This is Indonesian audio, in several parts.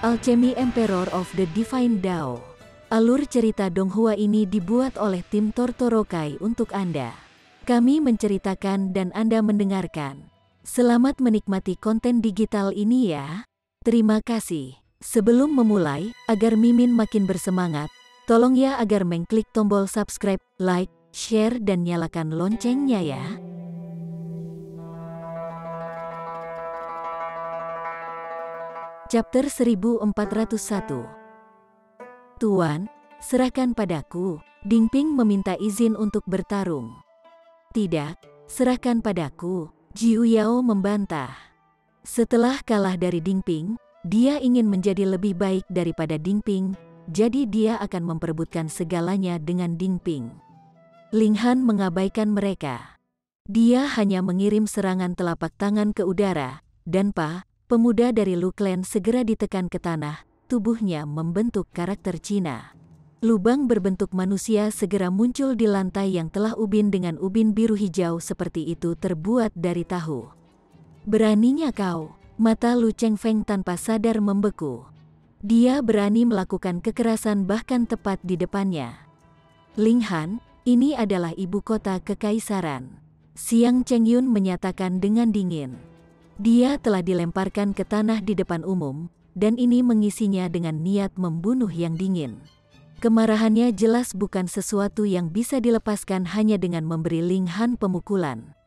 Alchemy Emperor of the Divine Dao. Alur cerita Donghua ini dibuat oleh tim Tortorokai untuk Anda. Kami menceritakan dan Anda mendengarkan. Selamat menikmati konten digital ini ya. Terima kasih. Sebelum memulai, agar Mimin makin bersemangat, tolong ya agar mengklik tombol subscribe, like, share dan nyalakan loncengnya ya. Chapter 1401. Tuan, serahkan padaku. Dingping meminta izin untuk bertarung. Tidak, serahkan padaku, Jiu Yao membantah. Setelah kalah dari Dingping, dia ingin menjadi lebih baik daripada Dingping, jadi dia akan memperebutkan segalanya dengan Dingping. Ling Han mengabaikan mereka. Dia hanya mengirim serangan telapak tangan ke udara, dan pemuda dari Lu Clan segera ditekan ke tanah, tubuhnya membentuk karakter Cina. Lubang berbentuk manusia segera muncul di lantai yang telah ubin dengan ubin biru hijau seperti itu terbuat dari tahu. Beraninya kau, mata Lu Chengfeng tanpa sadar membeku. Dia berani melakukan kekerasan bahkan tepat di depannya. Ling Han, ini adalah ibu kota kekaisaran. Xiang Chengyun menyatakan dengan dingin. Dia telah dilemparkan ke tanah di depan umum, dan ini mengisinya dengan niat membunuh yang dingin. Kemarahannya jelas bukan sesuatu yang bisa dilepaskan hanya dengan memberi Ling Han pemukulan.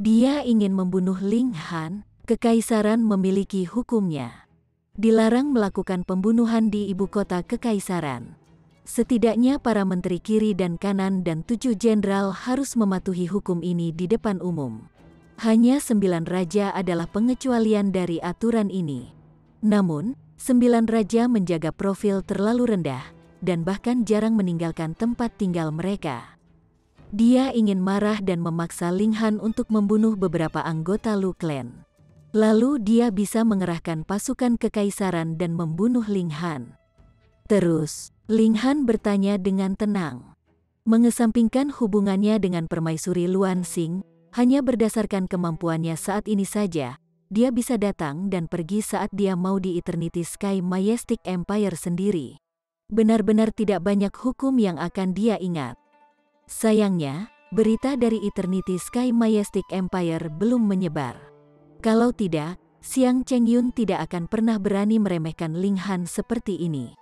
Dia ingin membunuh Ling Han, kekaisaran memiliki hukumnya. Dilarang melakukan pembunuhan di ibu kota kekaisaran. Setidaknya para menteri kiri dan kanan dan 7 jenderal harus mematuhi hukum ini di depan umum. Hanya 9 raja adalah pengecualian dari aturan ini. Namun, 9 raja menjaga profil terlalu rendah, dan bahkan jarang meninggalkan tempat tinggal mereka. Dia ingin marah dan memaksa Ling Han untuk membunuh beberapa anggota Lu Clan. Lalu dia bisa mengerahkan pasukan kekaisaran dan membunuh Ling Han. Terus, Ling Han bertanya dengan tenang. Mengesampingkan hubungannya dengan permaisuri Luan Xing, hanya berdasarkan kemampuannya saat ini saja, dia bisa datang dan pergi saat dia mau di Eternity Sky Majestic Empire sendiri. Benar-benar tidak banyak hukum yang akan dia ingat. Sayangnya, berita dari Eternity Sky Majestic Empire belum menyebar. Kalau tidak, Xiang Chengyun tidak akan pernah berani meremehkan Ling Han seperti ini.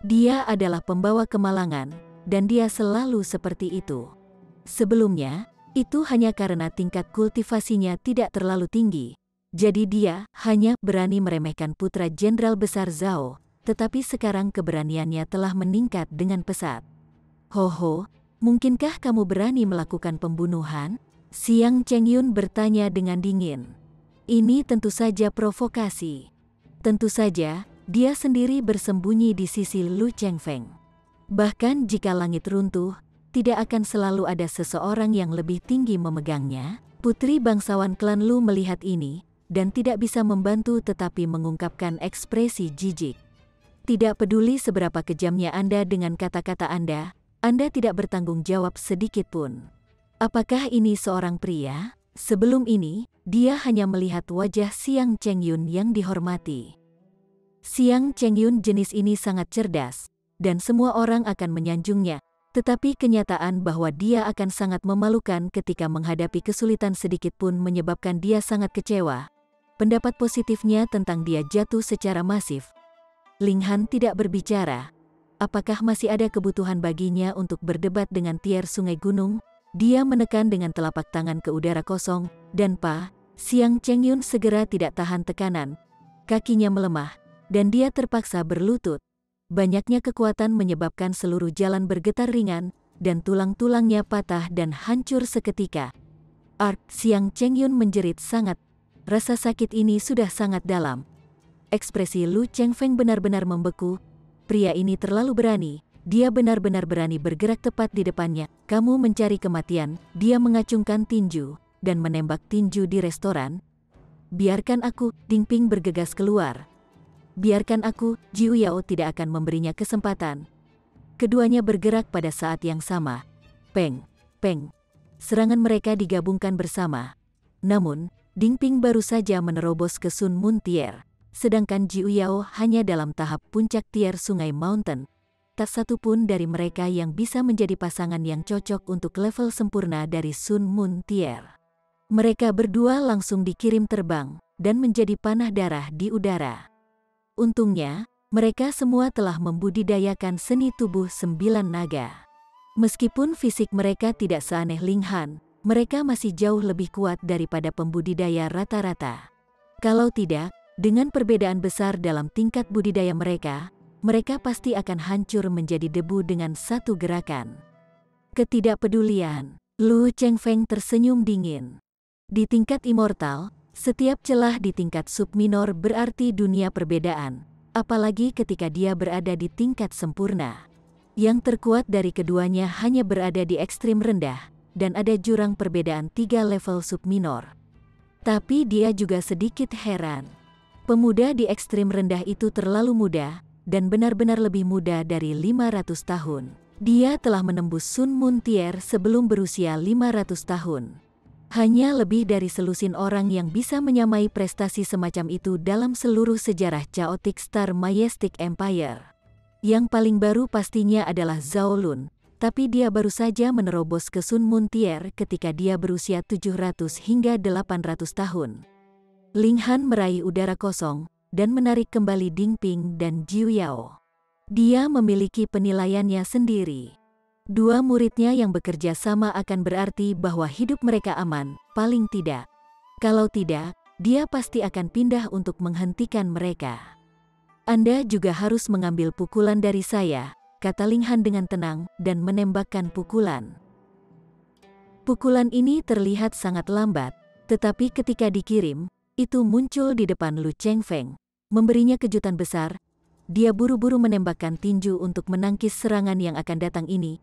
Dia adalah pembawa kemalangan, dan dia selalu seperti itu. Sebelumnya, itu hanya karena tingkat kultivasinya tidak terlalu tinggi. Jadi dia hanya berani meremehkan putra jenderal besar Zhao, tetapi sekarang keberaniannya telah meningkat dengan pesat. Ho, mungkinkah kamu berani melakukan pembunuhan? Xiang Chengyun bertanya dengan dingin. Ini tentu saja provokasi. Tentu saja, dia sendiri bersembunyi di sisi Lu Chengfeng. Bahkan jika langit runtuh, tidak akan selalu ada seseorang yang lebih tinggi memegangnya. Putri bangsawan klan Lu melihat ini, dan tidak bisa membantu tetapi mengungkapkan ekspresi jijik. Tidak peduli seberapa kejamnya Anda dengan kata-kata Anda tidak bertanggung jawab sedikit pun. Apakah ini seorang pria? Sebelum ini, dia hanya melihat wajah Xiang Chengyun yang dihormati. Xiang Chengyun jenis ini sangat cerdas, dan semua orang akan menyanjungnya. Tetapi kenyataan bahwa dia akan sangat memalukan ketika menghadapi kesulitan sedikit pun menyebabkan dia sangat kecewa. Pendapat positifnya tentang dia jatuh secara masif. Ling Han tidak berbicara. Apakah masih ada kebutuhan baginya untuk berdebat dengan tiar sungai gunung? Dia menekan dengan telapak tangan ke udara kosong, dan Xiang Chengyun segera tidak tahan tekanan. Kakinya melemah, dan dia terpaksa berlutut. Banyaknya kekuatan menyebabkan seluruh jalan bergetar ringan, dan tulang-tulangnya patah dan hancur seketika. Xiang Chengyun menjerit sangat. Rasa sakit ini sudah sangat dalam. Ekspresi Lu Chengfeng benar-benar membeku. Pria ini terlalu berani. Dia benar-benar berani bergerak tepat di depannya. Kamu mencari kematian. Dia mengacungkan tinju, dan menembak tinju di restoran. Biarkan aku, Dingping bergegas keluar. Biarkan aku, Jiu Yao tidak akan memberinya kesempatan. Keduanya bergerak pada saat yang sama. Peng. Serangan mereka digabungkan bersama. Namun, Dingping baru saja menerobos ke Sun Mun Tier. sedangkan Jiu Yao hanya dalam tahap puncak tier Sungai Mountain. Tak satu pun dari mereka yang bisa menjadi pasangan yang cocok untuk level sempurna dari Sun Moon tier. Mereka berdua langsung dikirim terbang dan menjadi panah darah di udara. Untungnya, mereka semua telah membudidayakan seni tubuh 9 naga. Meskipun fisik mereka tidak seaneh Ling Han, mereka masih jauh lebih kuat daripada pembudidaya rata-rata. Kalau tidak, dengan perbedaan besar dalam tingkat budidaya mereka pasti akan hancur menjadi debu dengan satu gerakan. Ketidakpedulian. Lu Chengfeng tersenyum dingin. Di tingkat immortal, setiap celah di tingkat subminor berarti dunia perbedaan, apalagi ketika dia berada di tingkat sempurna. Yang terkuat dari keduanya hanya berada di ekstrim rendah, dan ada jurang perbedaan 3 level subminor. Tapi dia juga sedikit heran. Pemuda di ekstrim rendah itu terlalu muda, dan benar-benar lebih muda dari 500 tahun. Dia telah menembus Sun Moon tier sebelum berusia 500 tahun. Hanya lebih dari selusin orang yang bisa menyamai prestasi semacam itu dalam seluruh sejarah Chaotic Star Majestic Empire. Yang paling baru pastinya adalah Zhao Lun, tapi dia baru saja menerobos ke Sun Moon tier ketika dia berusia 700 hingga 800 tahun. Ling Han meraih udara kosong dan menarik kembali Ding Ping dan Jiu Yao. Dia memiliki penilaiannya sendiri. 2 muridnya yang bekerja sama akan berarti bahwa hidup mereka aman, paling tidak. Kalau tidak, dia pasti akan pindah untuk menghentikan mereka. Anda juga harus mengambil pukulan dari saya, kata Ling Han dengan tenang dan menembakkan pukulan. Pukulan ini terlihat sangat lambat, tetapi ketika dikirim, itu muncul di depan Lu Chengfeng, memberinya kejutan besar. Dia buru-buru menembakkan tinju untuk menangkis serangan yang akan datang ini.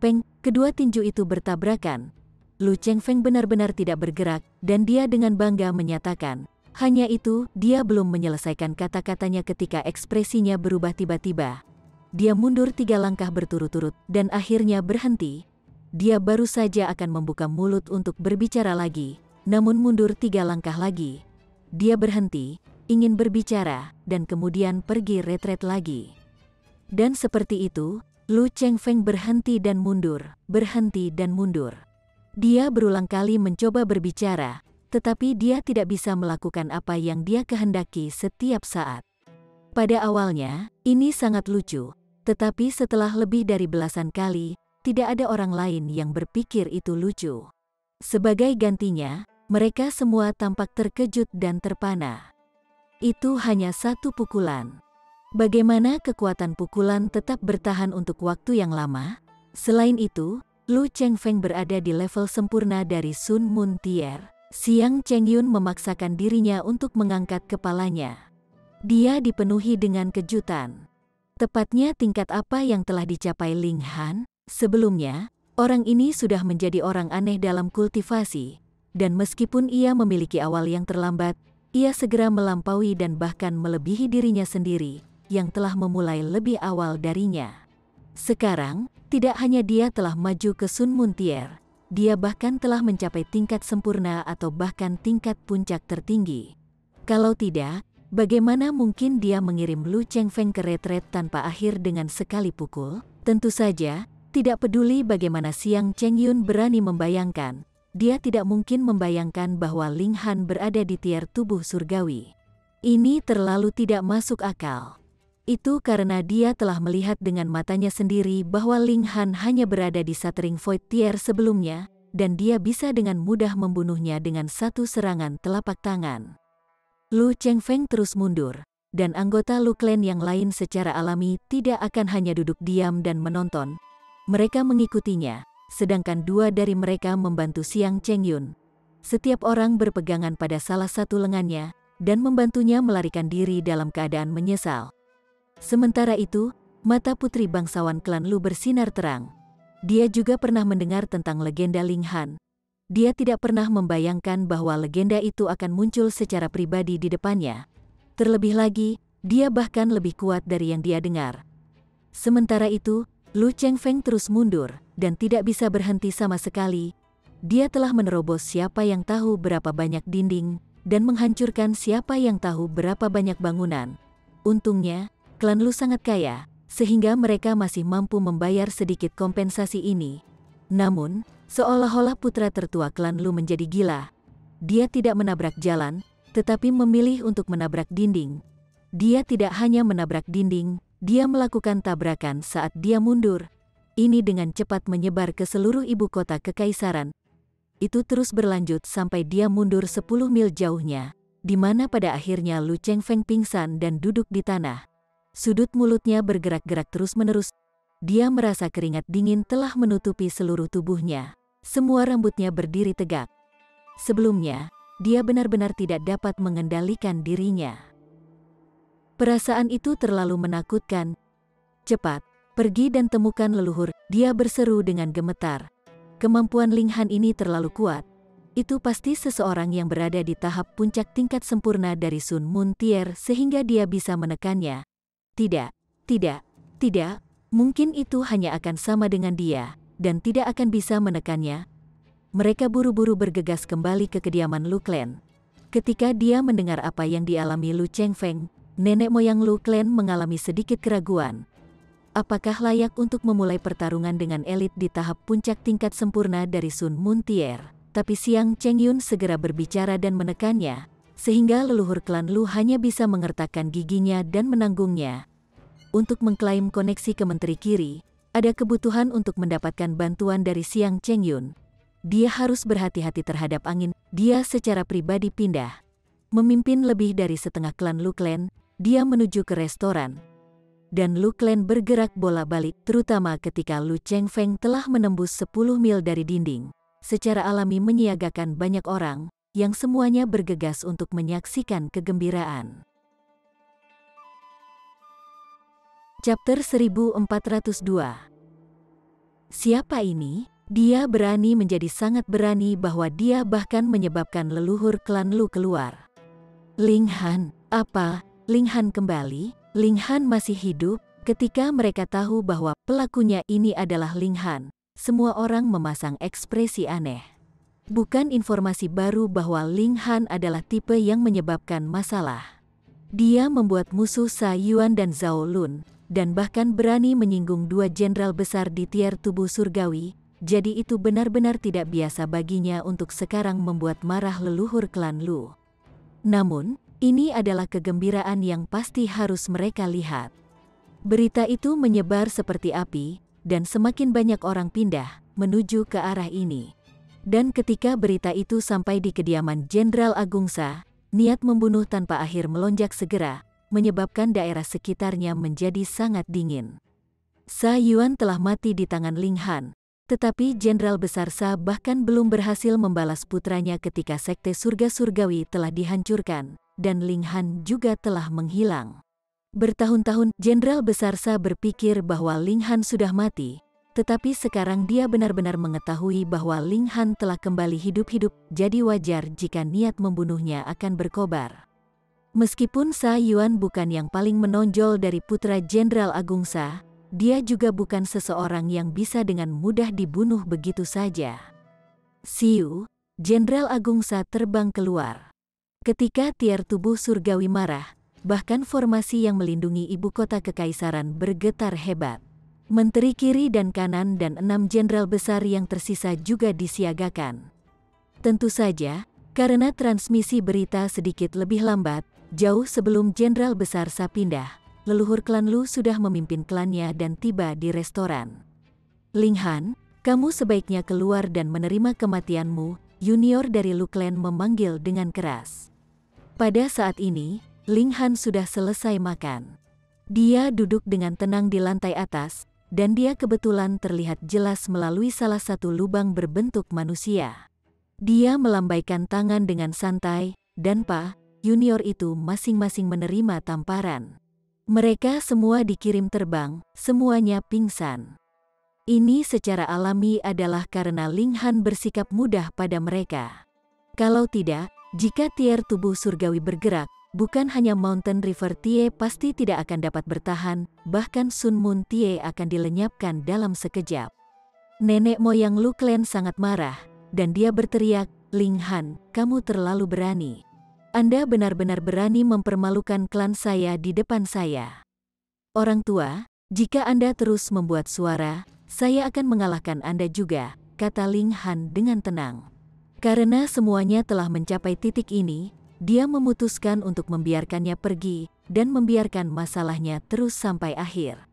Peng, kedua tinju itu bertabrakan. Lu Chengfeng benar-benar tidak bergerak, dan dia dengan bangga menyatakan, hanya itu, dia belum menyelesaikan kata-katanya ketika ekspresinya berubah tiba-tiba. Dia mundur 3 langkah berturut-turut, dan akhirnya berhenti. Dia baru saja akan membuka mulut untuk berbicara lagi, namun mundur 3 langkah lagi. Dia berhenti, ingin berbicara, dan kemudian pergi retret lagi. Dan seperti itu, Lu Chengfeng berhenti dan mundur, berhenti dan mundur. Dia berulang kali mencoba berbicara, tetapi dia tidak bisa melakukan apa yang dia kehendaki setiap saat. Pada awalnya, ini sangat lucu, tetapi setelah lebih dari belasan kali, tidak ada orang lain yang berpikir itu lucu. Sebagai gantinya, mereka semua tampak terkejut dan terpana. Itu hanya 1 pukulan. Bagaimana kekuatan pukulan tetap bertahan untuk waktu yang lama? Selain itu, Lu Chengfeng berada di level sempurna dari Sun Moon tier. Xiang Chengyun memaksakan dirinya untuk mengangkat kepalanya. Dia dipenuhi dengan kejutan. Tepatnya tingkat apa yang telah dicapai Ling Han? Sebelumnya, orang ini sudah menjadi orang aneh dalam kultivasi, dan meskipun ia memiliki awal yang terlambat, ia segera melampaui dan bahkan melebihi dirinya sendiri, yang telah memulai lebih awal darinya. Sekarang, tidak hanya dia telah maju ke Sun Moon tier, dia bahkan telah mencapai tingkat sempurna atau bahkan tingkat puncak tertinggi. Kalau tidak, bagaimana mungkin dia mengirim Lu Chengfeng ke retret tanpa akhir dengan sekali pukul? Tentu saja, tidak peduli bagaimana Xiang Chengyun berani membayangkan, dia tidak mungkin membayangkan bahwa Ling Han berada di tier tubuh surgawi. Ini terlalu tidak masuk akal. Itu karena dia telah melihat dengan matanya sendiri bahwa Ling Han hanya berada di Shattering Void tier sebelumnya, dan dia bisa dengan mudah membunuhnya dengan 1 serangan telapak tangan. Lu Chengfeng terus mundur, dan anggota Lu Clan yang lain secara alami tidak akan hanya duduk diam dan menonton. Mereka mengikutinya, sedangkan 2 dari mereka membantu Xiang Chengyun. Setiap orang berpegangan pada salah satu lengannya, dan membantunya melarikan diri dalam keadaan menyesal. Sementara itu, mata putri bangsawan klan Lu bersinar terang. Dia juga pernah mendengar tentang legenda Ling Han. Dia tidak pernah membayangkan bahwa legenda itu akan muncul secara pribadi di depannya. Terlebih lagi, dia bahkan lebih kuat dari yang dia dengar. Sementara itu, Lu Chengfeng terus mundur, dan tidak bisa berhenti sama sekali. Dia telah menerobos siapa yang tahu berapa banyak dinding, dan menghancurkan siapa yang tahu berapa banyak bangunan. Untungnya, klan Lu sangat kaya, sehingga mereka masih mampu membayar sedikit kompensasi ini. Namun, seolah-olah putra tertua klan Lu menjadi gila. Dia tidak menabrak jalan, tetapi memilih untuk menabrak dinding. Dia tidak hanya menabrak dinding, dia melakukan tabrakan saat dia mundur. Ini dengan cepat menyebar ke seluruh ibu kota kekaisaran. Itu terus berlanjut sampai dia mundur 10 mil jauhnya, di mana pada akhirnya Lu Chengfeng pingsan dan duduk di tanah. Sudut mulutnya bergerak-gerak terus-menerus. Dia merasa keringat dingin telah menutupi seluruh tubuhnya. Semua rambutnya berdiri tegak. Sebelumnya, dia benar-benar tidak dapat mengendalikan dirinya. Perasaan itu terlalu menakutkan. Cepat, pergi dan temukan leluhur, dia berseru dengan gemetar. Kemampuan Ling Han ini terlalu kuat. Itu pasti seseorang yang berada di tahap puncak tingkat sempurna dari Sun Moon Tier sehingga dia bisa menekannya. Tidak, mungkin itu hanya akan sama dengan dia, dan tidak akan bisa menekannya. Mereka buru-buru bergegas kembali ke kediaman Lu Clan. Ketika dia mendengar apa yang dialami Lu Chengfeng, nenek moyang Lu Clan mengalami sedikit keraguan. Apakah layak untuk memulai pertarungan dengan elit di tahap puncak tingkat sempurna dari Sun Moon Tier? Tapi Siang Chengyun segera berbicara dan menekannya, sehingga leluhur klan Lu hanya bisa mengertakkan giginya dan menanggungnya. Untuk mengklaim koneksi ke Menteri Kiri, ada kebutuhan untuk mendapatkan bantuan dari Siang Chengyun. Dia harus berhati-hati terhadap angin. Dia secara pribadi pindah. Memimpin lebih dari setengah klan Lu Clan, dia menuju ke restoran. Dan Lu Clan bergerak bolak-balik, terutama ketika Lu Chengfeng telah menembus 10 mil dari dinding. Secara alami menyiagakan banyak orang, yang semuanya bergegas untuk menyaksikan kegembiraan. Chapter 1402. Siapa ini? Dia berani menjadi sangat berani bahwa dia bahkan menyebabkan leluhur klan Lu keluar. Ling Han, apa? Ling Han kembali? Ling Han masih hidup? Ketika mereka tahu bahwa pelakunya ini adalah Ling Han, semua orang memasang ekspresi aneh. Bukan informasi baru bahwa Ling Han adalah tipe yang menyebabkan masalah. Dia membuat musuh Sa Yuan dan Zhao Lun, dan bahkan berani menyinggung dua jenderal besar di tier tubuh surgawi, jadi itu benar-benar tidak biasa baginya untuk sekarang membuat marah leluhur klan Lu. Namun, ini adalah kegembiraan yang pasti harus mereka lihat. Berita itu menyebar seperti api, dan semakin banyak orang pindah menuju ke arah ini. Dan ketika berita itu sampai di kediaman Jenderal Agung Sa, niat membunuh tanpa akhir melonjak segera, menyebabkan daerah sekitarnya menjadi sangat dingin. Sa Yuan telah mati di tangan Ling Han, tetapi Jenderal Besar Sa bahkan belum berhasil membalas putranya ketika Sekte Surga Surgawi telah dihancurkan, dan Ling Han juga telah menghilang. Bertahun-tahun, Jenderal Besar Sa berpikir bahwa Ling Han sudah mati, tetapi sekarang dia benar-benar mengetahui bahwa Ling Han telah kembali hidup-hidup, jadi wajar jika niat membunuhnya akan berkobar. Meskipun Sa Yuan bukan yang paling menonjol dari putra Jenderal Agung Sa, dia juga bukan seseorang yang bisa dengan mudah dibunuh begitu saja. Siu, Jenderal Agung Sa terbang keluar. Ketika tier tubuh surgawi marah, bahkan formasi yang melindungi ibu kota kekaisaran bergetar hebat. Menteri kiri dan kanan dan 6 jenderal besar yang tersisa juga disiagakan. Tentu saja, karena transmisi berita sedikit lebih lambat, jauh sebelum jenderal besar Sa pindah, leluhur klan Lu sudah memimpin klannya dan tiba di restoran. Ling Han, kamu sebaiknya keluar dan menerima kematianmu, junior dari Lu Clan memanggil dengan keras. Pada saat ini, Ling Han sudah selesai makan. Dia duduk dengan tenang di lantai atas, dan dia kebetulan terlihat jelas melalui salah satu lubang berbentuk manusia. Dia melambaikan tangan dengan santai, dan Pak junior itu masing-masing menerima tamparan. Mereka semua dikirim terbang, semuanya pingsan. Ini secara alami adalah karena Ling Han bersikap mudah pada mereka. Kalau tidak, jika tier tubuh surgawi bergerak, bukan hanya Mountain River Tie pasti tidak akan dapat bertahan, bahkan Sun Moon Tie akan dilenyapkan dalam sekejap. Nenek moyang Lu Clan sangat marah, dan dia berteriak, Ling Han, kamu terlalu berani. Anda benar-benar berani mempermalukan klan saya di depan saya. Orang tua, jika Anda terus membuat suara, saya akan mengalahkan Anda juga, kata Ling Han dengan tenang. Karena semuanya telah mencapai titik ini, dia memutuskan untuk membiarkannya pergi dan membiarkan masalahnya terus sampai akhir.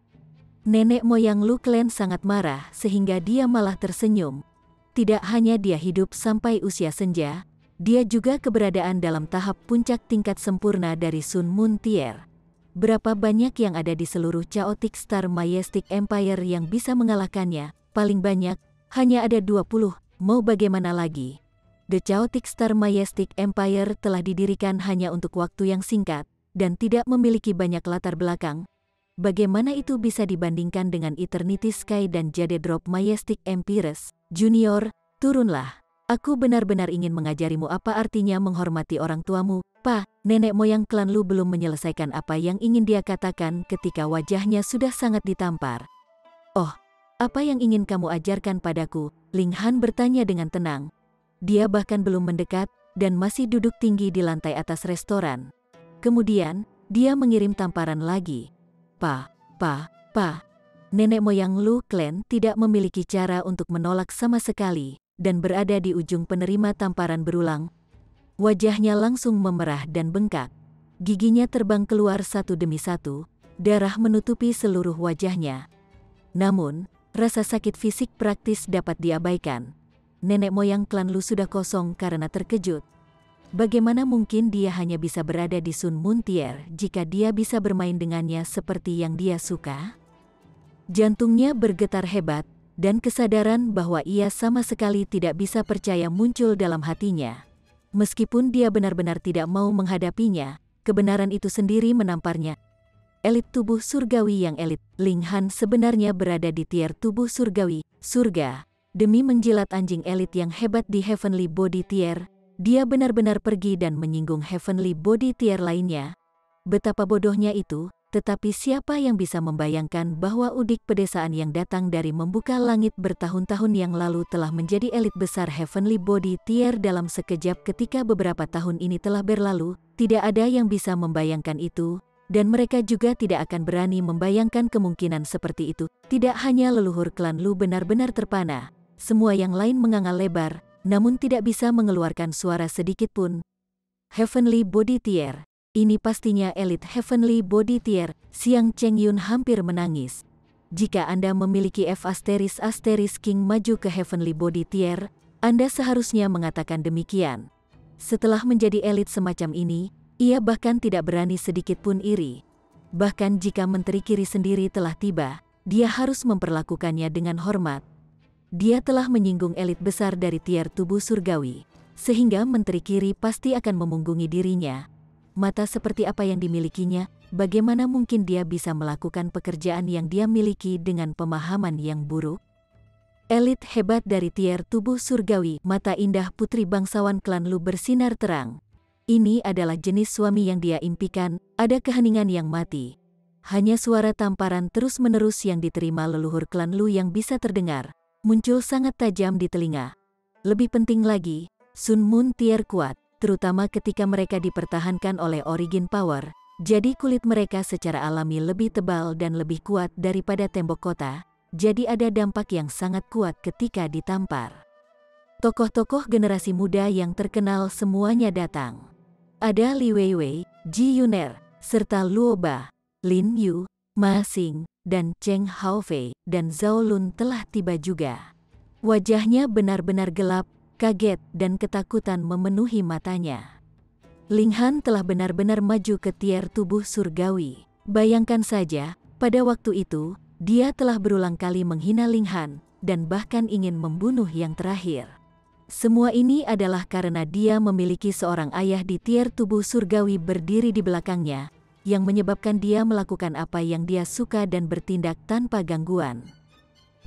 Nenek moyang Lu Clan sangat marah sehingga dia malah tersenyum. Tidak hanya dia hidup sampai usia senja, dia juga keberadaan dalam tahap puncak tingkat sempurna dari Sun Moon Tier. Berapa banyak yang ada di seluruh Chaotic Star Majestic Empire yang bisa mengalahkannya? Paling banyak, hanya ada 20, mau bagaimana lagi? The Chaotic Star Majestic Empire telah didirikan hanya untuk waktu yang singkat, dan tidak memiliki banyak latar belakang. Bagaimana itu bisa dibandingkan dengan Eternity Sky dan Jade Drop Majestic Empires? Junior, turunlah. Aku benar-benar ingin mengajarimu apa artinya menghormati orang tuamu. Pa, nenek moyang klan Lu belum menyelesaikan apa yang ingin dia katakan ketika wajahnya sudah sangat ditampar. Oh, apa yang ingin kamu ajarkan padaku? Ling Han bertanya dengan tenang. Dia bahkan belum mendekat dan masih duduk tinggi di lantai atas restoran. Kemudian, dia mengirim tamparan lagi. Pa. Nenek moyang Lu Clan tidak memiliki cara untuk menolak sama sekali, dan berada di ujung penerima tamparan berulang. Wajahnya langsung memerah dan bengkak. Giginya terbang keluar satu demi satu, darah menutupi seluruh wajahnya. Namun, rasa sakit fisik praktis dapat diabaikan. Nenek moyang klan Lu sudah kosong karena terkejut. Bagaimana mungkin dia hanya bisa berada di Sun Moon Tier jika dia bisa bermain dengannya seperti yang dia suka? Jantungnya bergetar hebat, dan kesadaran bahwa ia sama sekali tidak bisa percaya muncul dalam hatinya. Meskipun dia benar-benar tidak mau menghadapinya, kebenaran itu sendiri menamparnya. Elit tubuh surgawi yang elit, Ling Han sebenarnya berada di tier tubuh surgawi, surga. Demi menjilat anjing elit yang hebat di Heavenly Body Tier, dia benar-benar pergi dan menyinggung Heavenly Body Tier lainnya. Betapa bodohnya itu. Tetapi siapa yang bisa membayangkan bahwa udik pedesaan yang datang dari membuka langit bertahun-tahun yang lalu telah menjadi elit besar Heavenly Body Tier dalam sekejap ketika beberapa tahun ini telah berlalu? Tidak ada yang bisa membayangkan itu, dan mereka juga tidak akan berani membayangkan kemungkinan seperti itu. Tidak hanya leluhur klan Lu benar-benar terpana, semua yang lain menganga lebar, namun tidak bisa mengeluarkan suara sedikit pun. Heavenly Body Tier. Ini pastinya elit Heavenly Body Tier, Siang Cheng Yun hampir menangis. Jika Anda memiliki F** King maju ke Heavenly Body Tier, Anda seharusnya mengatakan demikian. Setelah menjadi elit semacam ini, ia bahkan tidak berani sedikit pun iri. Bahkan jika menteri kiri sendiri telah tiba, dia harus memperlakukannya dengan hormat. Dia telah menyinggung elit besar dari tier tubuh surgawi, sehingga menteri kiri pasti akan memunggungi dirinya. Mata seperti apa yang dimilikinya, bagaimana mungkin dia bisa melakukan pekerjaan yang dia miliki dengan pemahaman yang buruk? Elit hebat dari tier tubuh surgawi, mata indah putri bangsawan klan Lu bersinar terang. Ini adalah jenis suami yang dia impikan, ada keheningan yang mati. Hanya suara tamparan terus-menerus yang diterima leluhur klan Lu yang bisa terdengar, muncul sangat tajam di telinga. Lebih penting lagi, Sun Moon Tier kuat. Terutama ketika mereka dipertahankan oleh Origin Power, jadi kulit mereka secara alami lebih tebal dan lebih kuat daripada tembok kota, jadi ada dampak yang sangat kuat ketika ditampar. Tokoh-tokoh generasi muda yang terkenal semuanya datang. Ada Li Weiwei, Ji Yuner, serta Luo Ba, Lin Yu, Ma Xing, dan Cheng Haofei, dan Zhao Lun telah tiba juga. Wajahnya benar-benar gelap, kaget dan ketakutan memenuhi matanya. Ling Han telah benar-benar maju ke tier tubuh surgawi. Bayangkan saja, pada waktu itu, dia telah berulang kali menghina Ling Han, dan bahkan ingin membunuh yang terakhir. Semua ini adalah karena dia memiliki seorang ayah di tier tubuh surgawi berdiri di belakangnya, yang menyebabkan dia melakukan apa yang dia suka dan bertindak tanpa gangguan.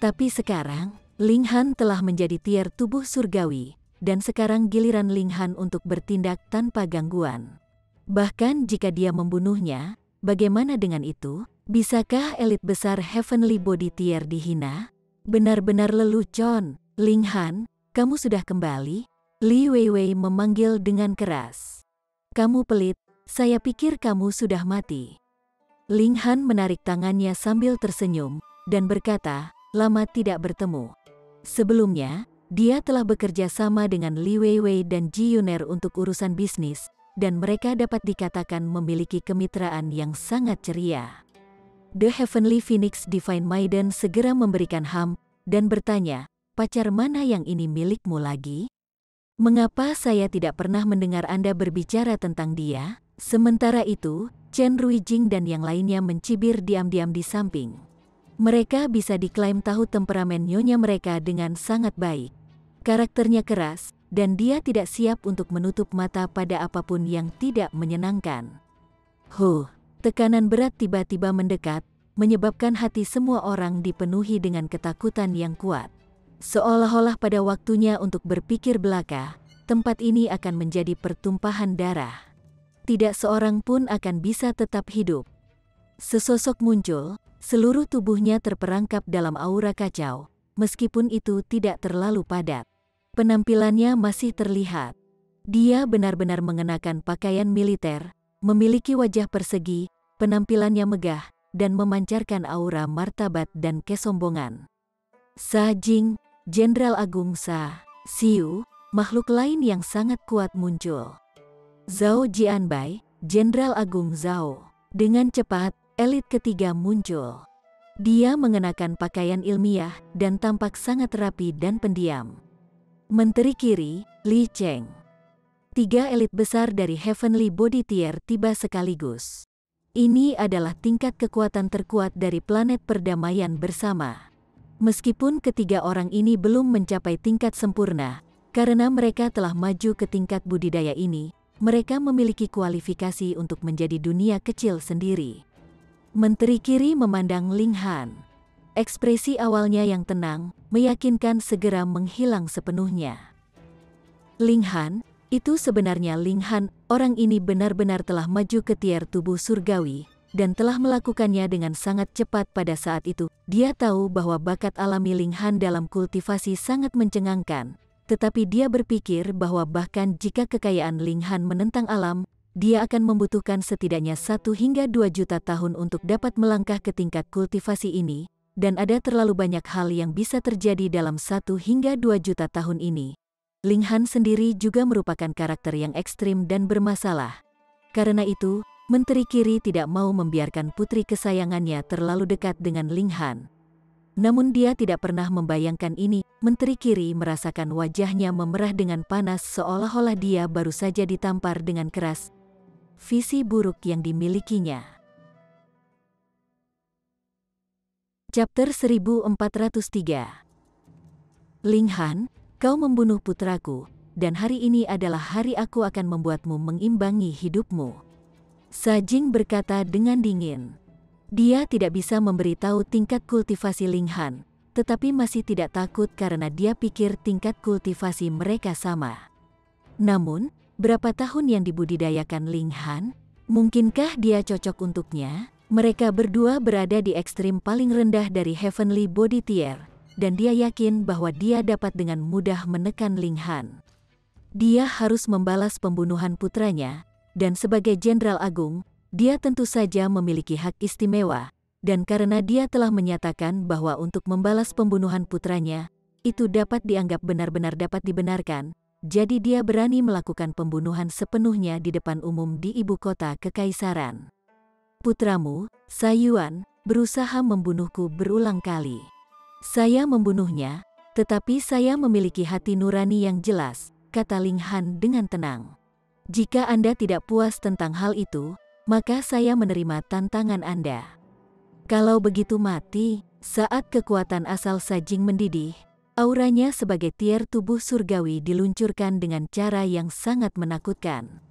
Tapi sekarang, Ling Han telah menjadi tier tubuh surgawi, dan sekarang giliran Ling Han untuk bertindak tanpa gangguan. Bahkan jika dia membunuhnya, bagaimana dengan itu? Bisakah elit besar Heavenly Body Tier dihina? Benar-benar lelucon. Ling Han, kamu sudah kembali? Li Weiwei memanggil dengan keras. Kamu pelit, saya pikir kamu sudah mati. Ling Han menarik tangannya sambil tersenyum, dan berkata, lama tidak bertemu. Sebelumnya, dia telah bekerja sama dengan Li Weiwei dan Ji Yuner untuk urusan bisnis, dan mereka dapat dikatakan memiliki kemitraan yang sangat ceria. The Heavenly Phoenix Divine Maiden segera memberikan ham, dan bertanya, pacar mana yang ini milikmu lagi? Mengapa saya tidak pernah mendengar Anda berbicara tentang dia? Sementara itu, Chen Ruijing dan yang lainnya mencibir diam-diam di samping. Mereka bisa diklaim tahu temperamen nyonya mereka dengan sangat baik. Karakternya keras, dan dia tidak siap untuk menutup mata pada apapun yang tidak menyenangkan. Tekanan berat tiba-tiba mendekat, menyebabkan hati semua orang dipenuhi dengan ketakutan yang kuat. Seolah-olah pada waktunya untuk berpikir belaka, tempat ini akan menjadi pertumpahan darah. Tidak seorang pun akan bisa tetap hidup. Sesosok muncul, seluruh tubuhnya terperangkap dalam aura kacau, meskipun itu tidak terlalu padat. Penampilannya masih terlihat. Dia benar-benar mengenakan pakaian militer, memiliki wajah persegi, penampilannya megah, dan memancarkan aura martabat dan kesombongan. Sa Jing, Jenderal Agung Sa Siu, makhluk lain yang sangat kuat muncul. Zhao Jianbai, Jenderal Agung Zhao. Dengan cepat, elit ketiga muncul. Dia mengenakan pakaian ilmiah dan tampak sangat rapi dan pendiam. Menteri kiri, Li Cheng. 3 elit besar dari Heavenly Body Tier tiba sekaligus. Ini adalah tingkat kekuatan terkuat dari planet perdamaian bersama. Meskipun ketiga orang ini belum mencapai tingkat sempurna, karena mereka telah maju ke tingkat budidaya ini, mereka memiliki kualifikasi untuk menjadi dunia kecil sendiri. Menteri kiri memandang Ling Han. Ekspresi awalnya yang tenang, meyakinkan segera menghilang sepenuhnya. Ling Han, itu sebenarnya Ling Han, orang ini benar-benar telah maju ke tier tubuh surgawi, dan telah melakukannya dengan sangat cepat pada saat itu. Dia tahu bahwa bakat alami Ling Han dalam kultivasi sangat mencengangkan, tetapi dia berpikir bahwa bahkan jika kekayaan Ling Han menentang alam, dia akan membutuhkan setidaknya 1 hingga 2 juta tahun untuk dapat melangkah ke tingkat kultivasi ini, dan ada terlalu banyak hal yang bisa terjadi dalam 1 hingga 2 juta tahun ini. Ling Han sendiri juga merupakan karakter yang ekstrim dan bermasalah. Karena itu, Menteri Kiri tidak mau membiarkan putri kesayangannya terlalu dekat dengan Ling Han. Namun dia tidak pernah membayangkan ini. Menteri Kiri merasakan wajahnya memerah dengan panas seolah-olah dia baru saja ditampar dengan keras visi buruk yang dimilikinya. Chapter 1403. Ling Han, kau membunuh putraku, dan hari ini adalah hari aku akan membuatmu mengimbangi hidupmu. Sa Jing berkata dengan dingin. Dia tidak bisa memberitahu tingkat kultivasi Ling Han, tetapi masih tidak takut karena dia pikir tingkat kultivasi mereka sama. Namun, berapa tahun yang dibudidayakan Ling Han? Mungkinkah dia cocok untuknya? Mereka berdua berada di ekstrim paling rendah dari Heavenly Body Tier, dan dia yakin bahwa dia dapat dengan mudah menekan Ling Han. Dia harus membalas pembunuhan putranya, dan sebagai Jenderal Agung, dia tentu saja memiliki hak istimewa, dan karena dia telah menyatakan bahwa untuk membalas pembunuhan putranya, itu dapat dianggap benar-benar dapat dibenarkan, jadi dia berani melakukan pembunuhan sepenuhnya di depan umum di ibu kota kekaisaran. Putramu, Sa Yuan, berusaha membunuhku berulang kali. Saya membunuhnya, tetapi saya memiliki hati nurani yang jelas, kata Ling Han dengan tenang. Jika Anda tidak puas tentang hal itu, maka saya menerima tantangan Anda. Kalau begitu mati. Saat kekuatan asal Sa Jing mendidih, auranya sebagai tier tubuh surgawi diluncurkan dengan cara yang sangat menakutkan.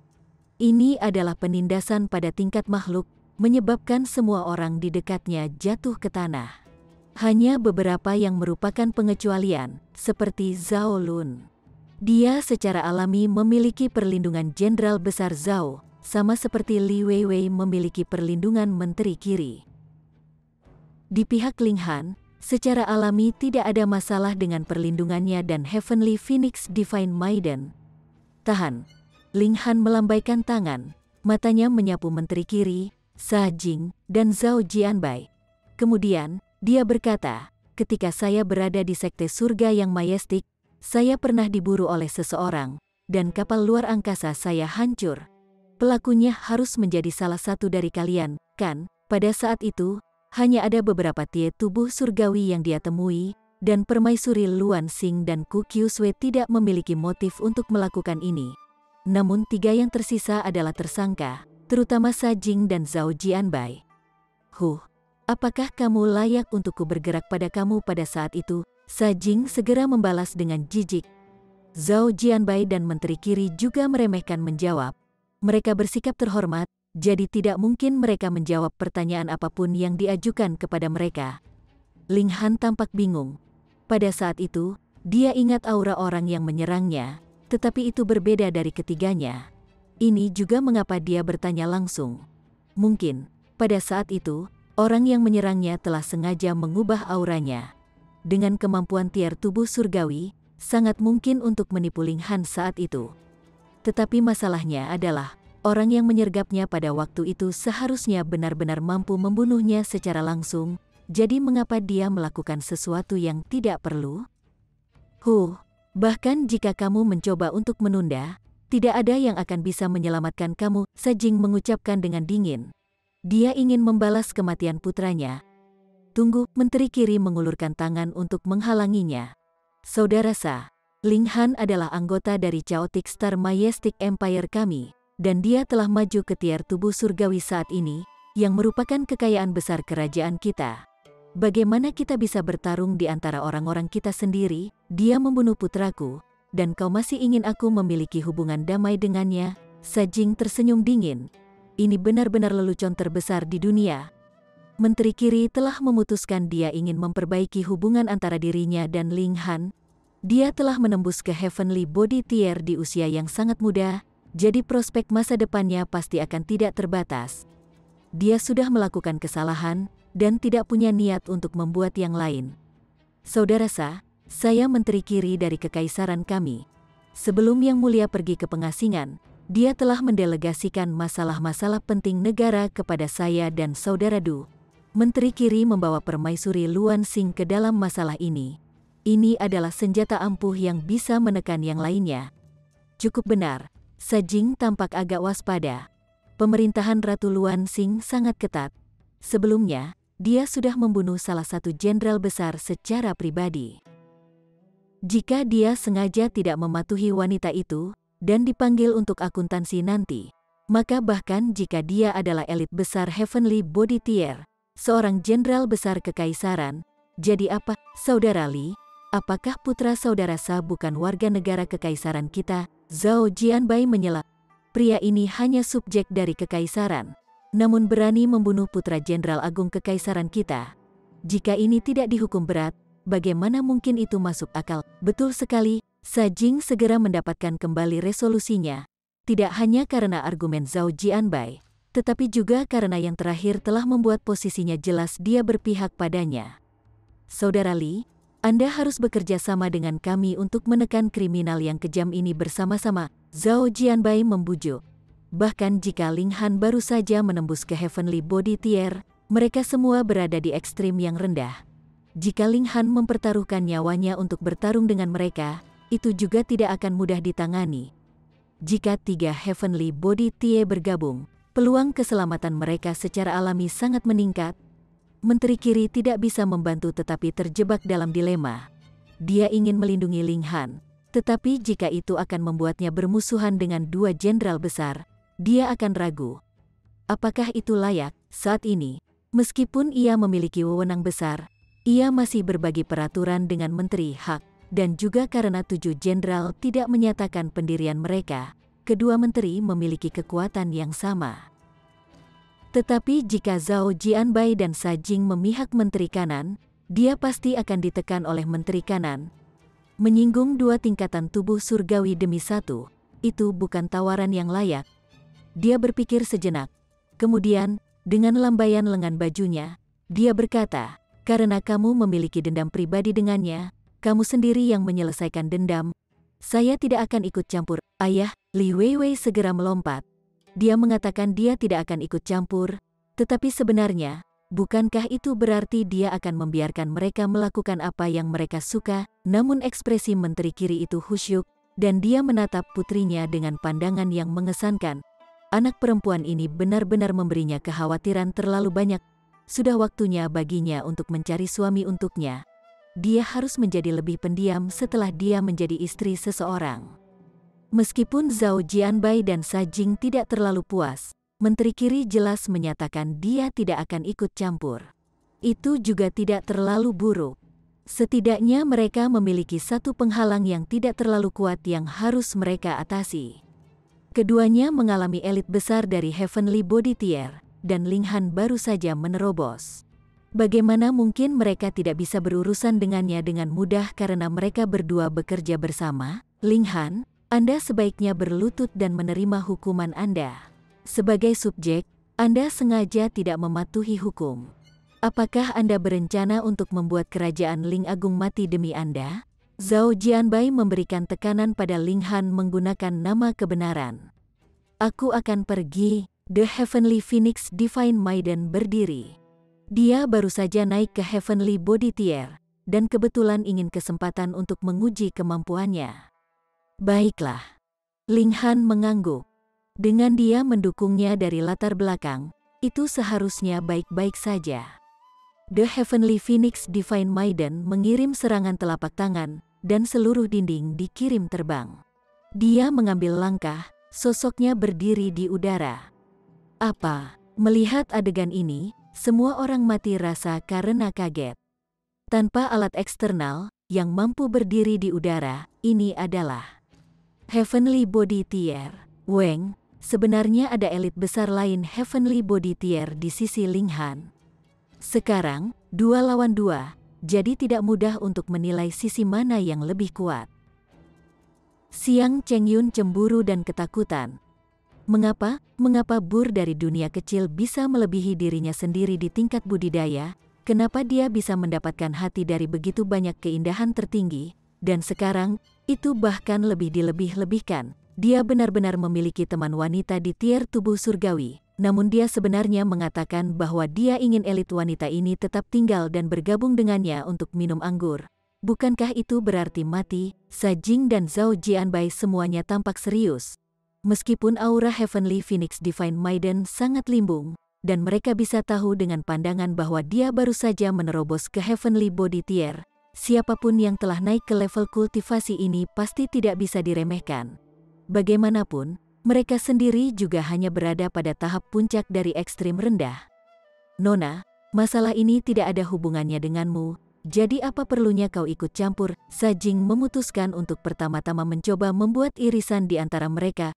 Ini adalah penindasan pada tingkat makhluk, menyebabkan semua orang di dekatnya jatuh ke tanah. Hanya beberapa yang merupakan pengecualian, seperti Zhao Lun. Dia secara alami memiliki perlindungan Jenderal Besar Zhao, sama seperti Li Weiwei memiliki perlindungan Menteri Kiri. Di pihak Ling Han, secara alami tidak ada masalah dengan perlindungannya dan Heavenly Phoenix Divine Maiden. Tahan. Ling Han melambaikan tangan, matanya menyapu menteri kiri, Sa Jing, dan Zhao Jianbai. Kemudian, dia berkata, ketika saya berada di sekte surga yang majestik, saya pernah diburu oleh seseorang, dan kapal luar angkasa saya hancur. Pelakunya harus menjadi salah satu dari kalian, kan? Pada saat itu, hanya ada beberapa tie tubuh surgawi yang dia temui, dan permaisuri Luan Xing dan Ku Qiushui tidak memiliki motif untuk melakukan ini. Namun 3 yang tersisa adalah tersangka, terutama Sa Jing dan Zhao Jianbai. Apakah kamu layak untukku bergerak pada kamu pada saat itu? Sa Jing segera membalas dengan jijik. Zhao Jianbai dan menteri kiri juga meremehkan menjawab. Mereka bersikap terhormat, jadi tidak mungkin mereka menjawab pertanyaan apapun yang diajukan kepada mereka. Ling Han tampak bingung. Pada saat itu, dia ingat aura orang yang menyerangnya, tetapi itu berbeda dari ketiganya. Ini juga mengapa dia bertanya langsung. Mungkin, pada saat itu, orang yang menyerangnya telah sengaja mengubah auranya. Dengan kemampuan tier tubuh surgawi, sangat mungkin untuk menipu Ling Han saat itu. Tetapi masalahnya adalah, orang yang menyergapnya pada waktu itu seharusnya benar-benar mampu membunuhnya secara langsung, jadi mengapa dia melakukan sesuatu yang tidak perlu? Bahkan jika kamu mencoba untuk menunda, tidak ada yang akan bisa menyelamatkan kamu, Sa Jing mengucapkan dengan dingin. Dia ingin membalas kematian putranya. Tunggu, menteri kiri mengulurkan tangan untuk menghalanginya. Saudara Sa, Ling Han adalah anggota dari Chaotic Star Majestic Empire kami, dan dia telah maju ke tier tubuh surgawi saat ini, yang merupakan kekayaan besar kerajaan kita. Bagaimana kita bisa bertarung di antara orang-orang kita sendiri? Dia membunuh putraku, dan kau masih ingin aku memiliki hubungan damai dengannya? Sa Jing tersenyum dingin. Ini benar-benar lelucon terbesar di dunia. Menteri kiri telah memutuskan dia ingin memperbaiki hubungan antara dirinya dan Ling Han. Dia telah menembus ke Heavenly Body Tier di usia yang sangat muda, jadi prospek masa depannya pasti akan tidak terbatas. Dia sudah melakukan kesalahan, dan tidak punya niat untuk membuat yang lain. Saudara Sa, saya menteri kiri dari kekaisaran kami. Sebelum Yang Mulia pergi ke pengasingan, dia telah mendelegasikan masalah-masalah penting negara kepada saya dan saudara Du. Menteri kiri membawa permaisuri Luan Xing ke dalam masalah ini. Ini adalah senjata ampuh yang bisa menekan yang lainnya. Cukup benar, Sa Jing tampak agak waspada. Pemerintahan Ratu Luan Xing sangat ketat. Sebelumnya, dia sudah membunuh salah satu jenderal besar secara pribadi. Jika dia sengaja tidak mematuhi wanita itu, dan dipanggil untuk akuntansi nanti, maka bahkan jika dia adalah elit besar Heavenly Body Tier, seorang jenderal besar kekaisaran, jadi apa, Saudara Li? Apakah putra saudara Sa bukan warga negara kekaisaran kita? Zhao Jianbai menyela. Pria ini hanya subjek dari kekaisaran, namun berani membunuh putra jenderal agung kekaisaran kita. Jika ini tidak dihukum berat, bagaimana mungkin itu masuk akal? Betul sekali, Sa Jing segera mendapatkan kembali resolusinya. Tidak hanya karena argumen Zhao Jianbai, tetapi juga karena yang terakhir telah membuat posisinya jelas dia berpihak padanya. Saudara Li, Anda harus bekerja sama dengan kami untuk menekan kriminal yang kejam ini bersama-sama, Zhao Jianbai membujuk. Bahkan jika Ling Han baru saja menembus ke Heavenly Body Tier, mereka semua berada di ekstrim yang rendah. Jika Ling Han mempertaruhkan nyawanya untuk bertarung dengan mereka, itu juga tidak akan mudah ditangani. Jika 3 Heavenly Body Tier bergabung, peluang keselamatan mereka secara alami sangat meningkat. Menteri kiri tidak bisa membantu tetapi terjebak dalam dilema. Dia ingin melindungi Ling Han, tetapi jika itu akan membuatnya bermusuhan dengan 2 jenderal besar, dia akan ragu. Apakah itu layak? Saat ini, meskipun ia memiliki wewenang besar, ia masih berbagi peraturan dengan Menteri Hak, dan juga karena 7 jenderal tidak menyatakan pendirian mereka, kedua menteri memiliki kekuatan yang sama. Tetapi jika Zhao Jianbai dan Sa Jing memihak Menteri Kanan, dia pasti akan ditekan oleh Menteri Kanan. Menyinggung 2 tingkatan tubuh surgawi demi 1, itu bukan tawaran yang layak. Dia berpikir sejenak. Kemudian, dengan lambaian lengan bajunya, dia berkata, karena kamu memiliki dendam pribadi dengannya, kamu sendiri yang menyelesaikan dendam. Saya tidak akan ikut campur. Ayah, Li Weiwei segera melompat. Dia mengatakan dia tidak akan ikut campur, tetapi sebenarnya, bukankah itu berarti dia akan membiarkan mereka melakukan apa yang mereka suka? Namun ekspresi menteri kiri itu khusyuk, dan dia menatap putrinya dengan pandangan yang mengesankan. Anak perempuan ini benar-benar memberinya kekhawatiran terlalu banyak. Sudah waktunya baginya untuk mencari suami untuknya. Dia harus menjadi lebih pendiam setelah dia menjadi istri seseorang. Meskipun Zhao Jianbai dan Sa Jing tidak terlalu puas, menteri kiri jelas menyatakan dia tidak akan ikut campur. Itu juga tidak terlalu buruk. Setidaknya mereka memiliki satu penghalang yang tidak terlalu kuat yang harus mereka atasi. Keduanya mengalami elit besar dari Heavenly Body Tier, dan Ling Han baru saja menerobos. Bagaimana mungkin mereka tidak bisa berurusan dengannya dengan mudah karena mereka berdua bekerja bersama? Ling Han, Anda sebaiknya berlutut dan menerima hukuman Anda. Sebagai subjek, Anda sengaja tidak mematuhi hukum. Apakah Anda berencana untuk membuat kerajaan Ling Agung mati demi Anda? Zhao Jianbai memberikan tekanan pada Ling Han menggunakan nama kebenaran. Aku akan pergi. The Heavenly Phoenix Divine Maiden berdiri. Dia baru saja naik ke Heavenly Body Tier, dan kebetulan ingin kesempatan untuk menguji kemampuannya. Baiklah. Ling Han mengangguk. Dengan dia mendukungnya dari latar belakang, itu seharusnya baik-baik saja. The Heavenly Phoenix Divine Maiden mengirim serangan telapak tangan, dan seluruh dinding dikirim terbang. Dia mengambil langkah, sosoknya berdiri di udara. Apa? Melihat adegan ini, semua orang mati rasa karena kaget. Tanpa alat eksternal, yang mampu berdiri di udara, ini adalah Heavenly Body Tier. Weng, sebenarnya ada elit besar lain Heavenly Body Tier di sisi Ling Han. Sekarang, 2 lawan 2, jadi tidak mudah untuk menilai sisi mana yang lebih kuat. Siang Chengyun cemburu dan ketakutan. Mengapa Bur dari dunia kecil bisa melebihi dirinya sendiri di tingkat budidaya? Kenapa dia bisa mendapatkan hati dari begitu banyak keindahan tertinggi? Dan sekarang, itu bahkan lebih dilebih-lebihkan. Dia benar-benar memiliki teman wanita di tier tubuh surgawi. Namun dia sebenarnya mengatakan bahwa dia ingin elit wanita ini tetap tinggal dan bergabung dengannya untuk minum anggur. Bukankah itu berarti mati? Sa Jing dan Zhao Jianbai semuanya tampak serius. Meskipun aura Heavenly Phoenix Divine Maiden sangat limbung, dan mereka bisa tahu dengan pandangan bahwa dia baru saja menerobos ke Heavenly Body Tier, siapapun yang telah naik ke level kultivasi ini pasti tidak bisa diremehkan. Bagaimanapun, mereka sendiri juga hanya berada pada tahap puncak dari ekstrim rendah. Nona, masalah ini tidak ada hubungannya denganmu, jadi apa perlunya kau ikut campur? Sa Jing memutuskan untuk pertama-tama mencoba membuat irisan di antara mereka.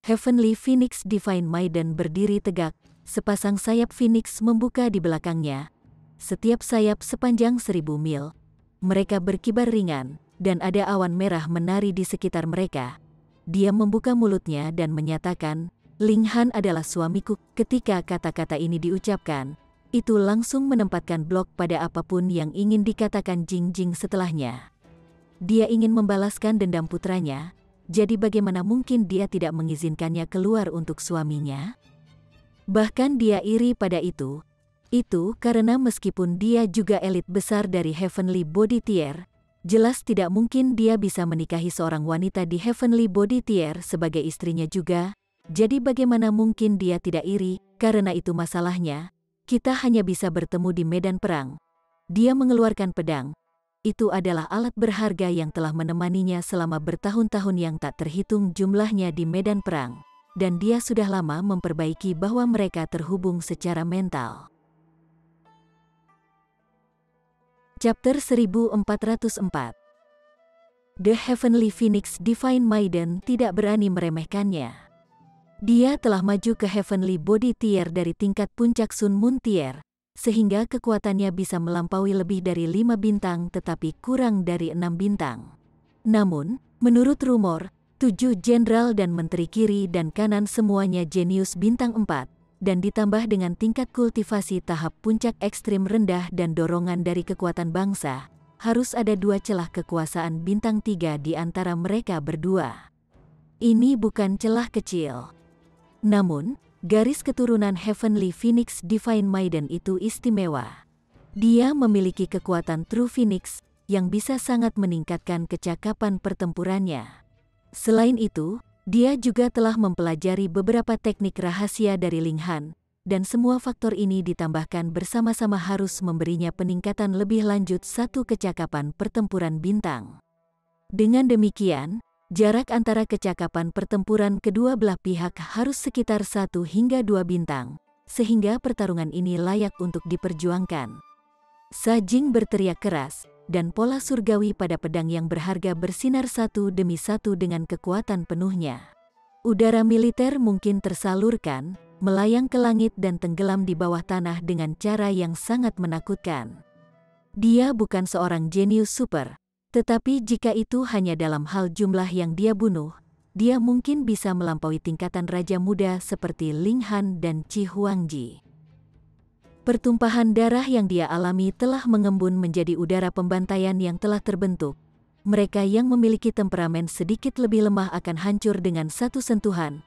Heavenly Phoenix Divine Maiden berdiri tegak, sepasang sayap Phoenix membuka di belakangnya. Setiap sayap sepanjang 1000 mil. Mereka berkibar ringan, dan ada awan merah menari di sekitar mereka. Dia membuka mulutnya dan menyatakan, Ling Han adalah suamiku. Ketika kata-kata ini diucapkan, itu langsung menempatkan blok pada apapun yang ingin dikatakan Jing Jing setelahnya. Dia ingin membalaskan dendam putranya, jadi bagaimana mungkin dia tidak mengizinkannya keluar untuk suaminya? Bahkan dia iri pada itu. Itu karena meskipun dia juga elit besar dari Heavenly Body Tier, jelas tidak mungkin dia bisa menikahi seorang wanita di Heavenly Body Tier sebagai istrinya juga. Jadi bagaimana mungkin dia tidak iri? Karena itu masalahnya, kita hanya bisa bertemu di medan perang. Dia mengeluarkan pedang. Itu adalah alat berharga yang telah menemaninya selama bertahun-tahun yang tak terhitung jumlahnya di medan perang. Dan dia sudah lama memperbaiki bahwa mereka terhubung secara mental. Chapter 1404. The Heavenly Phoenix Divine Maiden tidak berani meremehkannya. Dia telah maju ke Heavenly Body Tier dari tingkat puncak Sun Moon Tier, sehingga kekuatannya bisa melampaui lebih dari 5 bintang tetapi kurang dari 6 bintang. Namun, menurut rumor, 7 jenderal dan menteri kiri dan kanan semuanya jenius bintang 4, dan ditambah dengan tingkat kultivasi tahap puncak ekstrim rendah dan dorongan dari kekuatan bangsa, harus ada 2 celah kekuasaan bintang 3 di antara mereka berdua. Ini bukan celah kecil. Namun, garis keturunan Heavenly Phoenix Divine Maiden itu istimewa. Dia memiliki kekuatan True Phoenix yang bisa sangat meningkatkan kecakapan pertempurannya. Selain itu, dia juga telah mempelajari beberapa teknik rahasia dari Ling Han, dan semua faktor ini ditambahkan bersama-sama harus memberinya peningkatan lebih lanjut satu kecakapan pertempuran bintang. Dengan demikian, jarak antara kecakapan pertempuran kedua belah pihak harus sekitar 1 hingga 2 bintang, sehingga pertarungan ini layak untuk diperjuangkan. Sa Jing berteriak keras, dan pola surgawi pada pedang yang berharga bersinar satu demi satu dengan kekuatan penuhnya. Udara militer mungkin tersalurkan, melayang ke langit dan tenggelam di bawah tanah dengan cara yang sangat menakutkan. Dia bukan seorang jenius super, tetapi jika itu hanya dalam hal jumlah yang dia bunuh, dia mungkin bisa melampaui tingkatan raja muda seperti Ling Han dan Qi Huangji. Pertumpahan darah yang dia alami telah mengembun menjadi udara pembantaian yang telah terbentuk. Mereka yang memiliki temperamen sedikit lebih lemah akan hancur dengan satu sentuhan.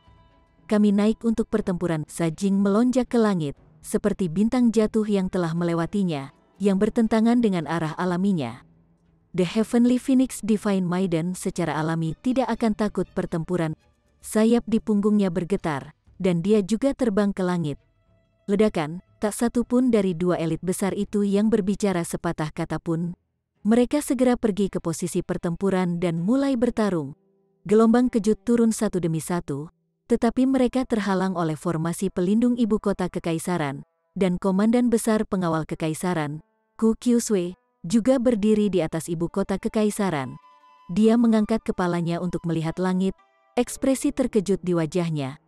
Kami naik untuk pertempuran. Sa Jing melonjak ke langit, seperti bintang jatuh yang telah melewatinya, yang bertentangan dengan arah alaminya. The Heavenly Phoenix Divine Maiden secara alami tidak akan takut pertempuran. Sayap di punggungnya bergetar, dan dia juga terbang ke langit. Ledakan, tak satu pun dari dua elit besar itu yang berbicara sepatah kata pun. Mereka segera pergi ke posisi pertempuran dan mulai bertarung. Gelombang kejut turun satu demi satu, tetapi mereka terhalang oleh formasi pelindung ibu kota kekaisaran, dan komandan besar pengawal kekaisaran, Ku Qiusui, juga berdiri di atas ibu kota kekaisaran. Dia mengangkat kepalanya untuk melihat langit, ekspresi terkejut di wajahnya.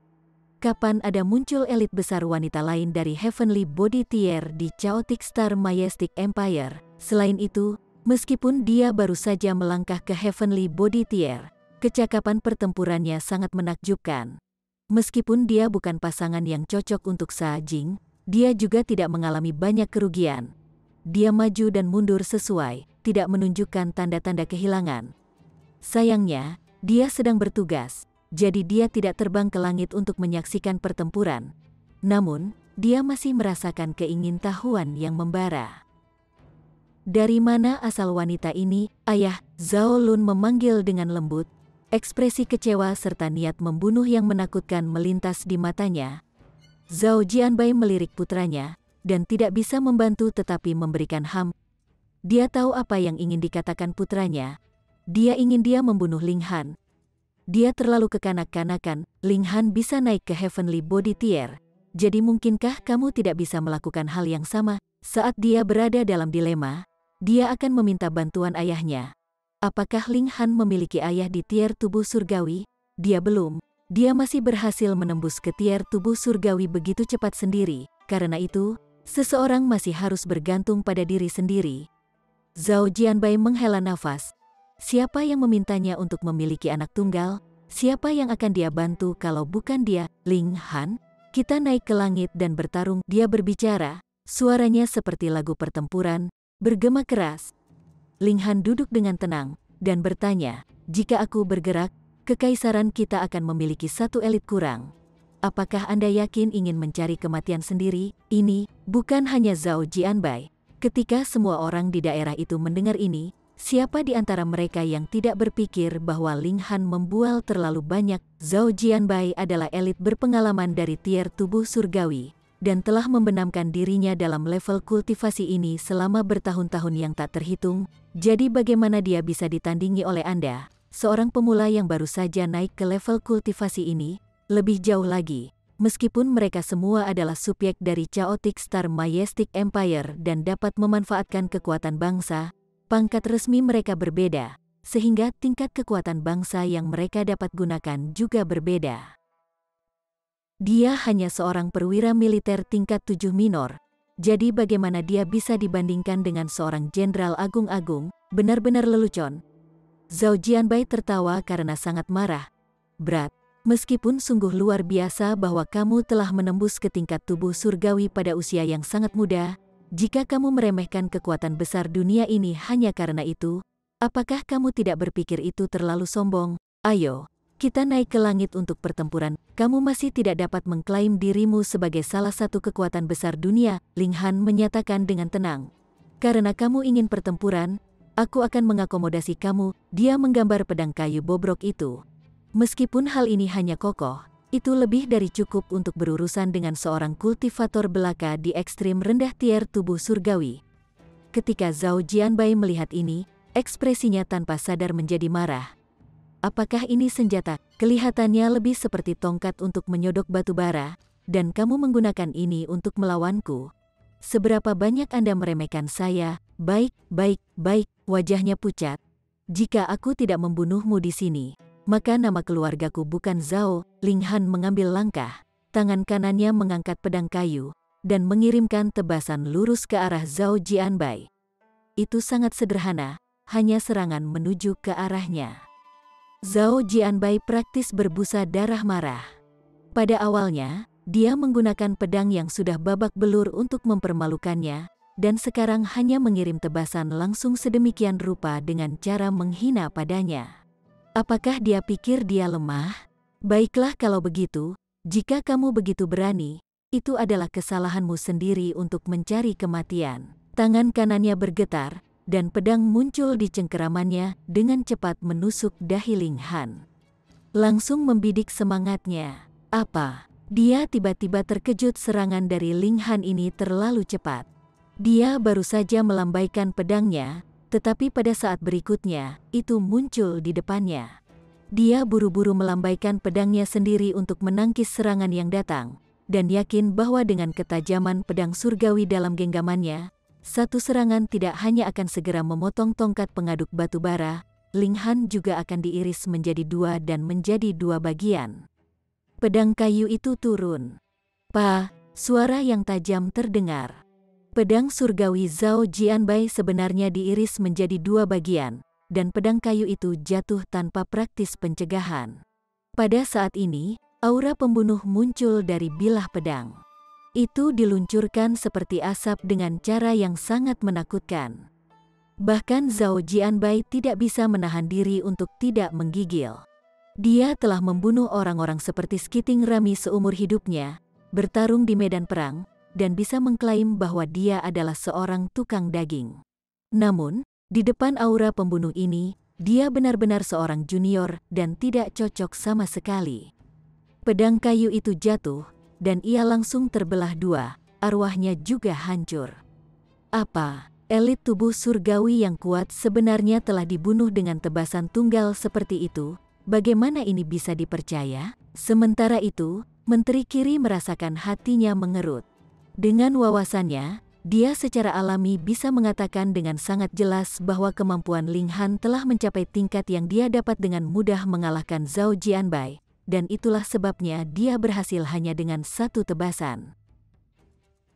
Kapan ada muncul elit besar wanita lain dari Heavenly Body Tier di Chaotic Star Majestic Empire? Selain itu, meskipun dia baru saja melangkah ke Heavenly Body Tier, kecakapan pertempurannya sangat menakjubkan. Meskipun dia bukan pasangan yang cocok untuk Sa Jing, dia juga tidak mengalami banyak kerugian. Dia maju dan mundur sesuai, tidak menunjukkan tanda-tanda kehilangan. Sayangnya, dia sedang bertugas. Jadi dia tidak terbang ke langit untuk menyaksikan pertempuran. Namun, dia masih merasakan keingintahuan yang membara. Dari mana asal wanita ini? Ayah, Zhao Lun memanggil dengan lembut. Ekspresi kecewa serta niat membunuh yang menakutkan melintas di matanya. Zhao Jianbai melirik putranya, dan tidak bisa membantu tetapi memberikan ham. Dia tahu apa yang ingin dikatakan putranya. Dia ingin dia membunuh Ling Han. Dia terlalu kekanak-kanakan. Ling Han bisa naik ke Heavenly Body Tier. Jadi mungkinkah kamu tidak bisa melakukan hal yang sama? Saat dia berada dalam dilema, dia akan meminta bantuan ayahnya. Apakah Ling Han memiliki ayah di tier tubuh surgawi? Dia belum. Dia masih berhasil menembus ke tier tubuh surgawi begitu cepat sendiri. Karena itu, seseorang masih harus bergantung pada diri sendiri. Zhao Jianbai menghela nafas. Siapa yang memintanya untuk memiliki anak tunggal? Siapa yang akan dia bantu kalau bukan dia? Ling Han, kita naik ke langit dan bertarung. Dia berbicara, suaranya seperti lagu pertempuran, bergema keras. Ling Han duduk dengan tenang, dan bertanya, jika aku bergerak, kekaisaran kita akan memiliki satu elit kurang. Apakah Anda yakin ingin mencari kematian sendiri? Ini bukan hanya Zhao Jianbai. Ketika semua orang di daerah itu mendengar ini, siapa di antara mereka yang tidak berpikir bahwa Ling Han membual terlalu banyak? Zhao Jianbai adalah elit berpengalaman dari tier tubuh surgawi, dan telah membenamkan dirinya dalam level kultivasi ini selama bertahun-tahun yang tak terhitung. Jadi bagaimana dia bisa ditandingi oleh Anda, seorang pemula yang baru saja naik ke level kultivasi ini? Lebih jauh lagi, meskipun mereka semua adalah subjek dari Chaotic Star Majestic Empire dan dapat memanfaatkan kekuatan bangsa, pangkat resmi mereka berbeda, sehingga tingkat kekuatan bangsa yang mereka dapat gunakan juga berbeda. Dia hanya seorang perwira militer tingkat 7 minor, jadi bagaimana dia bisa dibandingkan dengan seorang jenderal agung-agung? Benar-benar lelucon. Zhao Jianbai tertawa karena sangat marah. Berat, meskipun sungguh luar biasa bahwa kamu telah menembus ke tingkat tubuh surgawi pada usia yang sangat muda. Jika kamu meremehkan kekuatan besar dunia ini hanya karena itu, apakah kamu tidak berpikir itu terlalu sombong? Ayo, kita naik ke langit untuk pertempuran. Kamu masih tidak dapat mengklaim dirimu sebagai salah satu kekuatan besar dunia, Ling Han menyatakan dengan tenang. Karena kamu ingin pertempuran, aku akan mengakomodasi kamu. Dia menggambar pedang kayu bobrok itu. Meskipun hal ini hanya kokoh, itu lebih dari cukup untuk berurusan dengan seorang kultivator belaka di ekstrim rendah tier tubuh surgawi. Ketika Zhao Jianbai melihat ini, ekspresinya tanpa sadar menjadi marah. Apakah ini senjata? Kelihatannya lebih seperti tongkat untuk menyodok batu bara, dan kamu menggunakan ini untuk melawanku. Seberapa banyak Anda meremehkan saya? Baik, wajahnya pucat. Jika aku tidak membunuhmu di sini, maka nama keluargaku bukan Zhao. Ling Han mengambil langkah, tangan kanannya mengangkat pedang kayu, dan mengirimkan tebasan lurus ke arah Zhao Jianbai. Itu sangat sederhana, hanya serangan menuju ke arahnya. Zhao Jianbai praktis berbusa darah marah. Pada awalnya, dia menggunakan pedang yang sudah babak belur untuk mempermalukannya, dan sekarang hanya mengirim tebasan langsung sedemikian rupa dengan cara menghina padanya. Apakah dia pikir dia lemah? Baiklah kalau begitu, jika kamu begitu berani, itu adalah kesalahanmu sendiri untuk mencari kematian. Tangan kanannya bergetar, dan pedang muncul di cengkeramannya dengan cepat menusuk dahi Ling Han. Langsung membidik semangatnya. Apa? Dia tiba-tiba terkejut serangan dari Ling Han ini terlalu cepat. Dia baru saja melambaikan pedangnya, tetapi pada saat berikutnya, itu muncul di depannya. Dia buru-buru melambaikan pedangnya sendiri untuk menangkis serangan yang datang, dan yakin bahwa dengan ketajaman pedang surgawi dalam genggamannya, satu serangan tidak hanya akan segera memotong tongkat pengaduk batu bara, Ling Han juga akan diiris menjadi dua dan menjadi dua bagian. Pedang kayu itu turun. Suara yang tajam terdengar. Pedang surgawi Zhao Jianbai sebenarnya diiris menjadi dua bagian, dan pedang kayu itu jatuh tanpa praktis pencegahan. Pada saat ini, aura pembunuh muncul dari bilah pedang. Itu diluncurkan seperti asap dengan cara yang sangat menakutkan. Bahkan Zhao Jianbai tidak bisa menahan diri untuk tidak menggigil. Dia telah membunuh orang-orang seperti Skiting Rami seumur hidupnya, bertarung di medan perang, dan bisa mengklaim bahwa dia adalah seorang tukang daging. Namun, di depan aura pembunuh ini, dia benar-benar seorang junior dan tidak cocok sama sekali. Pedang kayu itu jatuh, dan ia langsung terbelah dua, arwahnya juga hancur. Apa? Elit tubuh surgawi yang kuat sebenarnya telah dibunuh dengan tebasan tunggal seperti itu? Bagaimana ini bisa dipercaya? Sementara itu, Menteri Kiri merasakan hatinya mengerut. Dengan wawasannya, dia secara alami bisa mengatakan dengan sangat jelas bahwa kemampuan Ling Han telah mencapai tingkat yang dia dapat dengan mudah mengalahkan Zhao Jianbai. Dan itulah sebabnya dia berhasil hanya dengan satu tebasan.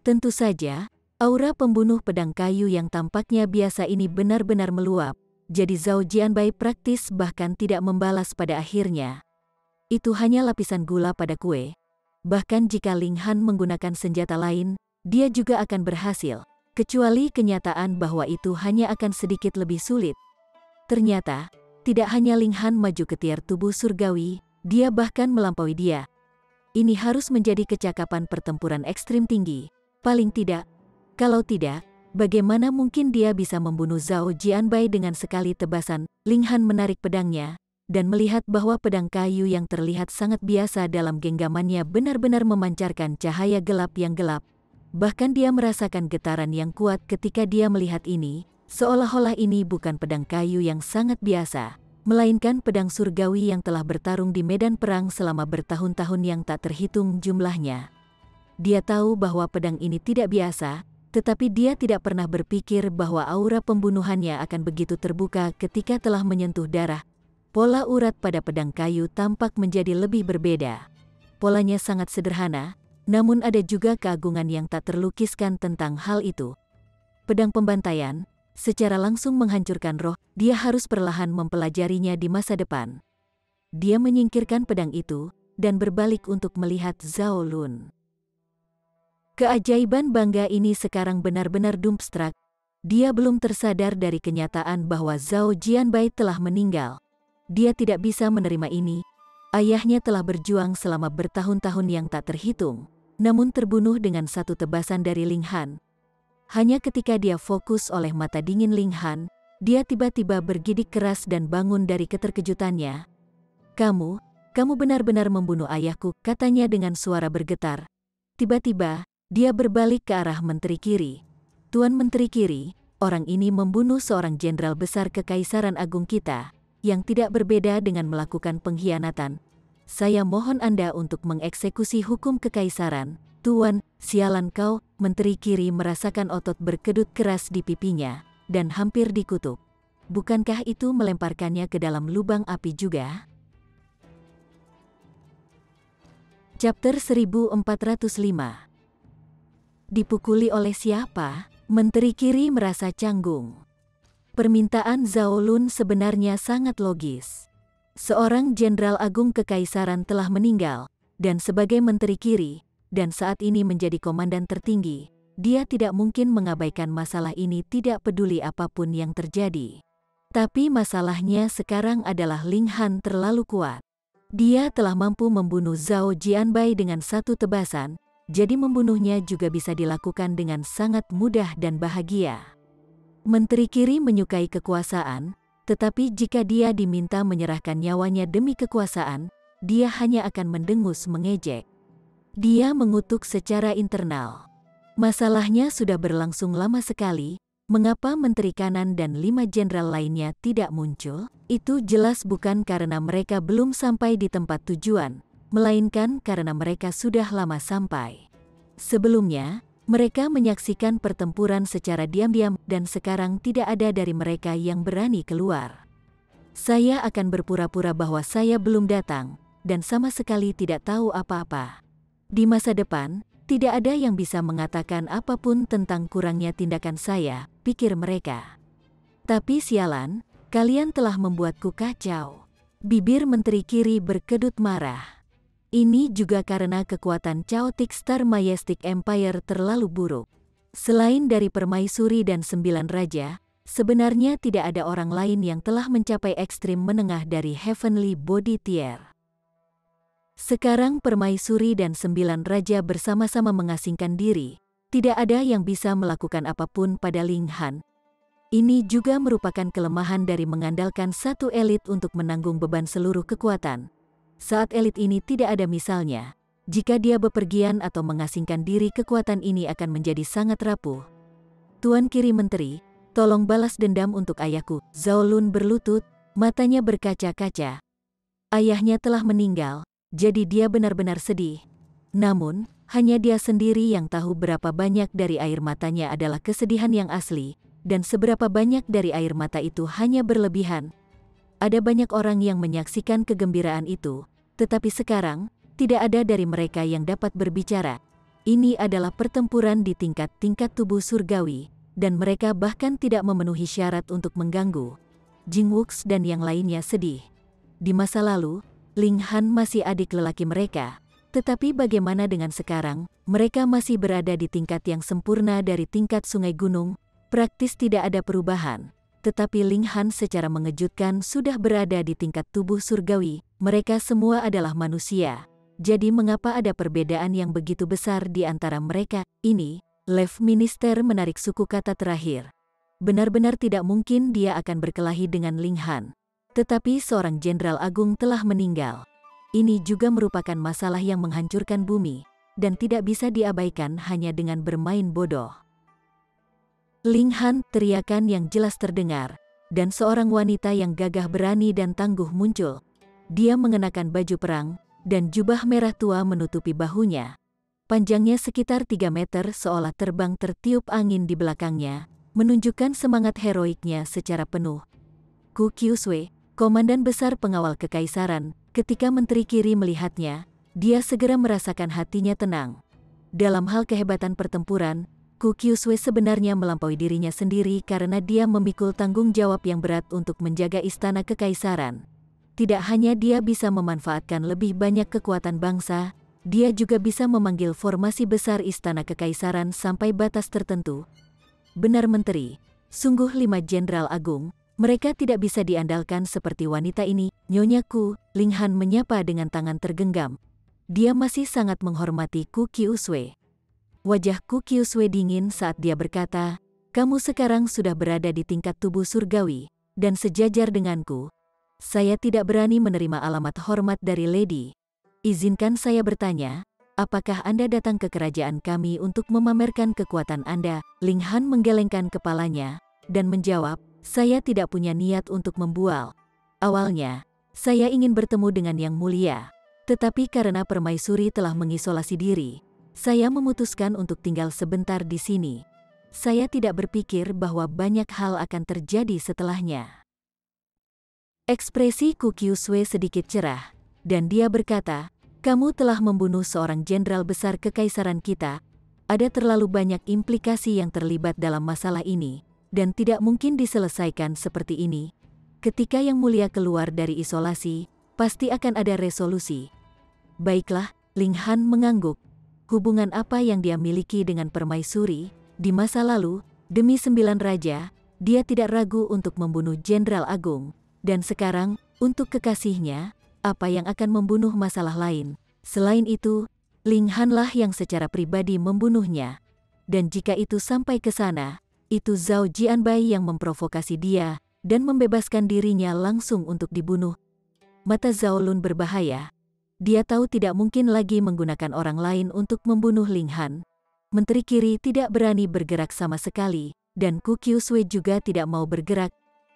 Tentu saja, aura pembunuh pedang kayu yang tampaknya biasa ini benar-benar meluap, jadi Zhao Jianbai praktis bahkan tidak membalas pada akhirnya. Itu hanya lapisan gula pada kue. Bahkan jika Ling Han menggunakan senjata lain, dia juga akan berhasil, kecuali kenyataan bahwa itu hanya akan sedikit lebih sulit. Ternyata, tidak hanya Ling Han maju ke tier tubuh surgawi, dia bahkan melampaui dia. Ini harus menjadi kecakapan pertempuran ekstrim tinggi. Paling tidak. Kalau tidak, bagaimana mungkin dia bisa membunuh Zhao Jianbai dengan sekali tebasan? Ling Han menarik pedangnya, dan melihat bahwa pedang kayu yang terlihat sangat biasa dalam genggamannya benar-benar memancarkan cahaya gelap yang gelap. Bahkan dia merasakan getaran yang kuat ketika dia melihat ini, seolah-olah ini bukan pedang kayu yang sangat biasa, melainkan pedang surgawi yang telah bertarung di medan perang selama bertahun-tahun yang tak terhitung jumlahnya. Dia tahu bahwa pedang ini tidak biasa, tetapi dia tidak pernah berpikir bahwa aura pembunuhannya akan begitu terbuka ketika telah menyentuh darah. Pola urat pada pedang kayu tampak menjadi lebih berbeda. Polanya sangat sederhana, namun ada juga keagungan yang tak terlukiskan tentang hal itu. Pedang pembantaian, secara langsung menghancurkan roh, dia harus perlahan mempelajarinya di masa depan. Dia menyingkirkan pedang itu, dan berbalik untuk melihat Zhao Lun. Keajaiban bangga ini sekarang benar-benar dumpstrak. Dia belum tersadar dari kenyataan bahwa Zhao Jianbai telah meninggal. Dia tidak bisa menerima ini. Ayahnya telah berjuang selama bertahun-tahun yang tak terhitung, namun terbunuh dengan satu tebasan dari Ling Han. Hanya ketika dia fokus oleh mata dingin Ling Han, dia tiba-tiba bergidik keras dan bangun dari keterkejutannya. Kamu benar-benar membunuh ayahku, katanya dengan suara bergetar. Tiba-tiba, dia berbalik ke arah Menteri Kiri. Tuan Menteri Kiri, orang ini membunuh seorang jenderal besar Kekaisaran Agung kita, yang tidak berbeda dengan melakukan pengkhianatan. Saya mohon Anda untuk mengeksekusi hukum kekaisaran. Tuan, sialan kau, Menteri Kiri merasakan otot berkedut keras di pipinya, dan hampir dikutuk. Bukankah itu melemparkannya ke dalam lubang api juga? Chapter 1405. Dipukuli oleh siapa? Menteri Kiri merasa canggung. Permintaan Zhao Lun sebenarnya sangat logis. Seorang jenderal agung kekaisaran telah meninggal, dan sebagai Menteri Kiri, dan saat ini menjadi komandan tertinggi, dia tidak mungkin mengabaikan masalah ini tidak peduli apapun yang terjadi. Tapi masalahnya sekarang adalah Ling Han terlalu kuat. Dia telah mampu membunuh Zhao Jianbai dengan satu tebasan, jadi membunuhnya juga bisa dilakukan dengan sangat mudah dan bahagia. Menteri Kiri menyukai kekuasaan, tetapi jika dia diminta menyerahkan nyawanya demi kekuasaan, dia hanya akan mendengus mengejek. Dia mengutuk secara internal. Masalahnya sudah berlangsung lama sekali, mengapa Menteri Kanan dan 5 jenderal lainnya tidak muncul? Itu jelas bukan karena mereka belum sampai di tempat tujuan, melainkan karena mereka sudah lama sampai. Sebelumnya, mereka menyaksikan pertempuran secara diam-diam dan sekarang tidak ada dari mereka yang berani keluar. Saya akan berpura-pura bahwa saya belum datang, dan sama sekali tidak tahu apa-apa. Di masa depan, tidak ada yang bisa mengatakan apapun tentang kurangnya tindakan saya, pikir mereka. Tapi sialan, kalian telah membuatku kacau. Bibir Menteri Kiri berkedut marah. Ini juga karena kekuatan Chaotic Star Majestic Empire terlalu buruk. Selain dari Permaisuri dan 9 Raja, sebenarnya tidak ada orang lain yang telah mencapai ekstrim menengah dari Heavenly Body Tier. Sekarang Permaisuri dan 9 Raja bersama-sama mengasingkan diri. Tidak ada yang bisa melakukan apapun pada Ling Han. Ini juga merupakan kelemahan dari mengandalkan satu elit untuk menanggung beban seluruh kekuatan. Saat elit ini tidak ada misalnya, jika dia bepergian atau mengasingkan diri, kekuatan ini akan menjadi sangat rapuh. Tuan Kiri Menteri, tolong balas dendam untuk ayahku. Zhao Lun berlutut, matanya berkaca-kaca. Ayahnya telah meninggal, jadi dia benar-benar sedih. Namun, hanya dia sendiri yang tahu berapa banyak dari air matanya adalah kesedihan yang asli, dan seberapa banyak dari air mata itu hanya berlebihan. Ada banyak orang yang menyaksikan kegembiraan itu, tetapi sekarang, tidak ada dari mereka yang dapat berbicara. Ini adalah pertempuran di tingkat-tingkat tubuh surgawi, dan mereka bahkan tidak memenuhi syarat untuk mengganggu. Jing Wuks dan yang lainnya sedih. Di masa lalu, Ling Han masih adik lelaki mereka, tetapi bagaimana dengan sekarang? Mereka masih berada di tingkat yang sempurna dari tingkat sungai gunung, praktis tidak ada perubahan. Tetapi Ling Han secara mengejutkan sudah berada di tingkat tubuh surgawi. Mereka semua adalah manusia. Jadi mengapa ada perbedaan yang begitu besar di antara mereka? Ini, Lev Minister menarik suku kata terakhir. Benar-benar tidak mungkin dia akan berkelahi dengan Ling Han. Tetapi seorang jenderal agung telah meninggal. Ini juga merupakan masalah yang menghancurkan bumi, dan tidak bisa diabaikan hanya dengan bermain bodoh. Ling Han, teriakan yang jelas terdengar, dan seorang wanita yang gagah berani dan tangguh muncul. Dia mengenakan baju perang, dan jubah merah tua menutupi bahunya. Panjangnya sekitar 3 meter seolah terbang tertiup angin di belakangnya, menunjukkan semangat heroiknya secara penuh. Ku Kyusui, komandan besar pengawal kekaisaran, ketika Menteri Kiri melihatnya, dia segera merasakan hatinya tenang. Dalam hal kehebatan pertempuran, Ku Kyusui sebenarnya melampaui dirinya sendiri karena dia memikul tanggung jawab yang berat untuk menjaga istana kekaisaran. Tidak hanya dia bisa memanfaatkan lebih banyak kekuatan bangsa, dia juga bisa memanggil formasi besar istana kekaisaran sampai batas tertentu. Benar Menteri, sungguh 5 jenderal agung, Mereka tidak bisa diandalkan seperti wanita ini, Nyonya Ku, Ling Han menyapa dengan tangan tergenggam. Dia masih sangat menghormati Ku Kyusui. Wajah Ku Kyusui dingin saat dia berkata, kamu sekarang sudah berada di tingkat tubuh surgawi, dan sejajar denganku. Saya tidak berani menerima alamat hormat dari Lady. Izinkan saya bertanya, apakah Anda datang ke kerajaan kami untuk memamerkan kekuatan Anda? Ling Han menggelengkan kepalanya, dan menjawab, saya tidak punya niat untuk membual. Awalnya, saya ingin bertemu dengan Yang Mulia. Tetapi karena Permaisuri telah mengisolasi diri, saya memutuskan untuk tinggal sebentar di sini. Saya tidak berpikir bahwa banyak hal akan terjadi setelahnya. Ekspresi Ku Kyusui sedikit cerah, dan dia berkata, kamu telah membunuh seorang jenderal besar kekaisaran kita. Ada terlalu banyak implikasi yang terlibat dalam masalah ini, dan tidak mungkin diselesaikan seperti ini. Ketika Yang Mulia keluar dari isolasi, pasti akan ada resolusi. Baiklah, Ling Han mengangguk. Hubungan apa yang dia miliki dengan Permaisuri? Di masa lalu, demi 9 raja, dia tidak ragu untuk membunuh Jenderal Agung. Dan sekarang, untuk kekasihnya, apa yang akan membunuh masalah lain? Selain itu, Ling Han lah yang secara pribadi membunuhnya. Dan jika itu sampai ke sana, itu Zhao Jianbai yang memprovokasi dia dan membebaskan dirinya langsung untuk dibunuh. Mata Zhao Lun berbahaya. Dia tahu tidak mungkin lagi menggunakan orang lain untuk membunuh Ling Han. Menteri Kiri tidak berani bergerak sama sekali, dan Ku Kyusui juga tidak mau bergerak.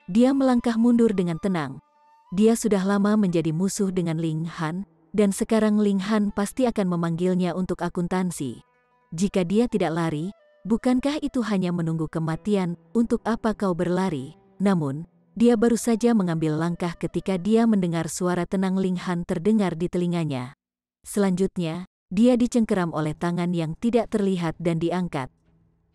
Dia melangkah mundur dengan tenang. Dia sudah lama menjadi musuh dengan Ling Han, dan sekarang Ling Han pasti akan memanggilnya untuk akuntansi. Jika dia tidak lari, bukankah itu hanya menunggu kematian? Untuk apa kau berlari? Namun, dia baru saja mengambil langkah ketika dia mendengar suara tenang Ling Han terdengar di telinganya. Selanjutnya, dia dicengkeram oleh tangan yang tidak terlihat dan diangkat.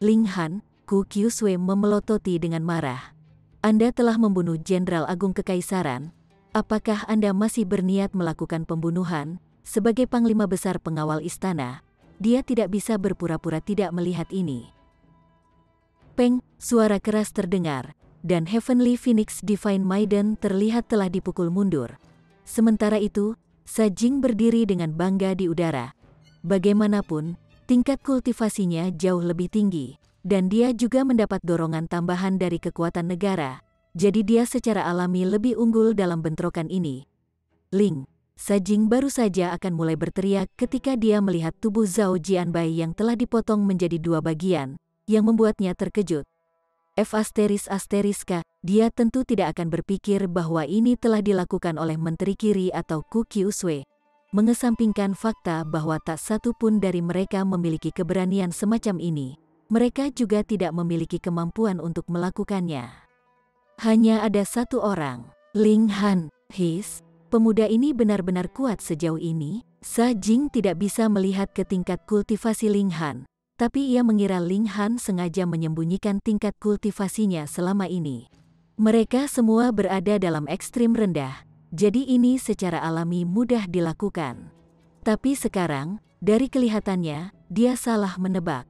Ling Han, Ku Kyusui memelototi dengan marah. Anda telah membunuh Jenderal Agung Kekaisaran. Apakah Anda masih berniat melakukan pembunuhan? Sebagai Panglima Besar Pengawal Istana, dia tidak bisa berpura-pura tidak melihat ini. Peng, suara keras terdengar, dan Heavenly Phoenix Divine Maiden terlihat telah dipukul mundur. Sementara itu, Sa Jing berdiri dengan bangga di udara. Bagaimanapun, tingkat kultivasinya jauh lebih tinggi, dan dia juga mendapat dorongan tambahan dari kekuatan negara. Jadi dia secara alami lebih unggul dalam bentrokan ini. Ling, Sa Jing baru saja akan mulai berteriak ketika dia melihat tubuh Zhao Jianbai yang telah dipotong menjadi 2 bagian, yang membuatnya terkejut. F***K, dia tentu tidak akan berpikir bahwa ini telah dilakukan oleh Menteri Kiri atau Ku Kyusui. Mengesampingkan fakta bahwa tak satu pun dari mereka memiliki keberanian semacam ini, mereka juga tidak memiliki kemampuan untuk melakukannya. Hanya ada satu orang, Ling Han. Pemuda ini benar-benar kuat sejauh ini. Sa Jing tidak bisa melihat ke tingkat kultivasi Ling Han, tapi ia mengira Ling Han sengaja menyembunyikan tingkat kultivasinya selama ini. Mereka semua berada dalam ekstrim rendah, jadi ini secara alami mudah dilakukan. Tapi sekarang, dari kelihatannya, dia salah menebak.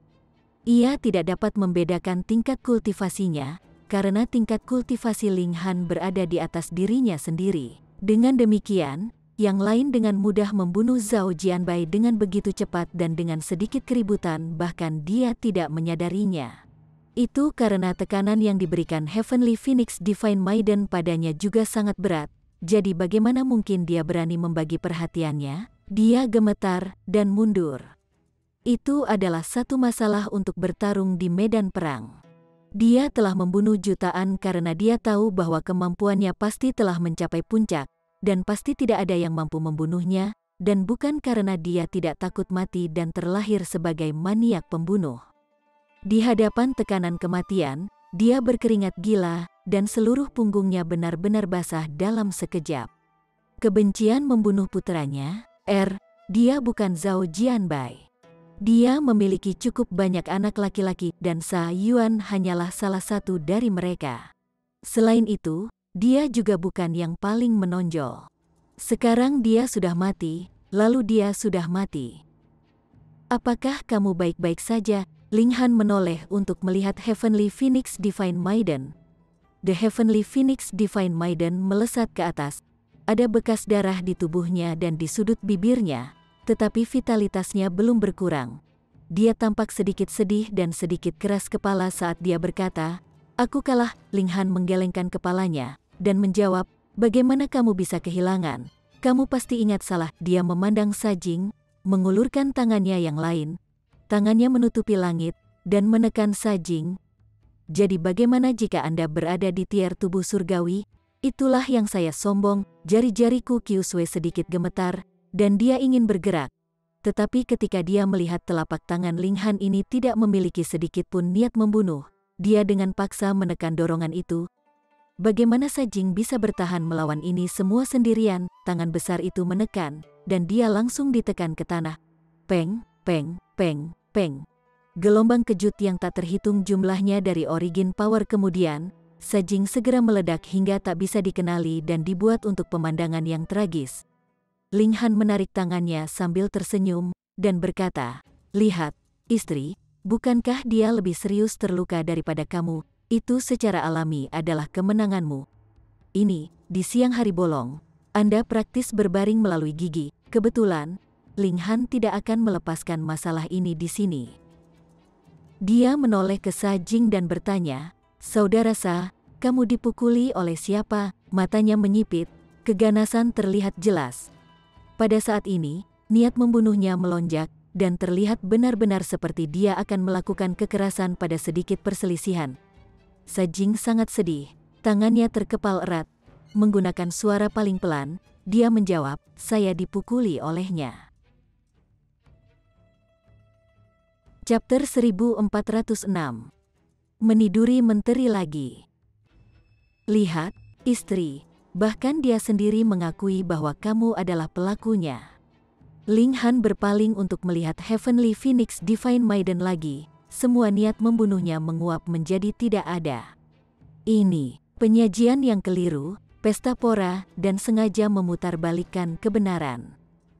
Ia tidak dapat membedakan tingkat kultivasinya, karena tingkat kultivasi Ling Han berada di atas dirinya sendiri. Dengan demikian, yang lain dengan mudah membunuh Zhao Jianbai dengan begitu cepat dan dengan sedikit keributan, bahkan dia tidak menyadarinya. Itu karena tekanan yang diberikan Heavenly Phoenix Divine Maiden padanya juga sangat berat, jadi bagaimana mungkin dia berani membagi perhatiannya? Dia gemetar dan mundur. Itu adalah satu masalah untuk bertarung di medan perang. Dia telah membunuh jutaan karena dia tahu bahwa kemampuannya pasti telah mencapai puncak, dan pasti tidak ada yang mampu membunuhnya, dan bukan karena dia tidak takut mati dan terlahir sebagai maniak pembunuh. Di hadapan tekanan kematian, dia berkeringat gila, dan seluruh punggungnya benar-benar basah dalam sekejap. Kebencian membunuh puteranya, dia bukan Zhao Jianbai. Dia memiliki cukup banyak anak laki-laki dan Sa Yuan hanyalah salah satu dari mereka. Selain itu, dia juga bukan yang paling menonjol. Sekarang dia sudah mati, lalu dia sudah mati. Apakah kamu baik-baik saja? Ling Han menoleh untuk melihat Heavenly Phoenix Divine Maiden. The Heavenly Phoenix Divine Maiden melesat ke atas. Ada bekas darah di tubuhnya dan di sudut bibirnya, tetapi vitalitasnya belum berkurang. Dia tampak sedikit sedih dan sedikit keras kepala saat dia berkata, "Aku kalah." Ling Han menggelengkan kepalanya dan menjawab, "Bagaimana kamu bisa kehilangan? Kamu pasti ingat salah." Dia memandang Sajing, mengulurkan tangannya yang lain. Tangannya menutupi langit dan menekan Sajing. "Jadi bagaimana jika Anda berada di tier tubuh surgawi?" "Itulah yang saya sombong." Jari-jariku Kyusue sedikit gemetar, dan dia ingin bergerak. Tetapi ketika dia melihat telapak tangan Ling Han ini tidak memiliki sedikit pun niat membunuh, dia dengan paksa menekan dorongan itu. Bagaimana Sajing bisa bertahan melawan ini semua sendirian? Tangan besar itu menekan, dan dia langsung ditekan ke tanah. Peng, peng, peng, peng. Gelombang kejut yang tak terhitung jumlahnya dari origin power kemudian, Sajing segera meledak hingga tak bisa dikenali dan dibuat untuk pemandangan yang tragis. Ling Han menarik tangannya sambil tersenyum dan berkata, "Lihat, istri, bukankah dia lebih serius terluka daripada kamu? Itu secara alami adalah kemenanganmu. Ini, di siang hari bolong, Anda praktis berbaring melalui gigi. Kebetulan, Ling Han tidak akan melepaskan masalah ini di sini." Dia menoleh ke Sajing dan bertanya, "Saudara Sa, kamu dipukuli oleh siapa?" Matanya menyipit, keganasan terlihat jelas. Pada saat ini, niat membunuhnya melonjak, dan terlihat benar-benar seperti dia akan melakukan kekerasan pada sedikit perselisihan. Sajing sangat sedih, tangannya terkepal erat. Menggunakan suara paling pelan, dia menjawab, "Saya dipukuli olehnya." Chapter 1406. Meniduri menteri lagi. "Lihat, istri, bahkan dia sendiri mengakui bahwa kamu adalah pelakunya." Ling Han berpaling untuk melihat Heavenly Phoenix Divine Maiden lagi. Semua niat membunuhnya menguap menjadi tidak ada. Ini penyajian yang keliru, pesta pora, dan sengaja memutarbalikkan kebenaran.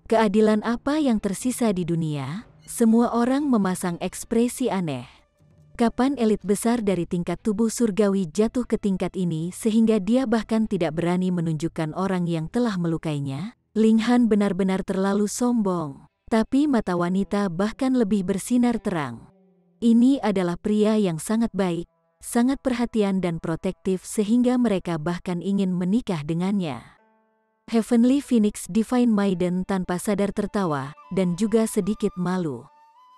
Keadilan apa yang tersisa di dunia? Semua orang memasang ekspresi aneh. Kapan elit besar dari tingkat tubuh surgawi jatuh ke tingkat ini sehingga dia bahkan tidak berani menunjukkan orang yang telah melukainya? Ling Han benar-benar terlalu sombong. Tapi mata wanita bahkan lebih bersinar terang. Ini adalah pria yang sangat baik, sangat perhatian dan protektif sehingga mereka bahkan ingin menikah dengannya. Heavenly Phoenix Divine Maiden tanpa sadar tertawa dan juga sedikit malu.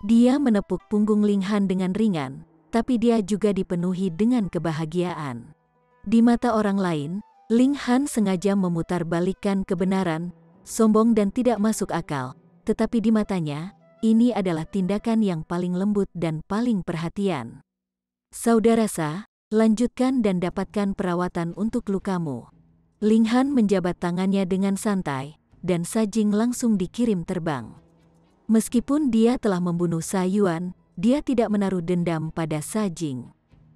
Dia menepuk punggung Ling Han dengan ringan, tapi dia juga dipenuhi dengan kebahagiaan. Di mata orang lain, Ling Han sengaja memutarbalikkan kebenaran, sombong dan tidak masuk akal, tetapi di matanya, ini adalah tindakan yang paling lembut dan paling perhatian. "Saudara Sa, lanjutkan dan dapatkan perawatan untuk lukamu." Ling Han menjabat tangannya dengan santai, dan Sajing langsung dikirim terbang. Meskipun dia telah membunuh Sa Yuan, dia tidak menaruh dendam pada Sajing.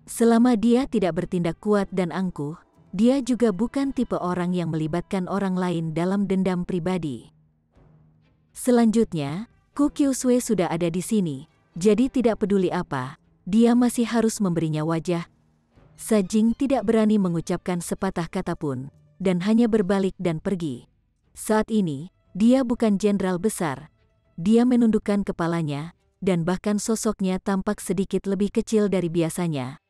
Selama dia tidak bertindak kuat dan angkuh, dia juga bukan tipe orang yang melibatkan orang lain dalam dendam pribadi. Selanjutnya, Ku Kyusue sudah ada di sini, jadi tidak peduli apa, dia masih harus memberinya wajah. Sajing tidak berani mengucapkan sepatah kata pun, dan hanya berbalik dan pergi. Saat ini, dia bukan jenderal besar. Dia menundukkan kepalanya, dan bahkan sosoknya tampak sedikit lebih kecil dari biasanya.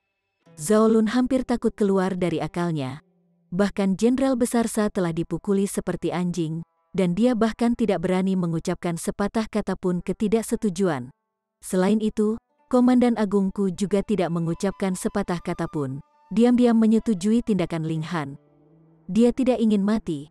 Zhao Lun hampir takut keluar dari akalnya. Bahkan jenderal besar Sa telah dipukuli seperti anjing, dan dia bahkan tidak berani mengucapkan sepatah kata pun ketidaksetujuan. Selain itu, Komandan Agungku juga tidak mengucapkan sepatah kata pun, diam-diam menyetujui tindakan Ling Han. Dia tidak ingin mati.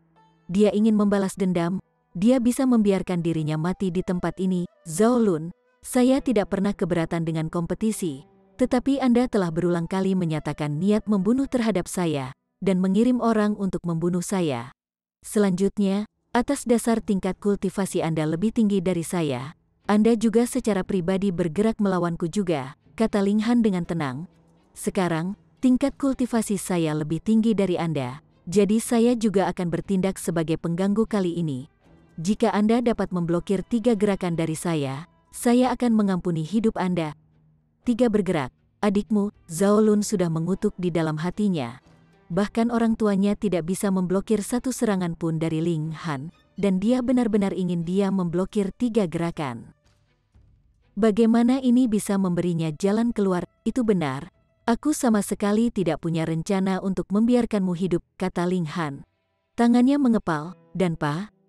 Dia ingin membalas dendam. Dia bisa membiarkan dirinya mati di tempat ini. "Zhao Lun, saya tidak pernah keberatan dengan kompetisi. Tetapi Anda telah berulang kali menyatakan niat membunuh terhadap saya, dan mengirim orang untuk membunuh saya. Selanjutnya, atas dasar tingkat kultivasi Anda lebih tinggi dari saya, Anda juga secara pribadi bergerak melawanku juga," kata Ling Han dengan tenang. "Sekarang, tingkat kultivasi saya lebih tinggi dari Anda. Jadi saya juga akan bertindak sebagai pengganggu kali ini. Jika Anda dapat memblokir 3 gerakan dari saya akan mengampuni hidup Anda." 3 bergerak, adikmu. Zhao Lun sudah mengutuk di dalam hatinya. bahkan orang tuanya tidak bisa memblokir satu serangan pun dari Ling Han, dan dia benar-benar ingin dia memblokir 3 gerakan. Bagaimana ini bisa memberinya jalan keluar? Itu benar. Aku sama sekali tidak punya rencana untuk membiarkanmu hidup, kata Ling Han. Tangannya mengepal, dan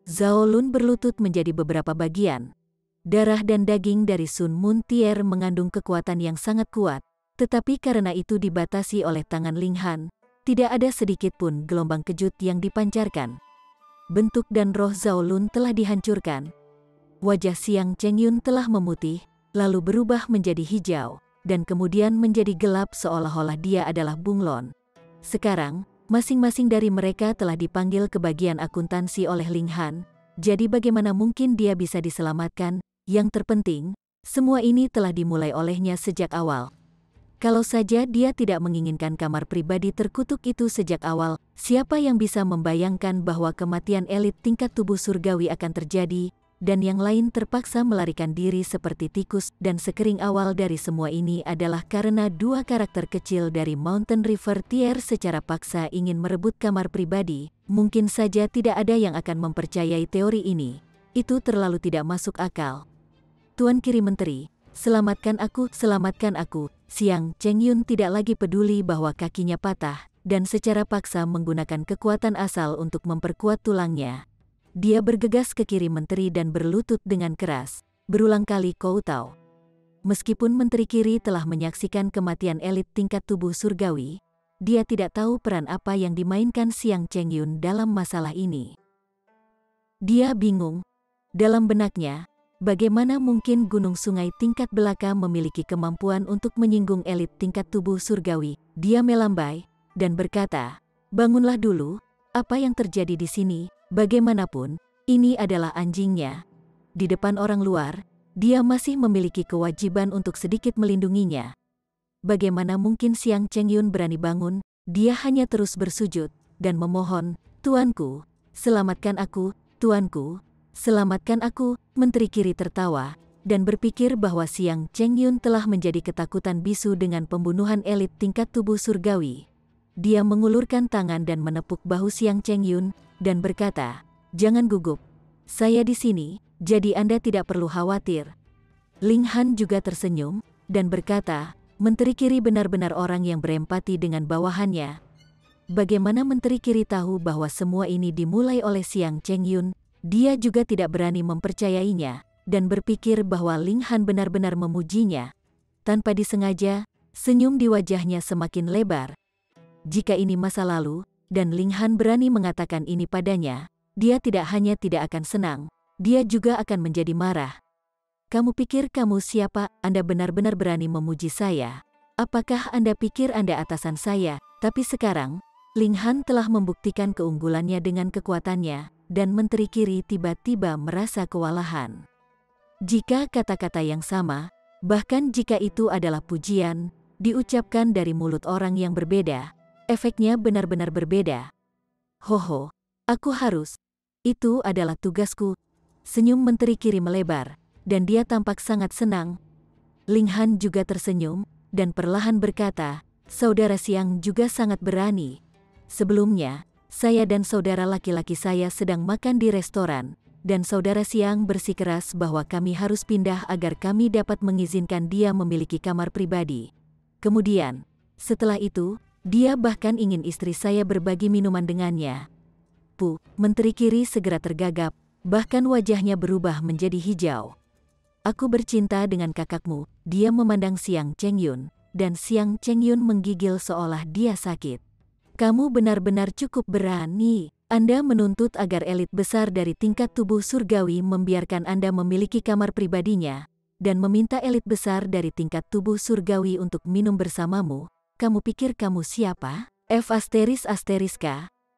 Zhao Lun berlutut menjadi beberapa bagian. Darah dan daging dari Sun Moon Tier mengandung kekuatan yang sangat kuat, tetapi karena itu dibatasi oleh tangan Ling Han, tidak ada sedikit pun gelombang kejut yang dipancarkan. Bentuk dan roh Zhao Lun telah dihancurkan. Wajah Xiang Chengyun telah memutih, lalu berubah menjadi hijau, dan kemudian menjadi gelap seolah-olah dia adalah bunglon. Sekarang, masing-masing dari mereka telah dipanggil ke bagian akuntansi oleh Ling Han, jadi bagaimana mungkin dia bisa diselamatkan? Yang terpenting, semua ini telah dimulai olehnya sejak awal. Kalau saja dia tidak menginginkan kamar pribadi terkutuk itu sejak awal, siapa yang bisa membayangkan bahwa kematian elit tingkat tubuh surgawi akan terjadi, dan yang lain terpaksa melarikan diri seperti tikus, dan sekering awal dari semua ini adalah karena 2 karakter kecil dari Mountain River Tier secara paksa ingin merebut kamar pribadi. Mungkin saja tidak ada yang akan mempercayai teori ini. Itu terlalu tidak masuk akal. Tuan Kiri Menteri, selamatkan aku, selamatkan aku. Xiang Chengyun tidak lagi peduli bahwa kakinya patah, dan secara paksa menggunakan kekuatan asal untuk memperkuat tulangnya. Dia bergegas ke Kiri Menteri dan berlutut dengan keras. Berulang kali kau tahu. Meskipun Menteri Kiri telah menyaksikan kematian elit tingkat tubuh surgawi, dia tidak tahu peran apa yang dimainkan Xiang Chengyun dalam masalah ini. Dia bingung. Dalam benaknya, bagaimana mungkin gunung sungai tingkat belaka memiliki kemampuan untuk menyinggung elit tingkat tubuh surgawi? Dia melambai dan berkata, bangunlah dulu, apa yang terjadi di sini? Bagaimanapun, ini adalah anjingnya. Di depan orang luar, dia masih memiliki kewajiban untuk sedikit melindunginya. Bagaimana mungkin Xiang Chengyun berani bangun? Dia hanya terus bersujud dan memohon, Tuanku, selamatkan aku, Tuanku, selamatkan aku. Menteri Kiri tertawa dan berpikir bahwa Xiang Chengyun telah menjadi ketakutan bisu dengan pembunuhan elit tingkat tubuh surgawi. Dia mengulurkan tangan dan menepuk bahu Xiang Chengyun dan berkata, jangan gugup. Saya di sini, jadi Anda tidak perlu khawatir. Ling Han juga tersenyum dan berkata, Menteri Kiri benar-benar orang yang berempati dengan bawahannya. Bagaimana Menteri Kiri tahu bahwa semua ini dimulai oleh Xiang Chengyun? Dia juga tidak berani mempercayainya dan berpikir bahwa Ling Han benar-benar memujinya. Tanpa disengaja, senyum di wajahnya semakin lebar. Jika ini masa lalu, dan Ling Han berani mengatakan ini padanya, dia tidak hanya tidak akan senang, dia juga akan menjadi marah. Kamu pikir kamu siapa? Anda benar-benar berani memuji saya. Apakah Anda pikir Anda atasan saya? Tapi sekarang, Ling Han telah membuktikan keunggulannya dengan kekuatannya, dan Menteri Kiri tiba-tiba merasa kewalahan. Jika kata-kata yang sama, bahkan jika itu adalah pujian, diucapkan dari mulut orang yang berbeda, efeknya benar-benar berbeda. Hoho, aku harus. Itu adalah tugasku. Senyum Menteri Kiri melebar, dan dia tampak sangat senang. Ling Han juga tersenyum, dan perlahan berkata, saudara Xiang juga sangat berani. Sebelumnya, saya dan saudara laki-laki saya sedang makan di restoran, dan saudara Xiang bersikeras bahwa kami harus pindah agar kami dapat mengizinkan dia memiliki kamar pribadi. Kemudian, setelah itu, dia bahkan ingin istri saya berbagi minuman dengannya. Menteri Kiri segera tergagap, bahkan wajahnya berubah menjadi hijau. Aku bercinta dengan kakakmu, dia memandang Xiang Chengyun, dan Xiang Chengyun menggigil seolah dia sakit. Kamu benar-benar cukup berani. Anda menuntut agar elit besar dari tingkat tubuh surgawi membiarkan Anda memiliki kamar pribadinya, dan meminta elit besar dari tingkat tubuh surgawi untuk minum bersamamu. Kamu pikir kamu siapa? F***K,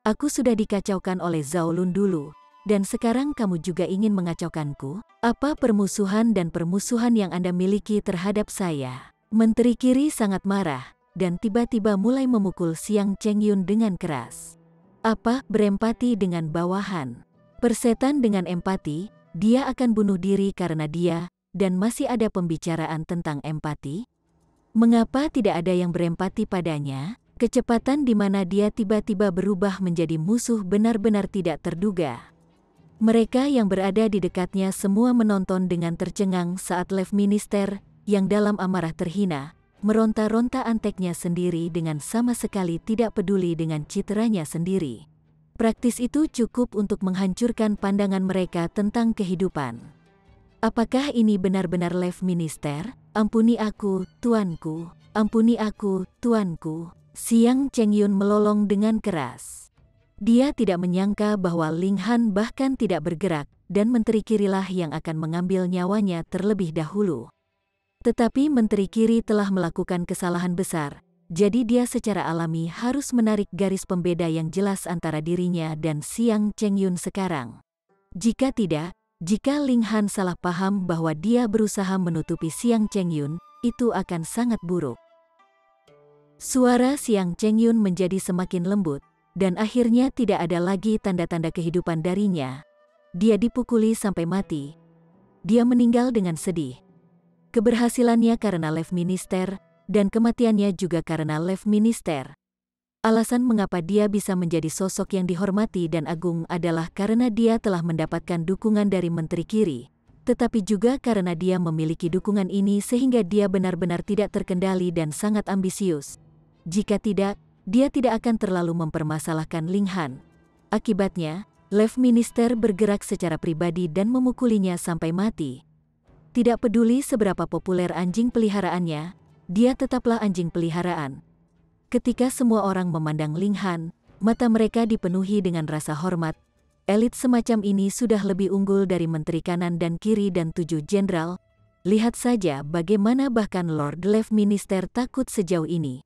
aku sudah dikacaukan oleh Zhao Lun dulu, dan sekarang kamu juga ingin mengacaukanku? Apa permusuhan dan permusuhan yang Anda miliki terhadap saya? Menteri Kiri sangat marah, dan tiba-tiba mulai memukul Xiang Chengyun dengan keras. Apa berempati dengan bawahan? Persetan dengan empati, dia akan bunuh diri karena dia, dan masih ada pembicaraan tentang empati? Mengapa tidak ada yang berempati padanya? Kecepatan di mana dia tiba-tiba berubah menjadi musuh benar-benar tidak terduga. Mereka yang berada di dekatnya semua menonton dengan tercengang saat Lev Minister, yang dalam amarah terhina, meronta-ronta anteknya sendiri dengan sama sekali tidak peduli dengan citranya sendiri. Praktis itu cukup untuk menghancurkan pandangan mereka tentang kehidupan. Apakah ini benar-benar Lev Minister? Ampuni aku, tuanku. Ampuni aku, tuanku. Siang Chengyun melolong dengan keras. Dia tidak menyangka bahwa Ling Han bahkan tidak bergerak, dan Menteri Kirilah yang akan mengambil nyawanya terlebih dahulu. Tetapi Menteri Kiri telah melakukan kesalahan besar, jadi dia secara alami harus menarik garis pembeda yang jelas antara dirinya dan Siang Chengyun sekarang. Jika tidak, jika Ling Han salah paham bahwa dia berusaha menutupi Siang Chengyun, itu akan sangat buruk. Suara Siang Chengyun menjadi semakin lembut, dan akhirnya tidak ada lagi tanda-tanda kehidupan darinya. Dia dipukuli sampai mati. Dia meninggal dengan sedih. Keberhasilannya karena Lev Minister, dan kematiannya juga karena Lev Minister. Alasan mengapa dia bisa menjadi sosok yang dihormati dan agung adalah karena dia telah mendapatkan dukungan dari Menteri Kiri, tetapi juga karena dia memiliki dukungan ini sehingga dia benar-benar tidak terkendali dan sangat ambisius. Jika tidak, dia tidak akan terlalu mempermasalahkan Ling Han. Akibatnya, Lev Minister bergerak secara pribadi dan memukulinya sampai mati. Tidak peduli seberapa populer anjing peliharaannya, dia tetaplah anjing peliharaan. Ketika semua orang memandang Ling Han, mata mereka dipenuhi dengan rasa hormat. Elit semacam ini sudah lebih unggul dari menteri kanan dan kiri dan 7 jenderal. Lihat saja bagaimana bahkan Lord Lev Minister takut sejauh ini.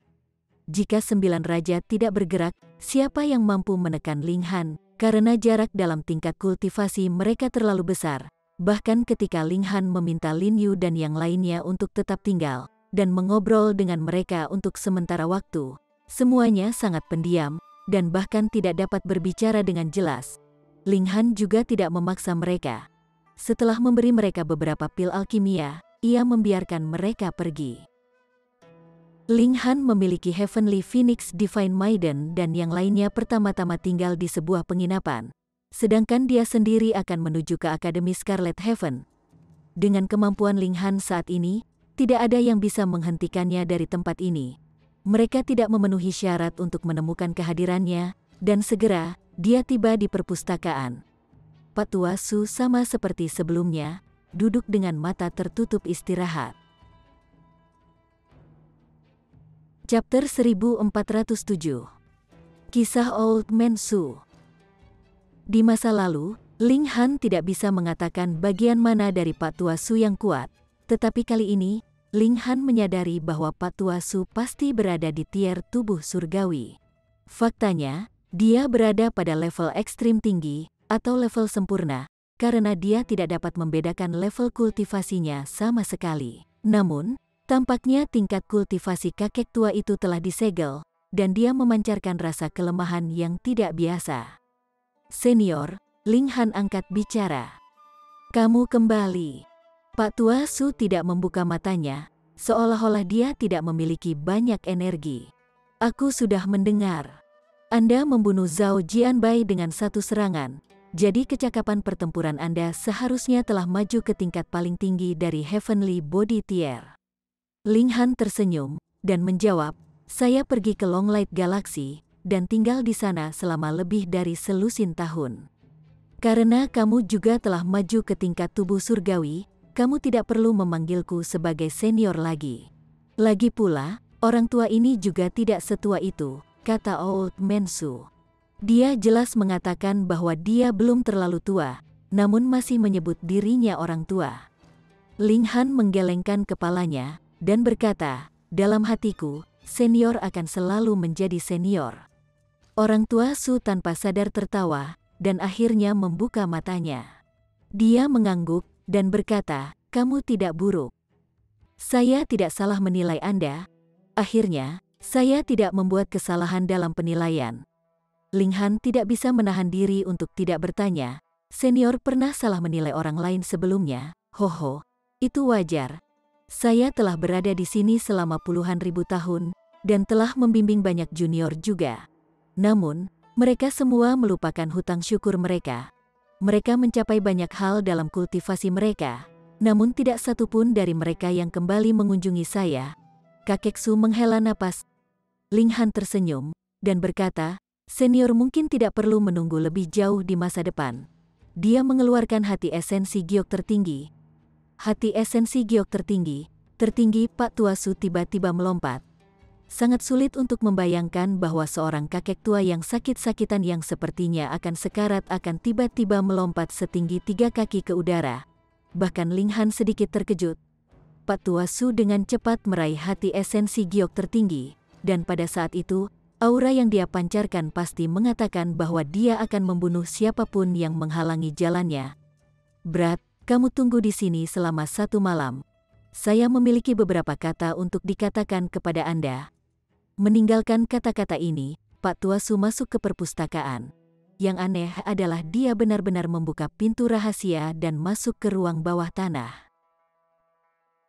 Jika 9 raja tidak bergerak, siapa yang mampu menekan Ling Han? Karena jarak dalam tingkat kultivasi mereka terlalu besar. Bahkan ketika Ling Han meminta Lin Yu dan yang lainnya untuk tetap tinggal, dan mengobrol dengan mereka untuk sementara waktu, semuanya sangat pendiam, dan bahkan tidak dapat berbicara dengan jelas. Ling Han juga tidak memaksa mereka. Setelah memberi mereka beberapa pil alkimia, ia membiarkan mereka pergi. Ling Han memiliki Heavenly Phoenix Divine Maiden dan yang lainnya pertama-tama tinggal di sebuah penginapan, sedangkan dia sendiri akan menuju ke Akademi Scarlet Heaven. Dengan kemampuan Ling Han saat ini, tidak ada yang bisa menghentikannya dari tempat ini. Mereka tidak memenuhi syarat untuk menemukan kehadirannya, dan segera, dia tiba di perpustakaan. Pak Tua Su sama seperti sebelumnya, duduk dengan mata tertutup istirahat. Chapter 1407. Kisah Old Man Su. Di masa lalu, Ling Han tidak bisa mengatakan bagian mana dari Pak Tua Su yang kuat, tetapi kali ini, Ling Han menyadari bahwa Pak Tua Su pasti berada di tier tubuh surgawi. Faktanya, dia berada pada level ekstrim tinggi, atau level sempurna, karena dia tidak dapat membedakan level kultivasinya sama sekali. Namun, tampaknya tingkat kultivasi kakek tua itu telah disegel, dan dia memancarkan rasa kelemahan yang tidak biasa. Senior, Ling Han angkat bicara. Kamu kembali. Pak Tua Su tidak membuka matanya, seolah-olah dia tidak memiliki banyak energi. Aku sudah mendengar. Anda membunuh Zhao Jianbai dengan satu serangan, jadi kecakapan pertempuran Anda seharusnya telah maju ke tingkat paling tinggi dari Heavenly Body Tier. Ling Han tersenyum, dan menjawab, saya pergi ke Longlight Galaxy, dan tinggal di sana selama lebih dari selusin tahun. Karena kamu juga telah maju ke tingkat tubuh surgawi, kamu tidak perlu memanggilku sebagai senior lagi. Lagi pula, orang tua ini juga tidak setua itu, kata Old Man Su. Dia jelas mengatakan bahwa dia belum terlalu tua, namun masih menyebut dirinya orang tua. Ling Han menggelengkan kepalanya, dan berkata, dalam hatiku, senior akan selalu menjadi senior. Orang tua Su tanpa sadar tertawa, dan akhirnya membuka matanya. Dia mengangguk, dan berkata, kamu tidak buruk. Saya tidak salah menilai Anda. Akhirnya, saya tidak membuat kesalahan dalam penilaian. Ling Han tidak bisa menahan diri untuk tidak bertanya, senior pernah salah menilai orang lain sebelumnya, hoho, itu wajar. Saya telah berada di sini selama puluhan ribu tahun, dan telah membimbing banyak junior juga. Namun, mereka semua melupakan hutang syukur mereka. Mereka mencapai banyak hal dalam kultivasi mereka, namun tidak satu pun dari mereka yang kembali mengunjungi saya. Kakek Su menghela napas. Ling Han tersenyum dan berkata, senior mungkin tidak perlu menunggu lebih jauh di masa depan. Dia mengeluarkan hati esensi giok tertinggi. Hati esensi giok tertinggi, Pak Tua Su tiba-tiba melompat. Sangat sulit untuk membayangkan bahwa seorang kakek tua yang sakit-sakitan yang sepertinya akan sekarat akan tiba-tiba melompat setinggi 3 kaki ke udara. Bahkan Ling Han sedikit terkejut. Pak Tua Su dengan cepat meraih hati esensi giok tertinggi, dan pada saat itu, aura yang dia pancarkan pasti mengatakan bahwa dia akan membunuh siapapun yang menghalangi jalannya. Berat, kamu tunggu di sini selama 1 malam. Saya memiliki beberapa kata untuk dikatakan kepada Anda. Meninggalkan kata-kata ini, Pak Tua Su masuk ke perpustakaan. Yang aneh adalah dia benar-benar membuka pintu rahasia dan masuk ke ruang bawah tanah.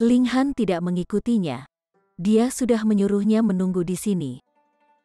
Ling Han tidak mengikutinya. Dia sudah menyuruhnya menunggu di sini.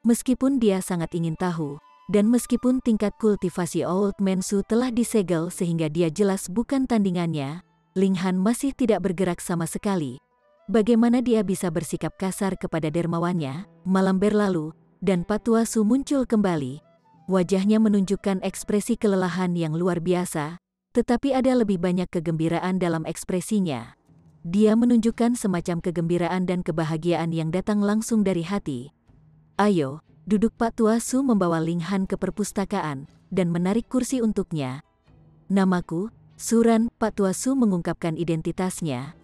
Meskipun dia sangat ingin tahu, dan meskipun tingkat kultivasi Old Man Su telah disegel sehingga dia jelas bukan tandingannya, Ling Han masih tidak bergerak sama sekali. Bagaimana dia bisa bersikap kasar kepada dermawannya? Malam berlalu, dan Pak Tua Su muncul kembali. Wajahnya menunjukkan ekspresi kelelahan yang luar biasa, tetapi ada lebih banyak kegembiraan dalam ekspresinya. Dia menunjukkan semacam kegembiraan dan kebahagiaan yang datang langsung dari hati. Ayo, duduk. Pak Tua Su membawa Ling Han ke perpustakaan, dan menarik kursi untuknya. Namaku, Suran. Pak Tua Su mengungkapkan identitasnya.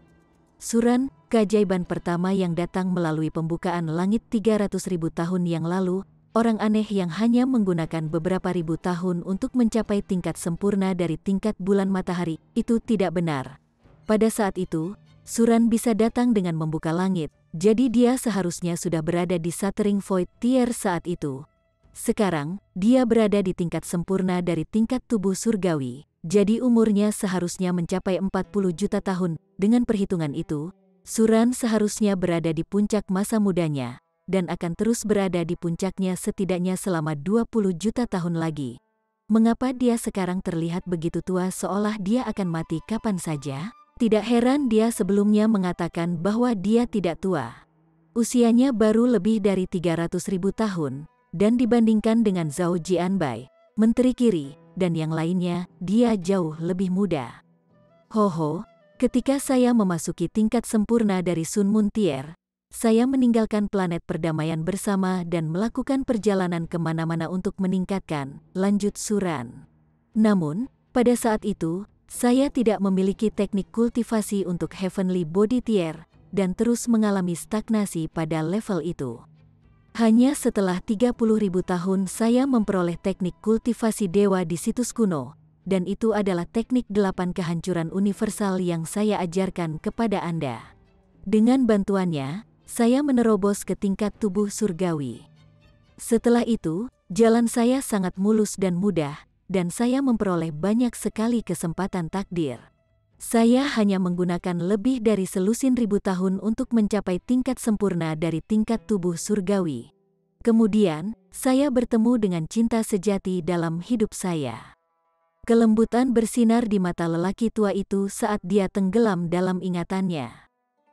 Suran, keajaiban pertama yang datang melalui pembukaan langit 300.000 tahun yang lalu, orang aneh yang hanya menggunakan beberapa ribu tahun untuk mencapai tingkat sempurna dari tingkat bulan matahari, itu tidak benar. Pada saat itu, Suran bisa datang dengan membuka langit, jadi dia seharusnya sudah berada di Shattering Void Tier saat itu. Sekarang, dia berada di tingkat sempurna dari tingkat tubuh surgawi. Jadi umurnya seharusnya mencapai 40 juta tahun. Dengan perhitungan itu, Suran seharusnya berada di puncak masa mudanya, dan akan terus berada di puncaknya setidaknya selama 20 juta tahun lagi. Mengapa dia sekarang terlihat begitu tua seolah dia akan mati kapan saja? Tidak heran dia sebelumnya mengatakan bahwa dia tidak tua. Usianya baru lebih dari 300.000 tahun, dan dibandingkan dengan Zhao Jianbai, Menteri Kiri, dan yang lainnya, dia jauh lebih muda. Hoho, ketika saya memasuki tingkat sempurna dari Sun Moon Tier, saya meninggalkan planet perdamaian bersama dan melakukan perjalanan kemana-mana untuk meningkatkan, lanjut Suran. Namun, pada saat itu, saya tidak memiliki teknik kultivasi untuk Heavenly Body Tier, dan terus mengalami stagnasi pada level itu. Hanya setelah 30.000 tahun saya memperoleh teknik kultivasi dewa di situs kuno, dan itu adalah teknik 8 kehancuran universal yang saya ajarkan kepada Anda. Dengan bantuannya, saya menerobos ke tingkat tubuh surgawi. Setelah itu, jalan saya sangat mulus dan mudah, dan saya memperoleh banyak sekali kesempatan takdir. Saya hanya menggunakan lebih dari selusin ribu tahun untuk mencapai tingkat sempurna dari tingkat tubuh surgawi. Kemudian, saya bertemu dengan cinta sejati dalam hidup saya. Kelembutan bersinar di mata lelaki tua itu saat dia tenggelam dalam ingatannya.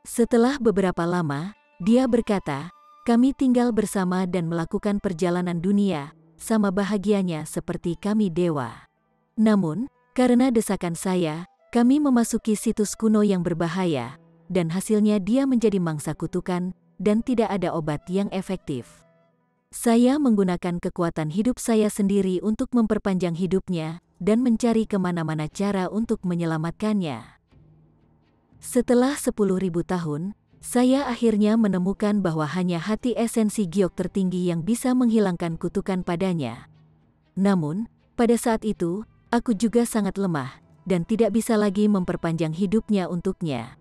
Setelah beberapa lama, dia berkata, kami tinggal bersama dan melakukan perjalanan dunia, sama bahagianya seperti kami dewa. Namun, karena desakan saya, kami memasuki situs kuno yang berbahaya, dan hasilnya dia menjadi mangsa kutukan, dan tidak ada obat yang efektif. Saya menggunakan kekuatan hidup saya sendiri untuk memperpanjang hidupnya, dan mencari kemana-mana cara untuk menyelamatkannya. Setelah 10.000 tahun, saya akhirnya menemukan bahwa hanya hati esensi giok tertinggi yang bisa menghilangkan kutukan padanya. Namun, pada saat itu, aku juga sangat lemah, dan tidak bisa lagi memperpanjang hidupnya untuknya.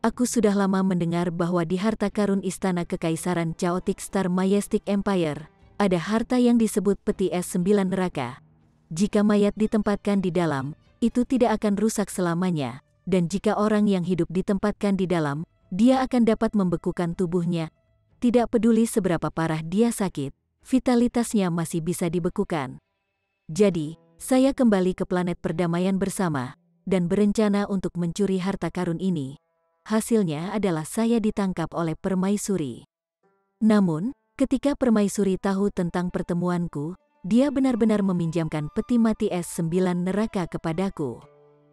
Aku sudah lama mendengar bahwa di harta karun istana kekaisaran Chaotic Star Majestic Empire, ada harta yang disebut peti es 9 neraka. Jika mayat ditempatkan di dalam, itu tidak akan rusak selamanya, dan jika orang yang hidup ditempatkan di dalam, dia akan dapat membekukan tubuhnya. Tidak peduli seberapa parah dia sakit, vitalitasnya masih bisa dibekukan. Jadi, saya kembali ke planet perdamaian bersama, dan berencana untuk mencuri harta karun ini. Hasilnya adalah saya ditangkap oleh permaisuri. Namun, ketika permaisuri tahu tentang pertemuanku, dia benar-benar meminjamkan peti mati S9 neraka kepadaku.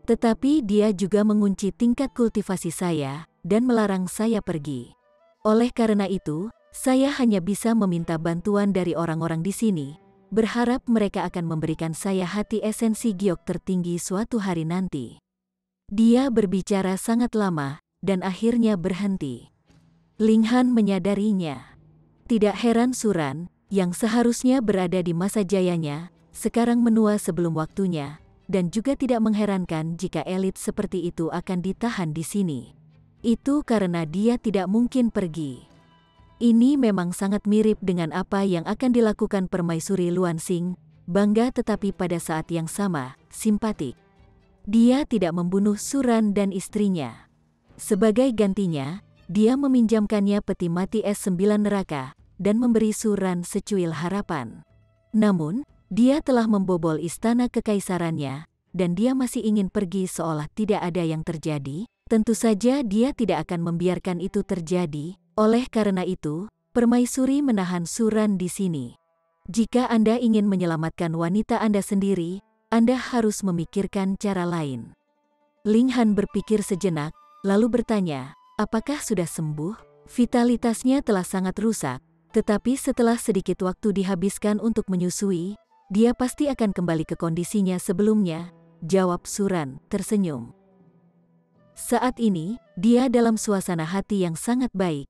Tetapi dia juga mengunci tingkat kultivasi saya, dan melarang saya pergi. Oleh karena itu, saya hanya bisa meminta bantuan dari orang-orang di sini, berharap mereka akan memberikan saya hati esensi giok tertinggi suatu hari nanti. Dia berbicara sangat lama, dan akhirnya berhenti. Ling Han menyadarinya. Tidak heran Suran, yang seharusnya berada di masa jayanya, sekarang menua sebelum waktunya, dan juga tidak mengherankan jika elit seperti itu akan ditahan di sini. Itu karena dia tidak mungkin pergi. Ini memang sangat mirip dengan apa yang akan dilakukan permaisuri Luansing, bangga tetapi pada saat yang sama, simpatik. Dia tidak membunuh Suran dan istrinya. Sebagai gantinya, dia meminjamkannya peti mati S9 neraka, dan memberi Suran secuil harapan. Namun, dia telah membobol istana kekaisarannya, dan dia masih ingin pergi seolah tidak ada yang terjadi. Tentu saja dia tidak akan membiarkan itu terjadi. Oleh karena itu, permaisuri menahan Suran di sini. Jika Anda ingin menyelamatkan wanita Anda sendiri, Anda harus memikirkan cara lain. Ling Han berpikir sejenak, lalu bertanya, apakah sudah sembuh? Vitalitasnya telah sangat rusak, tetapi setelah sedikit waktu dihabiskan untuk menyusui, dia pasti akan kembali ke kondisinya sebelumnya, jawab Suran, tersenyum. Saat ini, dia dalam suasana hati yang sangat baik.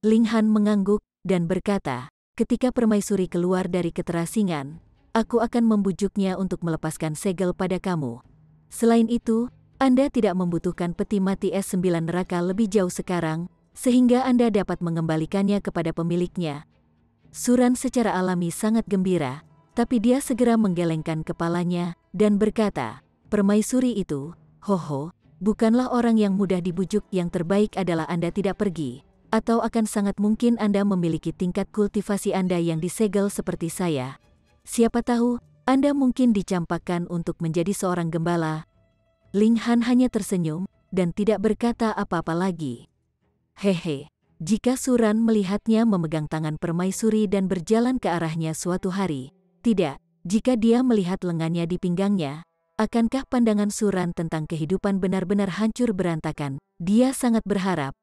Ling Han mengangguk dan berkata, ketika permaisuri keluar dari keterasingan, aku akan membujuknya untuk melepaskan segel pada kamu. Selain itu, Anda tidak membutuhkan peti mati S9 neraka lebih jauh sekarang, sehingga Anda dapat mengembalikannya kepada pemiliknya. Suran secara alami sangat gembira, tapi dia segera menggelengkan kepalanya dan berkata, permaisuri itu, hoho, bukanlah orang yang mudah dibujuk. Yang terbaik adalah Anda tidak pergi, atau akan sangat mungkin Anda memiliki tingkat kultivasi Anda yang disegel seperti saya. Siapa tahu, Anda mungkin dicampakkan untuk menjadi seorang gembala. Ling Han hanya tersenyum, dan tidak berkata apa-apa lagi. Hehe, jika Suran melihatnya memegang tangan permaisuri dan berjalan ke arahnya suatu hari, tidak, jika dia melihat lengannya di pinggangnya, akankah pandangan Suran tentang kehidupan benar-benar hancur berantakan? Dia sangat berharap.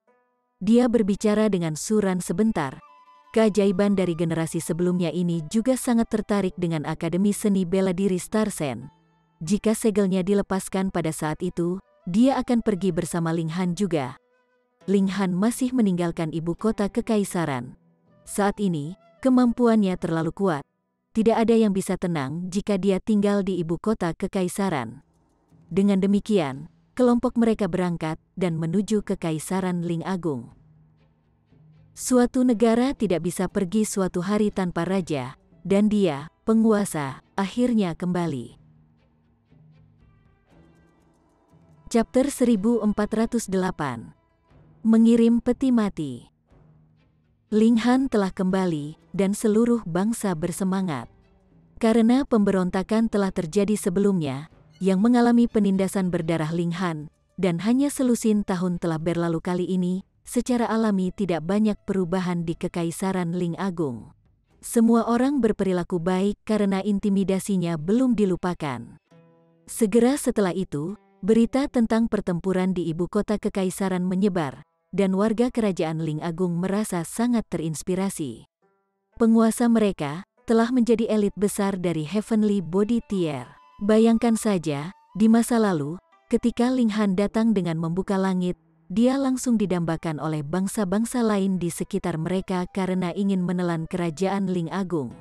Dia berbicara dengan Suran sebentar. Keajaiban dari generasi sebelumnya ini juga sangat tertarik dengan Akademi Seni Bela Diri Starsen. Jika segelnya dilepaskan pada saat itu, dia akan pergi bersama Ling Han juga. Ling Han masih meninggalkan ibu kota kekaisaran. Saat ini, kemampuannya terlalu kuat. Tidak ada yang bisa tenang jika dia tinggal di ibu kota kekaisaran. Dengan demikian, kelompok mereka berangkat dan menuju kekaisaran Ling Agung. Suatu negara tidak bisa pergi suatu hari tanpa raja, dan dia, penguasa, akhirnya kembali. Chapter 1408. Mengirim peti mati. Ling Han telah kembali, dan seluruh bangsa bersemangat. Karena pemberontakan telah terjadi sebelumnya, yang mengalami penindasan berdarah Ling Han, dan hanya selusin tahun telah berlalu kali ini, secara alami tidak banyak perubahan di kekaisaran Ling Agung. Semua orang berperilaku baik karena intimidasinya belum dilupakan. Segera setelah itu, berita tentang pertempuran di ibu kota kekaisaran menyebar, dan warga kerajaan Ling Agung merasa sangat terinspirasi. Penguasa mereka telah menjadi elit besar dari Heavenly Body Tier. Bayangkan saja, di masa lalu, ketika Ling Han datang dengan membuka langit, dia langsung didambakan oleh bangsa-bangsa lain di sekitar mereka karena ingin menelan kerajaan Ling Agung.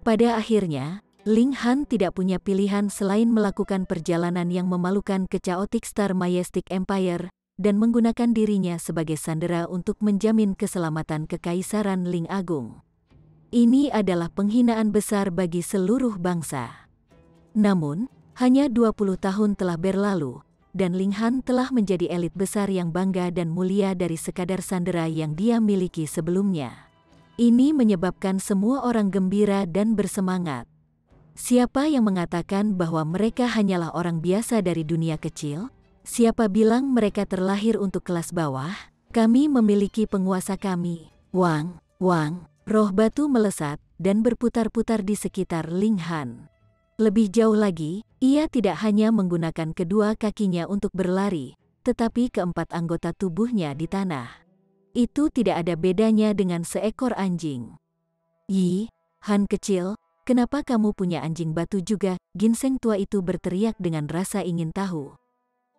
Pada akhirnya, Ling Han tidak punya pilihan selain melakukan perjalanan yang memalukan ke Chaotic Star Majestic Empire, dan menggunakan dirinya sebagai sandera untuk menjamin keselamatan kekaisaran Ling Agung. Ini adalah penghinaan besar bagi seluruh bangsa. Namun, hanya 20 tahun telah berlalu, dan Ling Han telah menjadi elit besar yang bangga dan mulia dari sekadar sandera yang dia miliki sebelumnya. Ini menyebabkan semua orang gembira dan bersemangat. Siapa yang mengatakan bahwa mereka hanyalah orang biasa dari dunia kecil? Siapa bilang mereka terlahir untuk kelas bawah? Kami memiliki penguasa kami. Wang, Wang, roh batu melesat dan berputar-putar di sekitar Ling Han. Lebih jauh lagi, ia tidak hanya menggunakan kedua kakinya untuk berlari, tetapi keempat anggota tubuhnya di tanah. Itu tidak ada bedanya dengan seekor anjing. Yi, Han kecil, kenapa kamu punya anjing batu juga? Ginseng tua itu berteriak dengan rasa ingin tahu.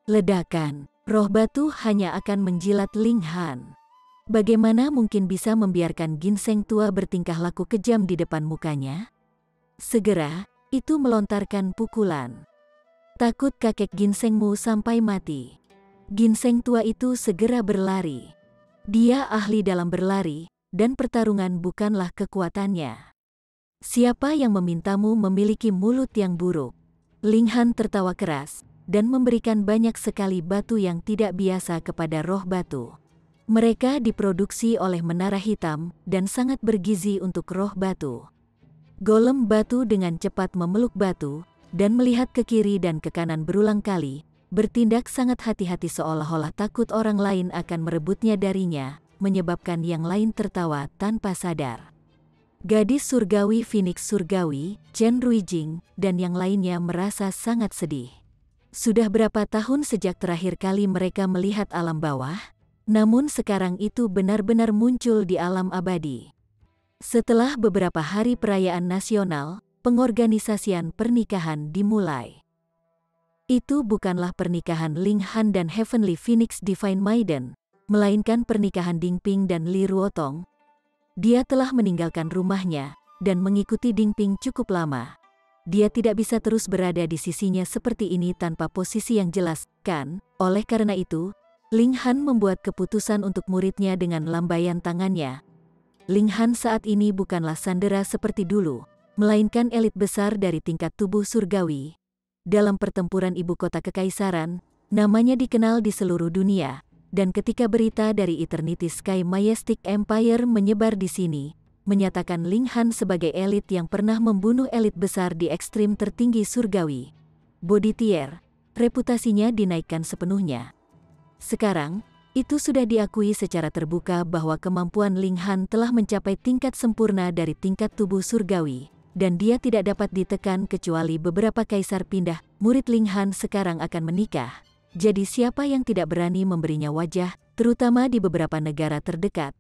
Ledakan, roh batu hanya akan menjilat Ling Han. Bagaimana mungkin bisa membiarkan ginseng tua bertingkah laku kejam di depan mukanya? Segera, itu melontarkan pukulan. Takut kakek ginsengmu sampai mati. Ginseng tua itu segera berlari. Dia ahli dalam berlari, dan pertarungan bukanlah kekuatannya. Siapa yang memintamu memiliki mulut yang buruk? Ling Han tertawa keras, dan memberikan banyak sekali batu yang tidak biasa kepada roh batu. Mereka diproduksi oleh menara hitam, dan sangat bergizi untuk roh batu. Golem batu dengan cepat memeluk batu, dan melihat ke kiri dan ke kanan berulang kali, bertindak sangat hati-hati seolah-olah takut orang lain akan merebutnya darinya, menyebabkan yang lain tertawa tanpa sadar. Gadis surgawi Phoenix surgawi, Chen Ruijing, dan yang lainnya merasa sangat sedih. Sudah berapa tahun sejak terakhir kali mereka melihat alam bawah? Namun sekarang itu benar-benar muncul di alam abadi. Setelah beberapa hari perayaan nasional, pengorganisasian pernikahan dimulai. Itu bukanlah pernikahan Ling Han dan Heavenly Phoenix Divine Maiden, melainkan pernikahan Ding Ping dan Li Ruotong. Dia telah meninggalkan rumahnya, dan mengikuti Ding Ping cukup lama. Dia tidak bisa terus berada di sisinya seperti ini tanpa posisi yang jelas, kan? Oleh karena itu, Ling Han membuat keputusan untuk muridnya dengan lambaian tangannya. Ling Han saat ini bukanlah sandera seperti dulu, melainkan elit besar dari tingkat tubuh surgawi. Dalam pertempuran ibu kota kekaisaran, namanya dikenal di seluruh dunia, dan ketika berita dari Eternity Sky Majestic Empire menyebar di sini, menyatakan Ling Han sebagai elit yang pernah membunuh elit besar di ekstrim tertinggi surgawi, body tier, reputasinya dinaikkan sepenuhnya. Sekarang, itu sudah diakui secara terbuka bahwa kemampuan Ling Han telah mencapai tingkat sempurna dari tingkat tubuh surgawi, dan dia tidak dapat ditekan kecuali beberapa kaisar pindah. Murid Ling Han sekarang akan menikah. Jadi siapa yang tidak berani memberinya wajah, terutama di beberapa negara terdekat?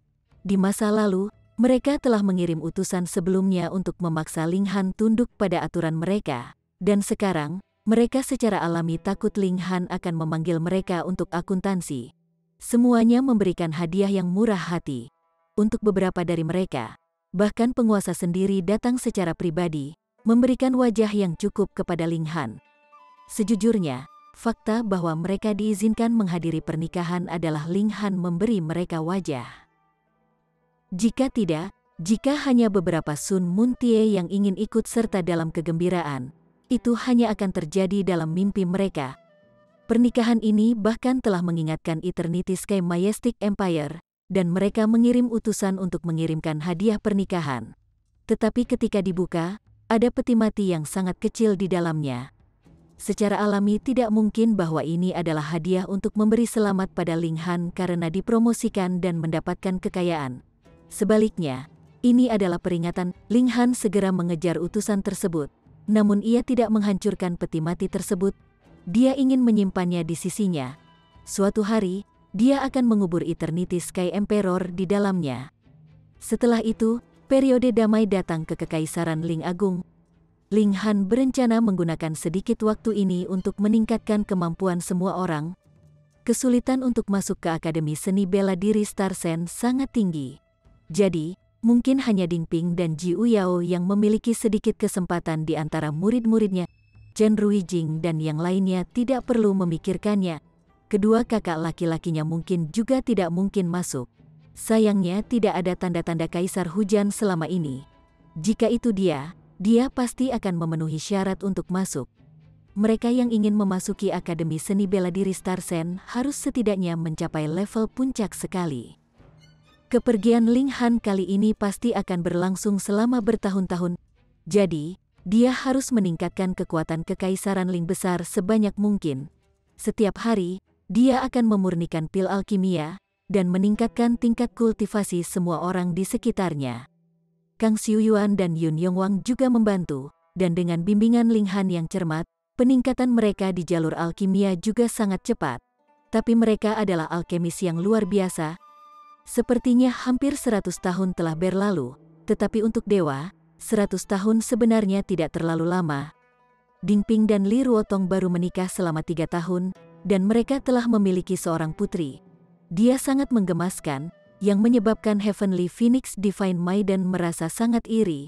Di masa lalu, mereka telah mengirim utusan sebelumnya untuk memaksa Ling Han tunduk pada aturan mereka. Dan sekarang, mereka secara alami takut Ling Han akan memanggil mereka untuk akuntansi. Semuanya memberikan hadiah yang murah hati. Untuk beberapa dari mereka, bahkan penguasa sendiri datang secara pribadi, memberikan wajah yang cukup kepada Ling Han. Sejujurnya, fakta bahwa mereka diizinkan menghadiri pernikahan adalah Ling Han memberi mereka wajah. Jika tidak, jika hanya beberapa Sun Muntie yang ingin ikut serta dalam kegembiraan, itu hanya akan terjadi dalam mimpi mereka. Pernikahan ini bahkan telah mengingatkan Eternity Sky Majestic Empire, dan mereka mengirim utusan untuk mengirimkan hadiah pernikahan. Tetapi ketika dibuka, ada peti mati yang sangat kecil di dalamnya. Secara alami tidak mungkin bahwa ini adalah hadiah untuk memberi selamat pada Ling Han karena dipromosikan dan mendapatkan kekayaan. Sebaliknya, ini adalah peringatan. Ling Han segera mengejar utusan tersebut, namun ia tidak menghancurkan peti mati tersebut. Dia ingin menyimpannya di sisinya. Suatu hari, dia akan mengubur Eternity Sky Emperor di dalamnya. Setelah itu, periode damai datang ke Kekaisaran Ling Agung. Ling Han berencana menggunakan sedikit waktu ini untuk meningkatkan kemampuan semua orang. Kesulitan untuk masuk ke Akademi Seni Bela Diri Star Sen sangat tinggi. Jadi, mungkin hanya Ding Ping dan Ji Uyao yang memiliki sedikit kesempatan di antara murid-muridnya. Chen Ruijing dan yang lainnya tidak perlu memikirkannya. Kedua kakak laki-lakinya mungkin juga tidak mungkin masuk. Sayangnya tidak ada tanda-tanda kaisar hujan selama ini. Jika itu dia pasti akan memenuhi syarat untuk masuk. Mereka yang ingin memasuki Akademi Seni Bela Diri Star Sen harus setidaknya mencapai level puncak sekali. Kepergian Ling Han kali ini pasti akan berlangsung selama bertahun-tahun. Jadi, dia harus meningkatkan kekuatan kekaisaran Ling besar sebanyak mungkin. Setiap hari, dia akan memurnikan pil alkimia dan meningkatkan tingkat kultivasi semua orang di sekitarnya. Kang Xiuyuan dan Yun Yongwang juga membantu, dan dengan bimbingan Ling Han yang cermat, peningkatan mereka di jalur alkimia juga sangat cepat. Tapi mereka adalah alkemis yang luar biasa. Sepertinya hampir 100 tahun telah berlalu, tetapi untuk dewa, 100 tahun sebenarnya tidak terlalu lama. Dingping dan Li Ruotong baru menikah selama 3 tahun, dan mereka telah memiliki seorang putri. Dia sangat menggemaskan, yang menyebabkan Heavenly Phoenix Divine Maiden merasa sangat iri.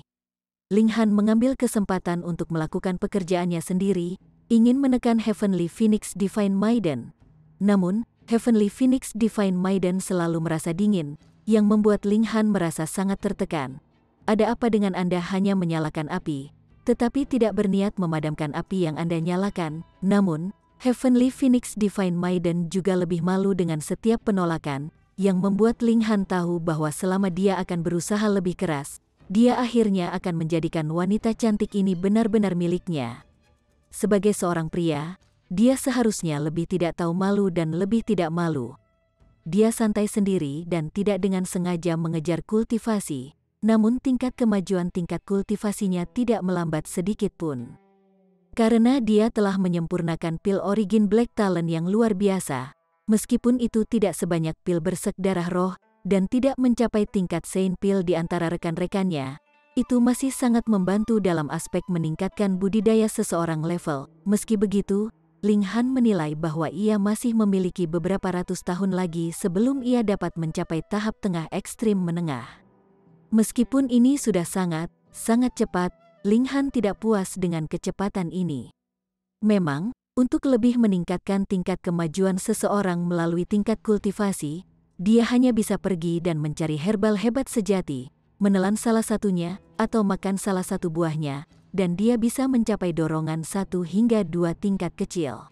Ling Han mengambil kesempatan untuk melakukan pekerjaannya sendiri, ingin menekan Heavenly Phoenix Divine Maiden. Namun, Heavenly Phoenix Divine Maiden selalu merasa dingin, yang membuat Ling Han merasa sangat tertekan. Ada apa dengan Anda hanya menyalakan api, tetapi tidak berniat memadamkan api yang Anda nyalakan? Namun, Heavenly Phoenix Divine Maiden juga lebih malu dengan setiap penolakan, yang membuat Ling Han tahu bahwa selama dia akan berusaha lebih keras, dia akhirnya akan menjadikan wanita cantik ini benar-benar miliknya. Sebagai seorang pria, dia seharusnya lebih tidak tahu malu dan lebih tidak malu. Dia santai sendiri dan tidak dengan sengaja mengejar kultivasi, namun tingkat kemajuan tingkat kultivasinya tidak melambat sedikit pun. Karena dia telah menyempurnakan pil Origin Black Talent yang luar biasa, meskipun itu tidak sebanyak pil Bersek Darah Roh dan tidak mencapai tingkat Saint Pil di antara rekan-rekannya, itu masih sangat membantu dalam aspek meningkatkan budidaya seseorang level. Meski begitu, Ling Han menilai bahwa ia masih memiliki beberapa ratus tahun lagi sebelum ia dapat mencapai tahap tengah ekstrim menengah. Meskipun ini sudah sangat cepat, Ling Han tidak puas dengan kecepatan ini. Memang, untuk lebih meningkatkan tingkat kemajuan seseorang melalui tingkat kultivasi, dia hanya bisa pergi dan mencari herbal hebat sejati, menelan salah satunya, atau makan salah satu buahnya, dan dia bisa mencapai dorongan 1 hingga 2 tingkat kecil.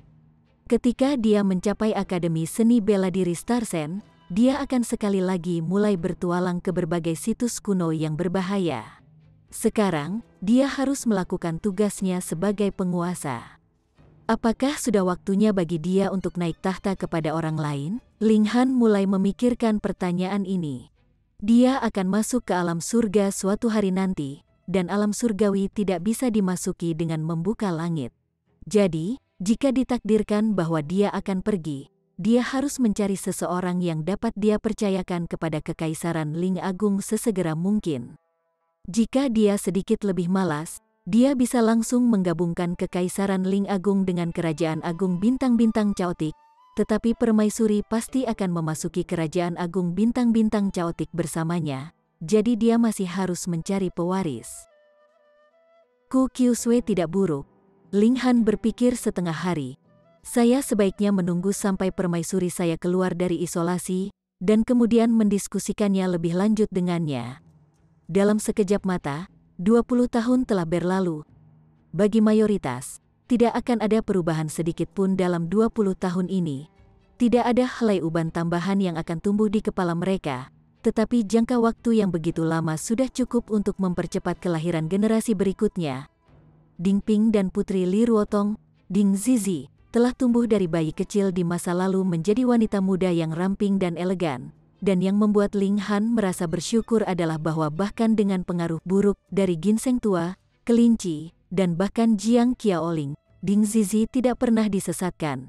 Ketika dia mencapai Akademi Seni Bela Diri Starsen, dia akan sekali lagi mulai bertualang ke berbagai situs kuno yang berbahaya. Sekarang, dia harus melakukan tugasnya sebagai penguasa. Apakah sudah waktunya bagi dia untuk naik tahta kepada orang lain? Ling Han mulai memikirkan pertanyaan ini. Dia akan masuk ke alam surga suatu hari nanti, dan alam surgawi tidak bisa dimasuki dengan membuka langit. Jadi, jika ditakdirkan bahwa dia akan pergi, dia harus mencari seseorang yang dapat dia percayakan kepada Kekaisaran Ling Agung sesegera mungkin. Jika dia sedikit lebih malas, dia bisa langsung menggabungkan Kekaisaran Ling Agung dengan Kerajaan Agung Bintang-Bintang Chaotic, tetapi Permaisuri pasti akan memasuki Kerajaan Agung Bintang-Bintang Chaotic bersamanya. Jadi dia masih harus mencari pewaris. Ku Kyusui tidak buruk. Ling Han berpikir setengah hari. Saya sebaiknya menunggu sampai permaisuri saya keluar dari isolasi, dan kemudian mendiskusikannya lebih lanjut dengannya. Dalam sekejap mata, 20 tahun telah berlalu. Bagi mayoritas, tidak akan ada perubahan sedikit pun dalam 20 tahun ini. Tidak ada helai uban tambahan yang akan tumbuh di kepala mereka. Tetapi jangka waktu yang begitu lama sudah cukup untuk mempercepat kelahiran generasi berikutnya. Dingping dan putri Li Ruotong, Ding Zizi, telah tumbuh dari bayi kecil di masa lalu menjadi wanita muda yang ramping dan elegan. Dan yang membuat Ling Han merasa bersyukur adalah bahwa bahkan dengan pengaruh buruk dari ginseng tua, kelinci, dan bahkan Jiang Qiaoling, Ding Zizi tidak pernah disesatkan.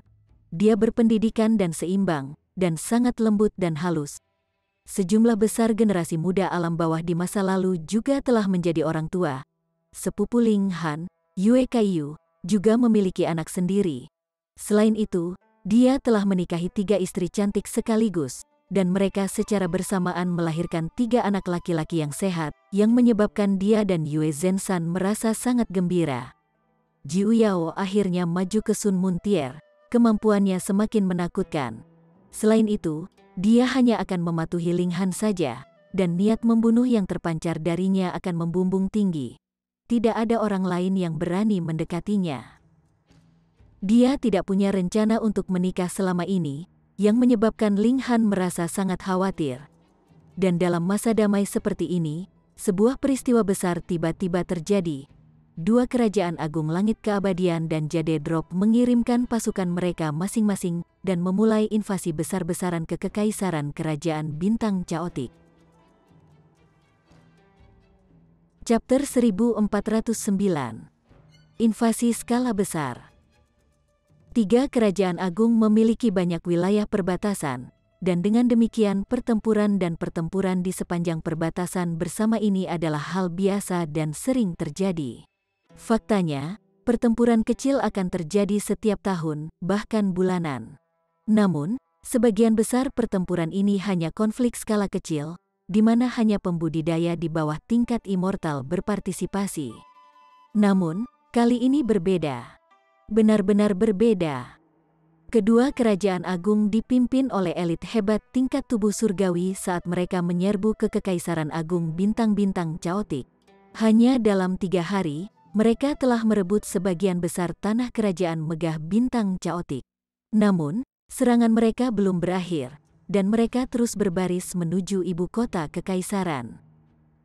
Dia berpendidikan dan seimbang, dan sangat lembut dan halus. Sejumlah besar generasi muda alam bawah di masa lalu juga telah menjadi orang tua. Sepupu Ling Han, Yue Kaiyu, juga memiliki anak sendiri. Selain itu, dia telah menikahi 3 istri cantik sekaligus, dan mereka secara bersamaan melahirkan 3 anak laki-laki yang sehat, yang menyebabkan dia dan Yue Zenshan merasa sangat gembira. Jiu Yao akhirnya maju ke Sun Muntier, kemampuannya semakin menakutkan. Selain itu, dia hanya akan mematuhi Ling Han saja, dan niat membunuh yang terpancar darinya akan membumbung tinggi. Tidak ada orang lain yang berani mendekatinya. Dia tidak punya rencana untuk menikah selama ini, yang menyebabkan Ling Han merasa sangat khawatir. dan dalam masa damai seperti ini, sebuah peristiwa besar tiba-tiba terjadi. Dua kerajaan agung langit keabadian dan Jade Drop mengirimkan pasukan mereka masing-masing dan memulai invasi besar-besaran ke kekaisaran kerajaan bintang Chaotic. Chapter 1409. Invasi skala besar. Tiga kerajaan agung memiliki banyak wilayah perbatasan, dan dengan demikian pertempuran di sepanjang perbatasan bersama ini adalah hal biasa dan sering terjadi. Faktanya, pertempuran kecil akan terjadi setiap tahun, bahkan bulanan. Namun, sebagian besar pertempuran ini hanya konflik skala kecil, di mana hanya pembudidaya di bawah tingkat immortal berpartisipasi. Namun, kali ini berbeda. Benar-benar berbeda. Kedua kerajaan agung dipimpin oleh elit hebat tingkat tubuh surgawi saat mereka menyerbu ke Kekaisaran Agung Bintang-Bintang Chaotic. Hanya dalam 3 hari, mereka telah merebut sebagian besar tanah kerajaan megah Bintang Chaotic. Namun, serangan mereka belum berakhir, dan mereka terus berbaris menuju ibu kota kekaisaran.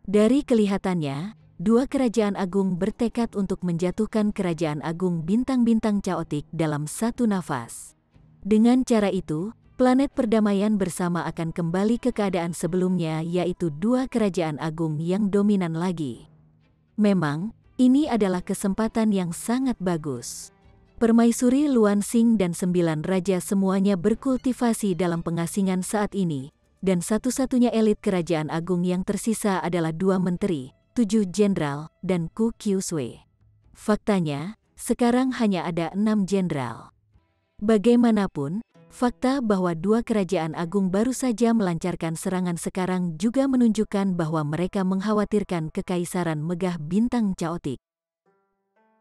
Dari kelihatannya, dua kerajaan agung bertekad untuk menjatuhkan kerajaan agung Bintang-Bintang Chaotic dalam satu nafas. Dengan cara itu, planet perdamaian bersama akan kembali ke keadaan sebelumnya, yaitu dua kerajaan agung yang dominan lagi. Memang, ini adalah kesempatan yang sangat bagus. Permaisuri Luan Xing dan 9 raja semuanya berkultivasi dalam pengasingan saat ini, dan satu-satunya elit kerajaan agung yang tersisa adalah 2 menteri, 7 jenderal, dan Ku Kyusui. Faktanya, sekarang hanya ada 6 jenderal. Bagaimanapun, fakta bahwa dua kerajaan agung baru saja melancarkan serangan sekarang juga menunjukkan bahwa mereka mengkhawatirkan kekaisaran megah Bintang Chaotic.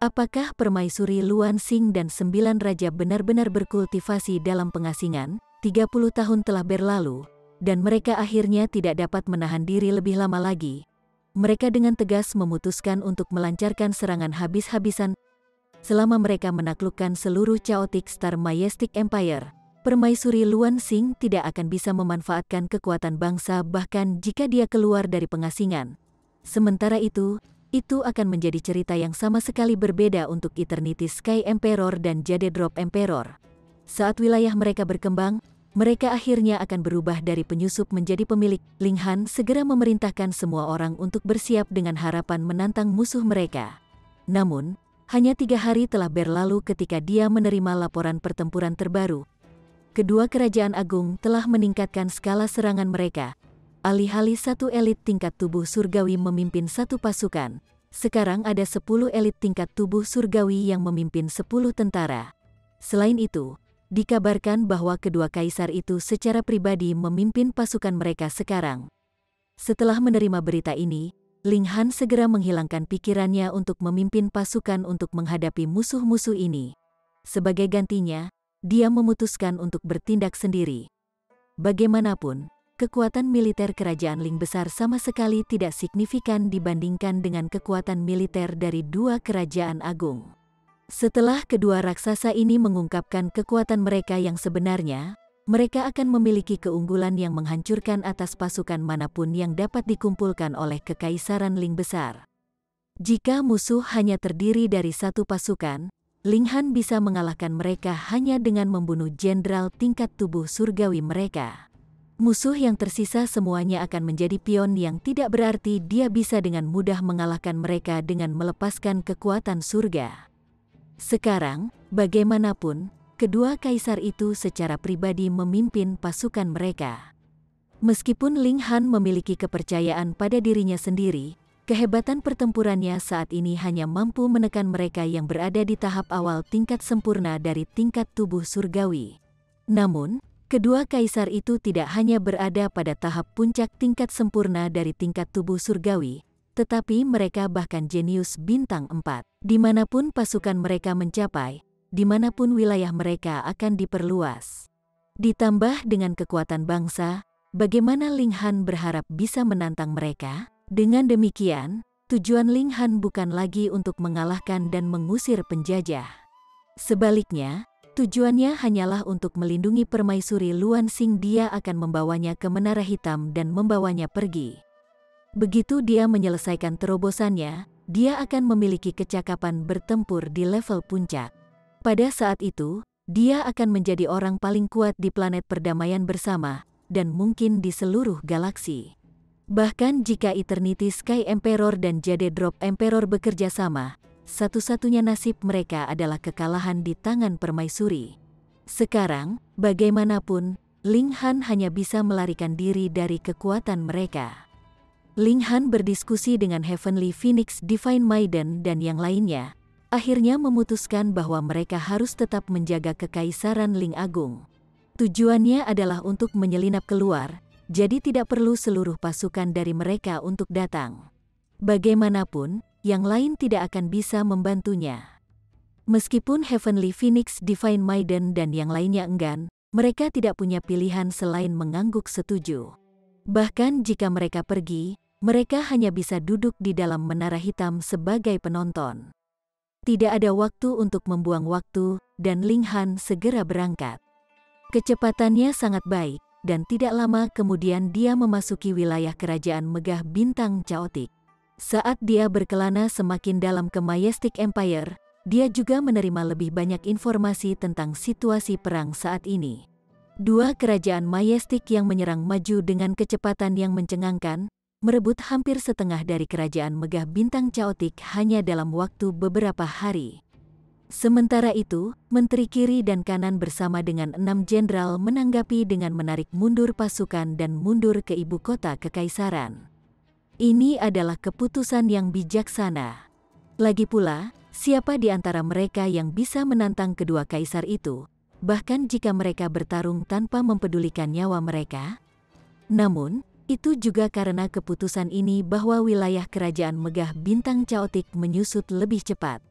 Apakah Permaisuri Luan Xing dan 9 raja benar-benar berkultivasi dalam pengasingan? 30 tahun telah berlalu, dan mereka akhirnya tidak dapat menahan diri lebih lama lagi. Mereka dengan tegas memutuskan untuk melancarkan serangan habis-habisan. Selama mereka menaklukkan seluruh Chaotic Star Majestic Empire, Permaisuri Luan Xing tidak akan bisa memanfaatkan kekuatan bangsa bahkan jika dia keluar dari pengasingan. Sementara itu akan menjadi cerita yang sama sekali berbeda untuk Eternity Sky Emperor dan Jade Drop Emperor. Saat wilayah mereka berkembang, mereka akhirnya akan berubah dari penyusup menjadi pemilik. Ling Han segera memerintahkan semua orang untuk bersiap dengan harapan menantang musuh mereka. Namun, hanya 3 hari telah berlalu ketika dia menerima laporan pertempuran terbaru. Kedua kerajaan agung telah meningkatkan skala serangan mereka. Alih-alih satu elit tingkat tubuh surgawi memimpin satu pasukan, sekarang ada 10 elit tingkat tubuh surgawi yang memimpin 10 tentara. Selain itu, dikabarkan bahwa kedua kaisar itu secara pribadi memimpin pasukan mereka sekarang. Setelah menerima berita ini, Ling Han segera menghilangkan pikirannya untuk memimpin pasukan untuk menghadapi musuh-musuh ini. Sebagai gantinya, dia memutuskan untuk bertindak sendiri. Bagaimanapun, kekuatan militer kerajaan Ling besar sama sekali tidak signifikan dibandingkan dengan kekuatan militer dari dua kerajaan agung. Setelah kedua raksasa ini mengungkapkan kekuatan mereka yang sebenarnya, mereka akan memiliki keunggulan yang menghancurkan atas pasukan manapun yang dapat dikumpulkan oleh Kekaisaran Ling besar. Jika musuh hanya terdiri dari satu pasukan, Ling Han bisa mengalahkan mereka hanya dengan membunuh jenderal tingkat tubuh surgawi mereka. Musuh yang tersisa semuanya akan menjadi pion yang tidak berarti. Dia bisa dengan mudah mengalahkan mereka dengan melepaskan kekuatan surga. Sekarang, bagaimanapun, kedua kaisar itu secara pribadi memimpin pasukan mereka. Meskipun Ling Han memiliki kepercayaan pada dirinya sendiri, kehebatan pertempurannya saat ini hanya mampu menekan mereka yang berada di tahap awal tingkat sempurna dari tingkat tubuh surgawi. Namun, kedua kaisar itu tidak hanya berada pada tahap puncak tingkat sempurna dari tingkat tubuh surgawi, tetapi mereka bahkan jenius bintang 4. Dimanapun pasukan mereka mencapai, dimanapun wilayah mereka akan diperluas. Ditambah dengan kekuatan bangsa, bagaimana Ling Han berharap bisa menantang mereka? Dengan demikian, tujuan Ling Han bukan lagi untuk mengalahkan dan mengusir penjajah. Sebaliknya, Tujuannya hanyalah untuk melindungi permaisuri Luan Xing. Dia akan membawanya ke Menara Hitam dan membawanya pergi. Begitu dia menyelesaikan terobosannya, dia akan memiliki kecakapan bertempur di level puncak. Pada saat itu, dia akan menjadi orang paling kuat di planet perdamaian bersama, dan mungkin di seluruh galaksi. Bahkan jika Eternity Sky Emperor dan Jade Drop Emperor bekerja sama, satu-satunya nasib mereka adalah kekalahan di tangan permaisuri. Sekarang, bagaimanapun, Ling Han hanya bisa melarikan diri dari kekuatan mereka. Ling Han berdiskusi dengan Heavenly Phoenix, Divine Maiden dan yang lainnya, akhirnya memutuskan bahwa mereka harus tetap menjaga kekaisaran Ling Agung. Tujuannya adalah untuk menyelinap keluar, jadi tidak perlu seluruh pasukan dari mereka untuk datang. Bagaimanapun, yang lain tidak akan bisa membantunya. Meskipun Heavenly Phoenix, Divine Maiden dan yang lainnya enggan, mereka tidak punya pilihan selain mengangguk setuju. Bahkan jika mereka pergi, mereka hanya bisa duduk di dalam Menara Hitam sebagai penonton. Tidak ada waktu untuk membuang waktu, dan Ling Han segera berangkat. Kecepatannya sangat baik, dan tidak lama kemudian dia memasuki wilayah kerajaan megah bintang Chaotic. Saat dia berkelana semakin dalam ke Majestic Empire, dia juga menerima lebih banyak informasi tentang situasi perang saat ini. Dua kerajaan Majestic yang menyerang maju dengan kecepatan yang mencengangkan, merebut hampir setengah dari kerajaan megah bintang Chaotic hanya dalam waktu beberapa hari. Sementara itu, Menteri Kiri dan Kanan bersama dengan 6 jenderal menanggapi dengan menarik mundur pasukan dan mundur ke ibu kota kekaisaran. Ini adalah keputusan yang bijaksana. Lagi pula, siapa di antara mereka yang bisa menantang kedua kaisar itu, bahkan jika mereka bertarung tanpa mempedulikan nyawa mereka? Namun, itu juga karena keputusan ini bahwa wilayah kerajaan megah bintang Chaotic menyusut lebih cepat.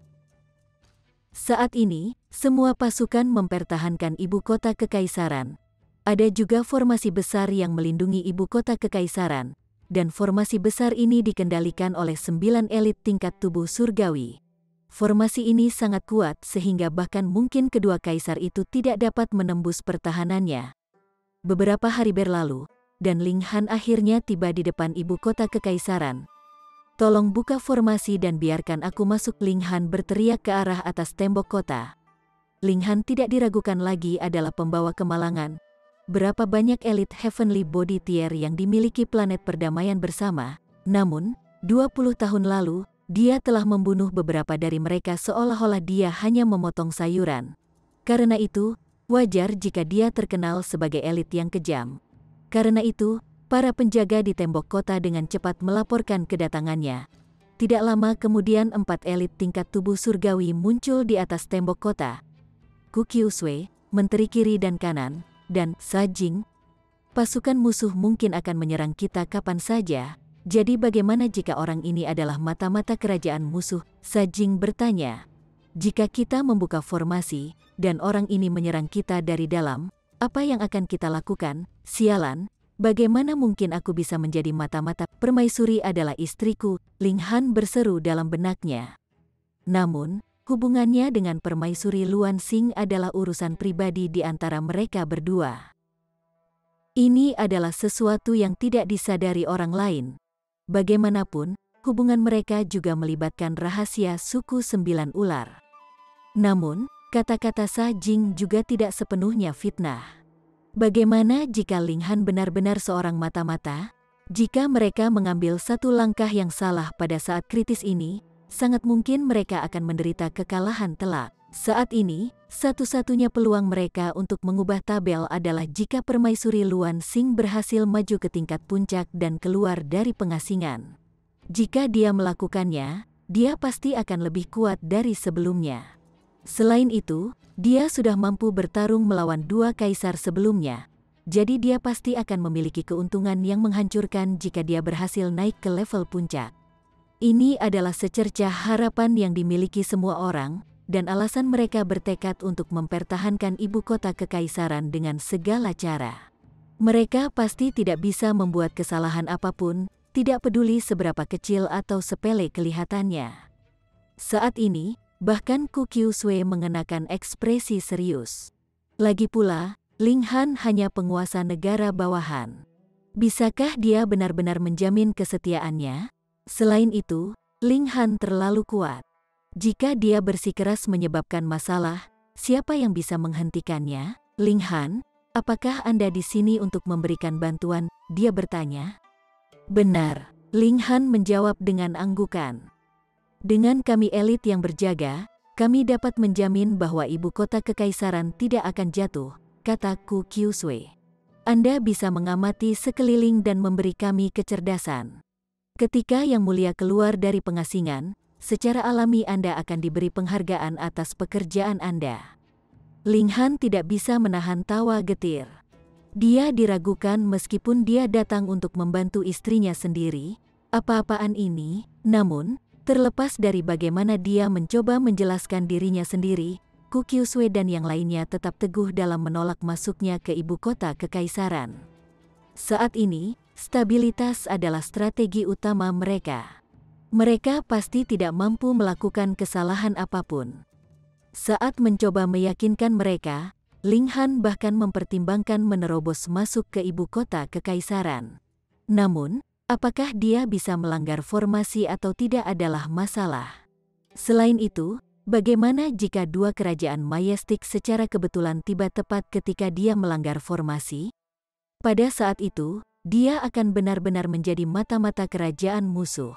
Saat ini, semua pasukan mempertahankan ibu kota kekaisaran. Ada juga formasi besar yang melindungi ibu kota kekaisaran, dan formasi besar ini dikendalikan oleh 9 elit tingkat tubuh surgawi. Formasi ini sangat kuat sehingga bahkan mungkin kedua kaisar itu tidak dapat menembus pertahanannya. Beberapa hari berlalu, dan Ling Han akhirnya tiba di depan ibu kota kekaisaran. "Tolong buka formasi dan biarkan aku masuk," Ling Han berteriak ke arah atas tembok kota. Ling Han tidak diragukan lagi adalah pembawa kemalangan. Berapa banyak elit Heavenly Body Tier yang dimiliki planet perdamaian bersama, namun, 20 tahun lalu, dia telah membunuh beberapa dari mereka seolah-olah dia hanya memotong sayuran. Karena itu, wajar jika dia terkenal sebagai elit yang kejam. Karena itu, para penjaga di tembok kota dengan cepat melaporkan kedatangannya. Tidak lama kemudian 4 elit tingkat tubuh surgawi muncul di atas tembok kota. Ku Qiusui, Menteri Kiri dan Kanan, dan Sa Jing. Pasukan musuh mungkin akan menyerang kita kapan saja, jadi bagaimana jika orang ini adalah mata-mata kerajaan musuh? Sa Jing bertanya. Jika kita membuka formasi, dan orang ini menyerang kita dari dalam, apa yang akan kita lakukan? Sialan. Bagaimana mungkin aku bisa menjadi mata-mata? Permaisuri adalah istriku, Ling Han berseru dalam benaknya. Namun, hubungannya dengan permaisuri Luan Xing adalah urusan pribadi di antara mereka berdua. Ini adalah sesuatu yang tidak disadari orang lain. Bagaimanapun, hubungan mereka juga melibatkan rahasia suku 9 ular. Namun, kata-kata Sa Jing juga tidak sepenuhnya fitnah. Bagaimana jika Ling Han benar-benar seorang mata-mata? Jika mereka mengambil satu langkah yang salah pada saat kritis ini, sangat mungkin mereka akan menderita kekalahan telak. Saat ini, satu-satunya peluang mereka untuk mengubah tabel adalah jika permaisuri Luan Xing berhasil maju ke tingkat puncak dan keluar dari pengasingan. Jika dia melakukannya, dia pasti akan lebih kuat dari sebelumnya. Selain itu, dia sudah mampu bertarung melawan 2 kaisar sebelumnya, jadi dia pasti akan memiliki keuntungan yang menghancurkan jika dia berhasil naik ke level puncak. Ini adalah secercah harapan yang dimiliki semua orang, dan alasan mereka bertekad untuk mempertahankan ibu kota kekaisaran dengan segala cara. Mereka pasti tidak bisa membuat kesalahan apapun, tidak peduli seberapa kecil atau sepele kelihatannya. Saat ini, bahkan Ku Kyusui mengenakan ekspresi serius. Lagi pula, Ling Han hanya penguasa negara bawahan. Bisakah dia benar-benar menjamin kesetiaannya? Selain itu, Ling Han terlalu kuat. Jika dia bersikeras menyebabkan masalah, siapa yang bisa menghentikannya? Ling Han, apakah Anda di sini untuk memberikan bantuan? Dia bertanya. Benar, Ling Han menjawab dengan anggukan. Dengan kami elit yang berjaga, kami dapat menjamin bahwa ibu kota kekaisaran tidak akan jatuh, kata Ku Kyusui. Anda bisa mengamati sekeliling dan memberi kami kecerdasan. Ketika Yang Mulia keluar dari pengasingan, secara alami Anda akan diberi penghargaan atas pekerjaan Anda. Ling Han tidak bisa menahan tawa getir. Dia diragukan meskipun dia datang untuk membantu istrinya sendiri. Apa-apaan ini? Namun, terlepas dari bagaimana dia mencoba menjelaskan dirinya sendiri, Ku Kyusui dan yang lainnya tetap teguh dalam menolak masuknya ke ibu kota kekaisaran. Saat ini, stabilitas adalah strategi utama mereka. Mereka pasti tidak mampu melakukan kesalahan apapun. Saat mencoba meyakinkan mereka, Ling Han bahkan mempertimbangkan menerobos masuk ke ibu kota kekaisaran. Namun, apakah dia bisa melanggar formasi atau tidak adalah masalah. Selain itu, bagaimana jika dua kerajaan majestik secara kebetulan tiba tepat ketika dia melanggar formasi? Pada saat itu, dia akan benar-benar menjadi mata-mata kerajaan musuh.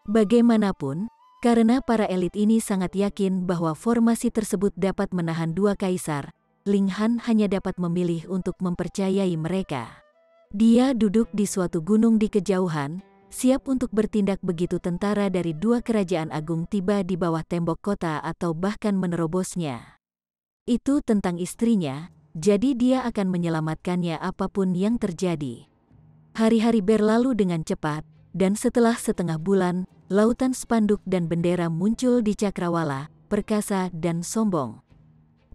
Bagaimanapun, karena para elit ini sangat yakin bahwa formasi tersebut dapat menahan dua kaisar, Ling Han hanya dapat memilih untuk mempercayai mereka. Dia duduk di suatu gunung di kejauhan, siap untuk bertindak begitu tentara dari dua kerajaan agung tiba di bawah tembok kota atau bahkan menerobosnya. Itu tentang istrinya, jadi dia akan menyelamatkannya apapun yang terjadi. Hari-hari berlalu dengan cepat, dan setelah setengah bulan, lautan spanduk dan bendera muncul di Cakrawala, perkasa dan sombong.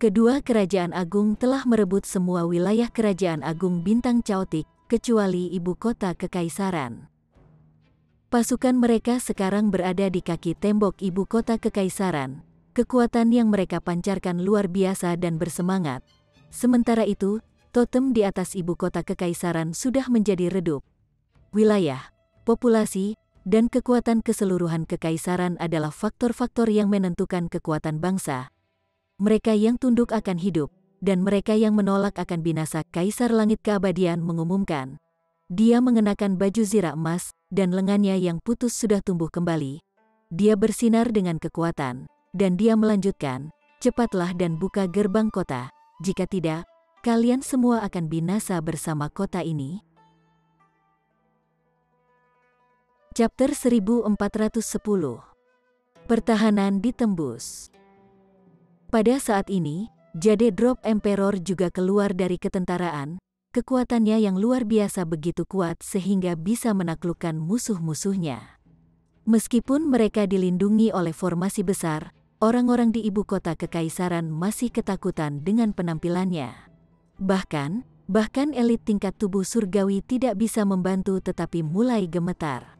Kedua kerajaan agung telah merebut semua wilayah kerajaan agung bintang Chaotic, kecuali ibu kota kekaisaran. Pasukan mereka sekarang berada di kaki tembok ibu kota kekaisaran. Kekuatan yang mereka pancarkan luar biasa dan bersemangat. Sementara itu, totem di atas ibu kota kekaisaran sudah menjadi redup. Wilayah, populasi, dan kekuatan keseluruhan kekaisaran adalah faktor-faktor yang menentukan kekuatan bangsa. Mereka yang tunduk akan hidup, dan mereka yang menolak akan binasa. Kaisar Langit Keabadian mengumumkan. Dia mengenakan baju zirah emas, dan lengannya yang putus sudah tumbuh kembali. Dia bersinar dengan kekuatan, dan dia melanjutkan, cepatlah dan buka gerbang kota, jika tidak, kalian semua akan binasa bersama kota ini. Chapter 1410. Pertahanan ditembus. Pada saat ini, Jade Drop Emperor juga keluar dari ketentaraan. Kekuatannya yang luar biasa begitu kuat sehingga bisa menaklukkan musuh-musuhnya. Meskipun mereka dilindungi oleh formasi besar, orang-orang di ibu kota kekaisaran masih ketakutan dengan penampilannya. Bahkan elit tingkat tubuh surgawi tidak bisa membantu tetapi mulai gemetar.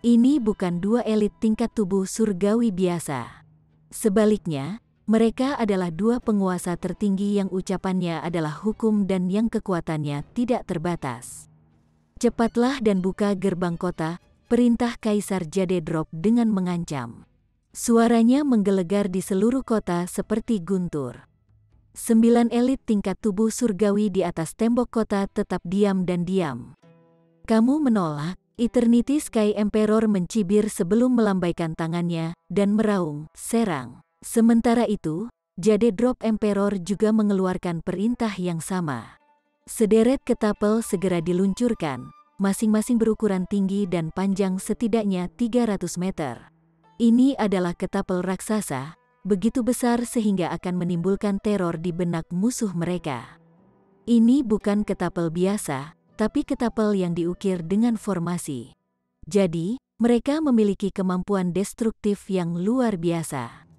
Ini bukan dua elit tingkat tubuh surgawi biasa. Sebaliknya, mereka adalah dua penguasa tertinggi yang ucapannya adalah hukum dan yang kekuatannya tidak terbatas. Cepatlah dan buka gerbang kota, perintah Kaisar Jade Drop dengan mengancam. Suaranya menggelegar di seluruh kota seperti guntur. 9 elit tingkat tubuh surgawi di atas tembok kota tetap diam dan diam. Kamu menolak? Eternity Sky Emperor mencibir sebelum melambaikan tangannya dan meraung, serang. Sementara itu, Jade Drop Emperor juga mengeluarkan perintah yang sama. Sederet ketapel segera diluncurkan, masing-masing berukuran tinggi dan panjang setidaknya 300 meter. Ini adalah ketapel raksasa, begitu besar sehingga akan menimbulkan teror di benak musuh mereka. Ini bukan ketapel biasa, tapi ketapel yang diukir dengan formasi. Jadi, mereka memiliki kemampuan destruktif yang luar biasa.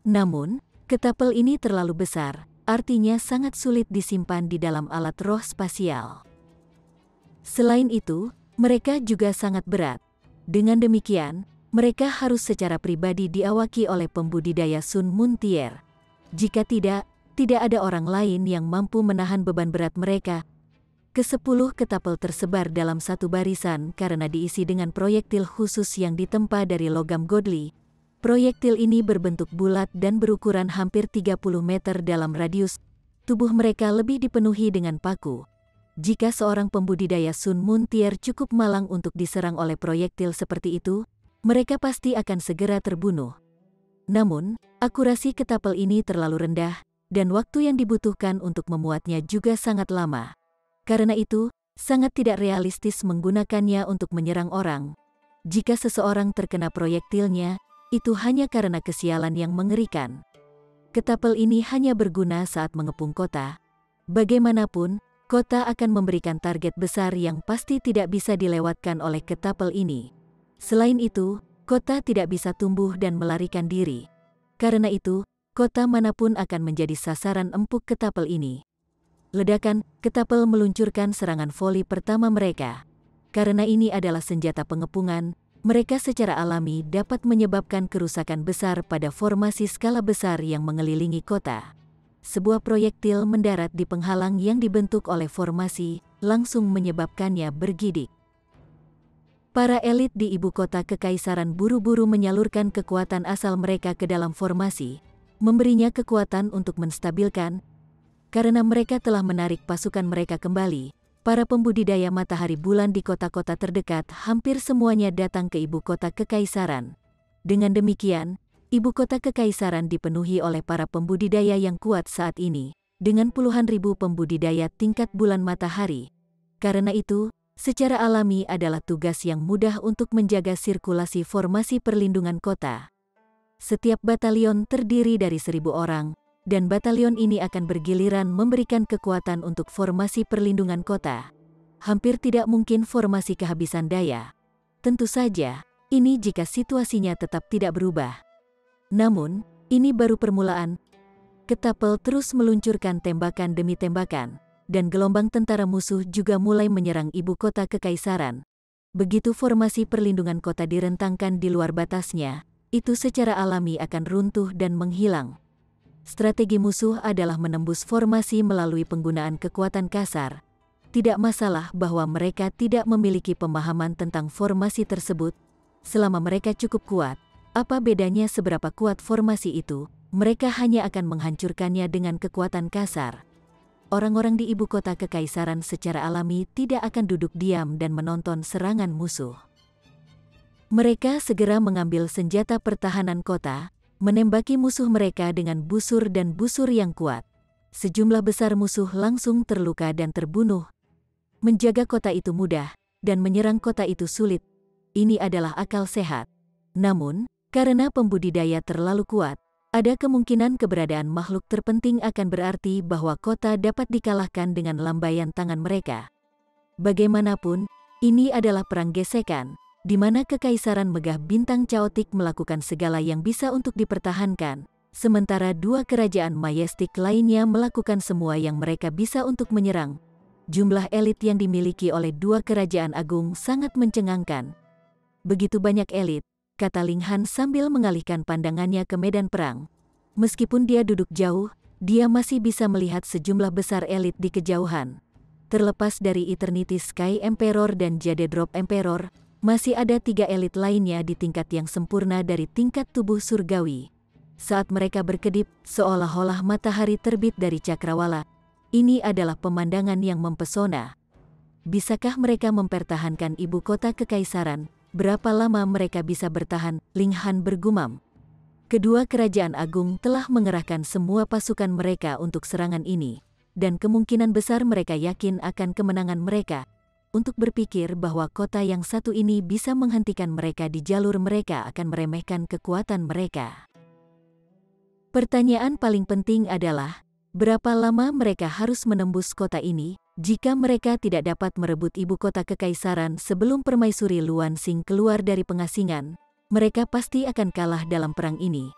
Namun, ketapel ini terlalu besar, artinya sangat sulit disimpan di dalam alat roh spasial. Selain itu, mereka juga sangat berat. Dengan demikian, mereka harus secara pribadi diawaki oleh pembudidaya Sun Muntier. Jika tidak ada orang lain yang mampu menahan beban berat mereka. Ke-10 ketapel tersebar dalam satu barisan karena diisi dengan proyektil khusus yang ditempa dari logam godli. Proyektil ini berbentuk bulat dan berukuran hampir 30 meter dalam radius. Tubuh mereka lebih dipenuhi dengan paku. Jika seorang pembudidaya Sun Muntier cukup malang untuk diserang oleh proyektil seperti itu, mereka pasti akan segera terbunuh. Namun, akurasi ketapel ini terlalu rendah, dan waktu yang dibutuhkan untuk memuatnya juga sangat lama. Karena itu, sangat tidak realistis menggunakannya untuk menyerang orang. Jika seseorang terkena proyektilnya, itu hanya karena kesialan yang mengerikan. Ketapel ini hanya berguna saat mengepung kota. Bagaimanapun, kota akan memberikan target besar yang pasti tidak bisa dilewatkan oleh ketapel ini. Selain itu, kota tidak bisa tumbuh dan melarikan diri. Karena itu, kota manapun akan menjadi sasaran empuk ketapel ini. Ledakan, ketapel meluncurkan serangan voli pertama mereka. Karena ini adalah senjata pengepungan, mereka secara alami dapat menyebabkan kerusakan besar pada formasi skala besar yang mengelilingi kota. Sebuah proyektil mendarat di penghalang yang dibentuk oleh formasi, langsung menyebabkannya bergidik. Para elit di ibu kota kekaisaran buru-buru menyalurkan kekuatan asal mereka ke dalam formasi, memberinya kekuatan untuk menstabilkan. Karena mereka telah menarik pasukan mereka kembali, para pembudidaya matahari bulan di kota-kota terdekat hampir semuanya datang ke ibu kota kekaisaran. Dengan demikian, ibu kota kekaisaran dipenuhi oleh para pembudidaya yang kuat saat ini, dengan puluhan ribu pembudidaya tingkat bulan matahari. Karena itu, secara alami adalah tugas yang mudah untuk menjaga sirkulasi formasi perlindungan kota. Setiap batalion terdiri dari 1.000 orang, dan batalion ini akan bergiliran memberikan kekuatan untuk formasi perlindungan kota. Hampir tidak mungkin formasi kehabisan daya. Tentu saja, ini jika situasinya tetap tidak berubah. Namun, ini baru permulaan. Ketapel terus meluncurkan tembakan demi tembakan, dan gelombang tentara musuh juga mulai menyerang ibu kota kekaisaran. Begitu formasi perlindungan kota direntangkan di luar batasnya, itu secara alami akan runtuh dan menghilang. Strategi musuh adalah menembus formasi melalui penggunaan kekuatan kasar. Tidak masalah bahwa mereka tidak memiliki pemahaman tentang formasi tersebut. Selama mereka cukup kuat, apa bedanya seberapa kuat formasi itu? Mereka hanya akan menghancurkannya dengan kekuatan kasar. Orang-orang di ibu kota kekaisaran secara alami tidak akan duduk diam dan menonton serangan musuh. Mereka segera mengambil senjata pertahanan kota, menembaki musuh mereka dengan busur dan busur yang kuat. Sejumlah besar musuh langsung terluka dan terbunuh. Menjaga kota itu mudah, dan menyerang kota itu sulit. Ini adalah akal sehat. Namun, karena pembudidaya terlalu kuat, ada kemungkinan keberadaan makhluk terpenting akan berarti bahwa kota dapat dikalahkan dengan lambaian tangan mereka. Bagaimanapun, ini adalah perang gesekan, di mana kekaisaran megah bintang caotik melakukan segala yang bisa untuk dipertahankan, sementara dua kerajaan mayastik lainnya melakukan semua yang mereka bisa untuk menyerang. Jumlah elit yang dimiliki oleh dua kerajaan agung sangat mencengangkan. Begitu banyak elit, kata Ling Han sambil mengalihkan pandangannya ke medan perang. Meskipun dia duduk jauh, dia masih bisa melihat sejumlah besar elit di kejauhan. Terlepas dari Eternity Sky Emperor dan Jade Drop Emperor, masih ada 3 elit lainnya di tingkat yang sempurna dari tingkat tubuh surgawi. Saat mereka berkedip, seolah-olah matahari terbit dari cakrawala. Ini adalah pemandangan yang mempesona. Bisakah mereka mempertahankan ibu kota kekaisaran? Berapa lama mereka bisa bertahan? Ling Han bergumam. Kedua kerajaan agung telah mengerahkan semua pasukan mereka untuk serangan ini, dan kemungkinan besar mereka yakin akan kemenangan mereka. Untuk berpikir bahwa kota yang satu ini bisa menghentikan mereka di jalur mereka akan meremehkan kekuatan mereka. Pertanyaan paling penting adalah, berapa lama mereka harus menembus kota ini? Jika mereka tidak dapat merebut ibu kota kekaisaran sebelum permaisuri Luan Xing keluar dari pengasingan, mereka pasti akan kalah dalam perang ini.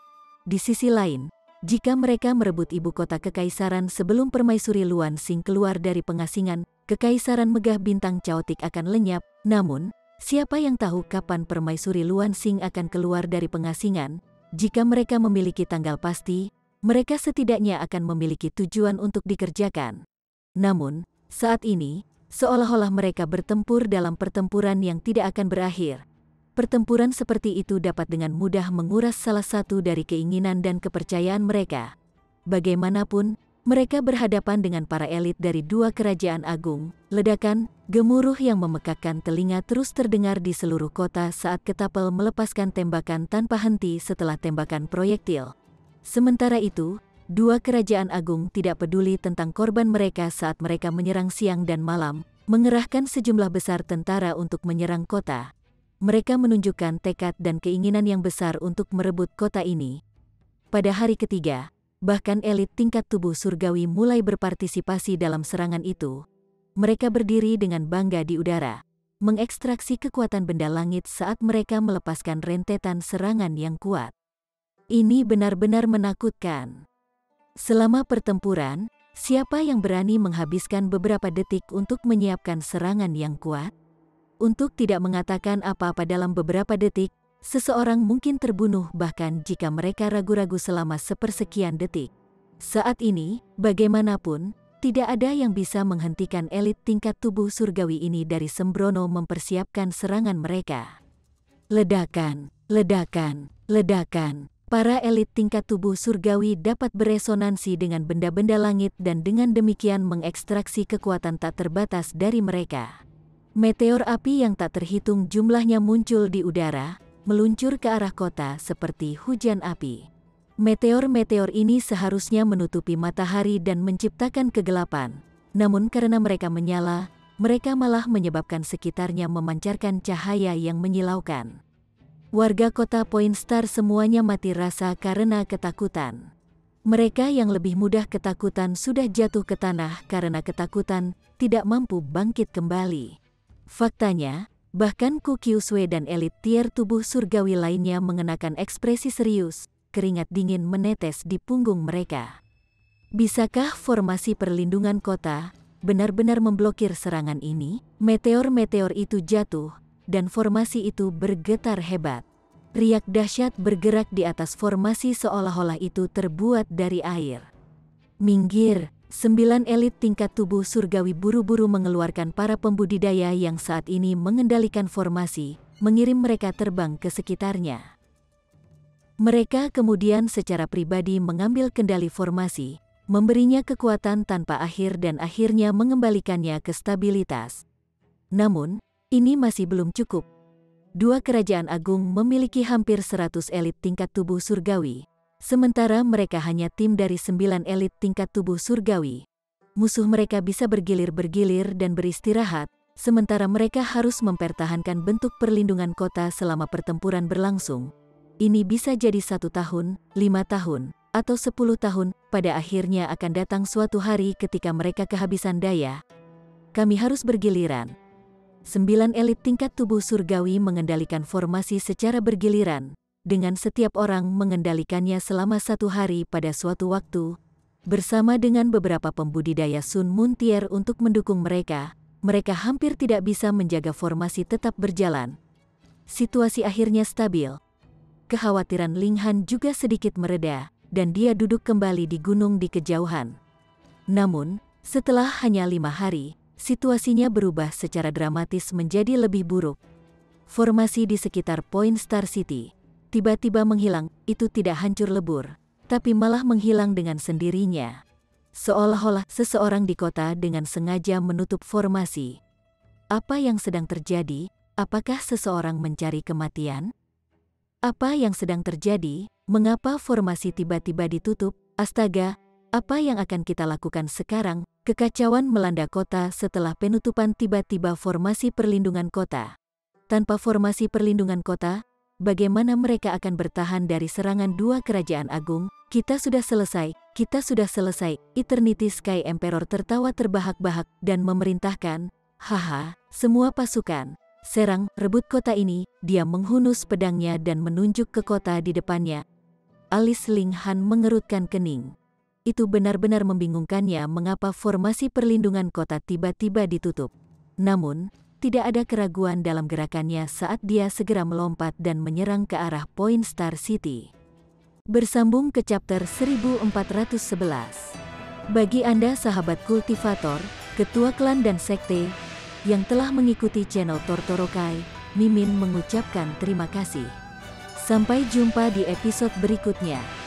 Di sisi lain, jika mereka merebut ibu kota kekaisaran sebelum permaisuri Luan Xing keluar dari pengasingan, kekaisaran megah bintang caotik akan lenyap. Namun, Siapa yang tahu kapan permaisuri Luansing akan keluar dari pengasingan? Jika mereka memiliki tanggal pasti, mereka setidaknya akan memiliki tujuan untuk dikerjakan. Namun, saat ini, seolah-olah mereka bertempur dalam pertempuran yang tidak akan berakhir. Pertempuran seperti itu dapat dengan mudah menguras salah satu dari keinginan dan kepercayaan mereka. Bagaimanapun, mereka berhadapan dengan para elit dari dua kerajaan agung. Ledakan, gemuruh yang memekakkan telinga terus terdengar di seluruh kota saat ketapel melepaskan tembakan tanpa henti setelah tembakan proyektil. Sementara itu, dua kerajaan agung tidak peduli tentang korban mereka saat mereka menyerang siang dan malam, mengerahkan sejumlah besar tentara untuk menyerang kota. Mereka menunjukkan tekad dan keinginan yang besar untuk merebut kota ini. Pada hari ketiga, bahkan elit tingkat tubuh surgawi mulai berpartisipasi dalam serangan itu. Mereka berdiri dengan bangga di udara, mengekstraksi kekuatan benda langit saat mereka melepaskan rentetan serangan yang kuat. Ini benar-benar menakutkan. Selama pertempuran, siapa yang berani menghabiskan beberapa detik untuk menyiapkan serangan yang kuat? Untuk tidak mengatakan apa-apa dalam beberapa detik, seseorang mungkin terbunuh bahkan jika mereka ragu-ragu selama sepersekian detik. Saat ini, bagaimanapun, tidak ada yang bisa menghentikan elit tingkat tubuh surgawi ini dari sembrono mempersiapkan serangan mereka. Ledakan, ledakan, ledakan. Para elit tingkat tubuh surgawi dapat beresonansi dengan benda-benda langit dan dengan demikian mengekstraksi kekuatan tak terbatas dari mereka. Meteor api yang tak terhitung jumlahnya muncul di udara, meluncur ke arah kota seperti hujan api. Meteor-meteor ini seharusnya menutupi matahari dan menciptakan kegelapan. Namun karena mereka menyala, mereka malah menyebabkan sekitarnya memancarkan cahaya yang menyilaukan. Warga kota Point Star semuanya mati rasa karena ketakutan. Mereka yang lebih mudah ketakutan sudah jatuh ke tanah karena ketakutan, tidak mampu bangkit kembali. Faktanya, bahkan Ku Kyusue dan elit tier tubuh surgawi lainnya mengenakan ekspresi serius, keringat dingin menetes di punggung mereka. Bisakah formasi perlindungan kota benar-benar memblokir serangan ini? Meteor-meteor itu jatuh, dan formasi itu bergetar hebat. Riak dahsyat bergerak di atas formasi seolah-olah itu terbuat dari air. Minggir! 9 elit tingkat tubuh surgawi buru-buru mengeluarkan para pembudidaya yang saat ini mengendalikan formasi, mengirim mereka terbang ke sekitarnya. Mereka kemudian secara pribadi mengambil kendali formasi, memberinya kekuatan tanpa akhir dan akhirnya mengembalikannya ke stabilitas. Namun, ini masih belum cukup. Dua kerajaan agung memiliki hampir 100 elit tingkat tubuh surgawi. Sementara mereka hanya tim dari 9 elit tingkat tubuh surgawi. Musuh mereka bisa bergilir-bergilir dan beristirahat, sementara mereka harus mempertahankan bentuk perlindungan kota selama pertempuran berlangsung. Ini bisa jadi 1 tahun, 5 tahun, atau 10 tahun, pada akhirnya akan datang suatu hari ketika mereka kehabisan daya. Kami harus bergiliran. 9 elit tingkat tubuh surgawi mengendalikan formasi secara bergiliran, dengan setiap orang mengendalikannya selama 1 hari pada suatu waktu. Bersama dengan beberapa pembudidaya Sun Moon Tier untuk mendukung mereka, mereka hampir tidak bisa menjaga formasi tetap berjalan. Situasi akhirnya stabil. Kekhawatiran Ling Han juga sedikit mereda, dan dia duduk kembali di gunung di kejauhan. Namun, setelah hanya 5 hari, situasinya berubah secara dramatis menjadi lebih buruk. Formasi di sekitar Point Star City tiba-tiba menghilang. Itu tidak hancur lebur, tapi malah menghilang dengan sendirinya. Seolah-olah seseorang di kota dengan sengaja menutup formasi. Apa yang sedang terjadi? Apakah seseorang mencari kematian? Apa yang sedang terjadi? Mengapa formasi tiba-tiba ditutup? Astaga, apa yang akan kita lakukan sekarang? Kekacauan melanda kota setelah penutupan tiba-tiba formasi perlindungan kota. Tanpa formasi perlindungan kota, bagaimana mereka akan bertahan dari serangan dua kerajaan agung? Kita sudah selesai, kita sudah selesai. Eternity Sky Emperor tertawa terbahak-bahak dan memerintahkan, haha, semua pasukan, serang, rebut kota ini. Dia menghunus pedangnya dan menunjuk ke kota di depannya. Alis Ling Han mengerutkan kening. Itu benar-benar membingungkannya mengapa formasi perlindungan kota tiba-tiba ditutup. Namun, tidak ada keraguan dalam gerakannya saat dia segera melompat dan menyerang ke arah poin Star City. Bersambung ke chapter 1411. Bagi Anda sahabat kultivator, ketua klan dan sekte, yang telah mengikuti channel Tortorokai, Mimin mengucapkan terima kasih. Sampai jumpa di episode berikutnya.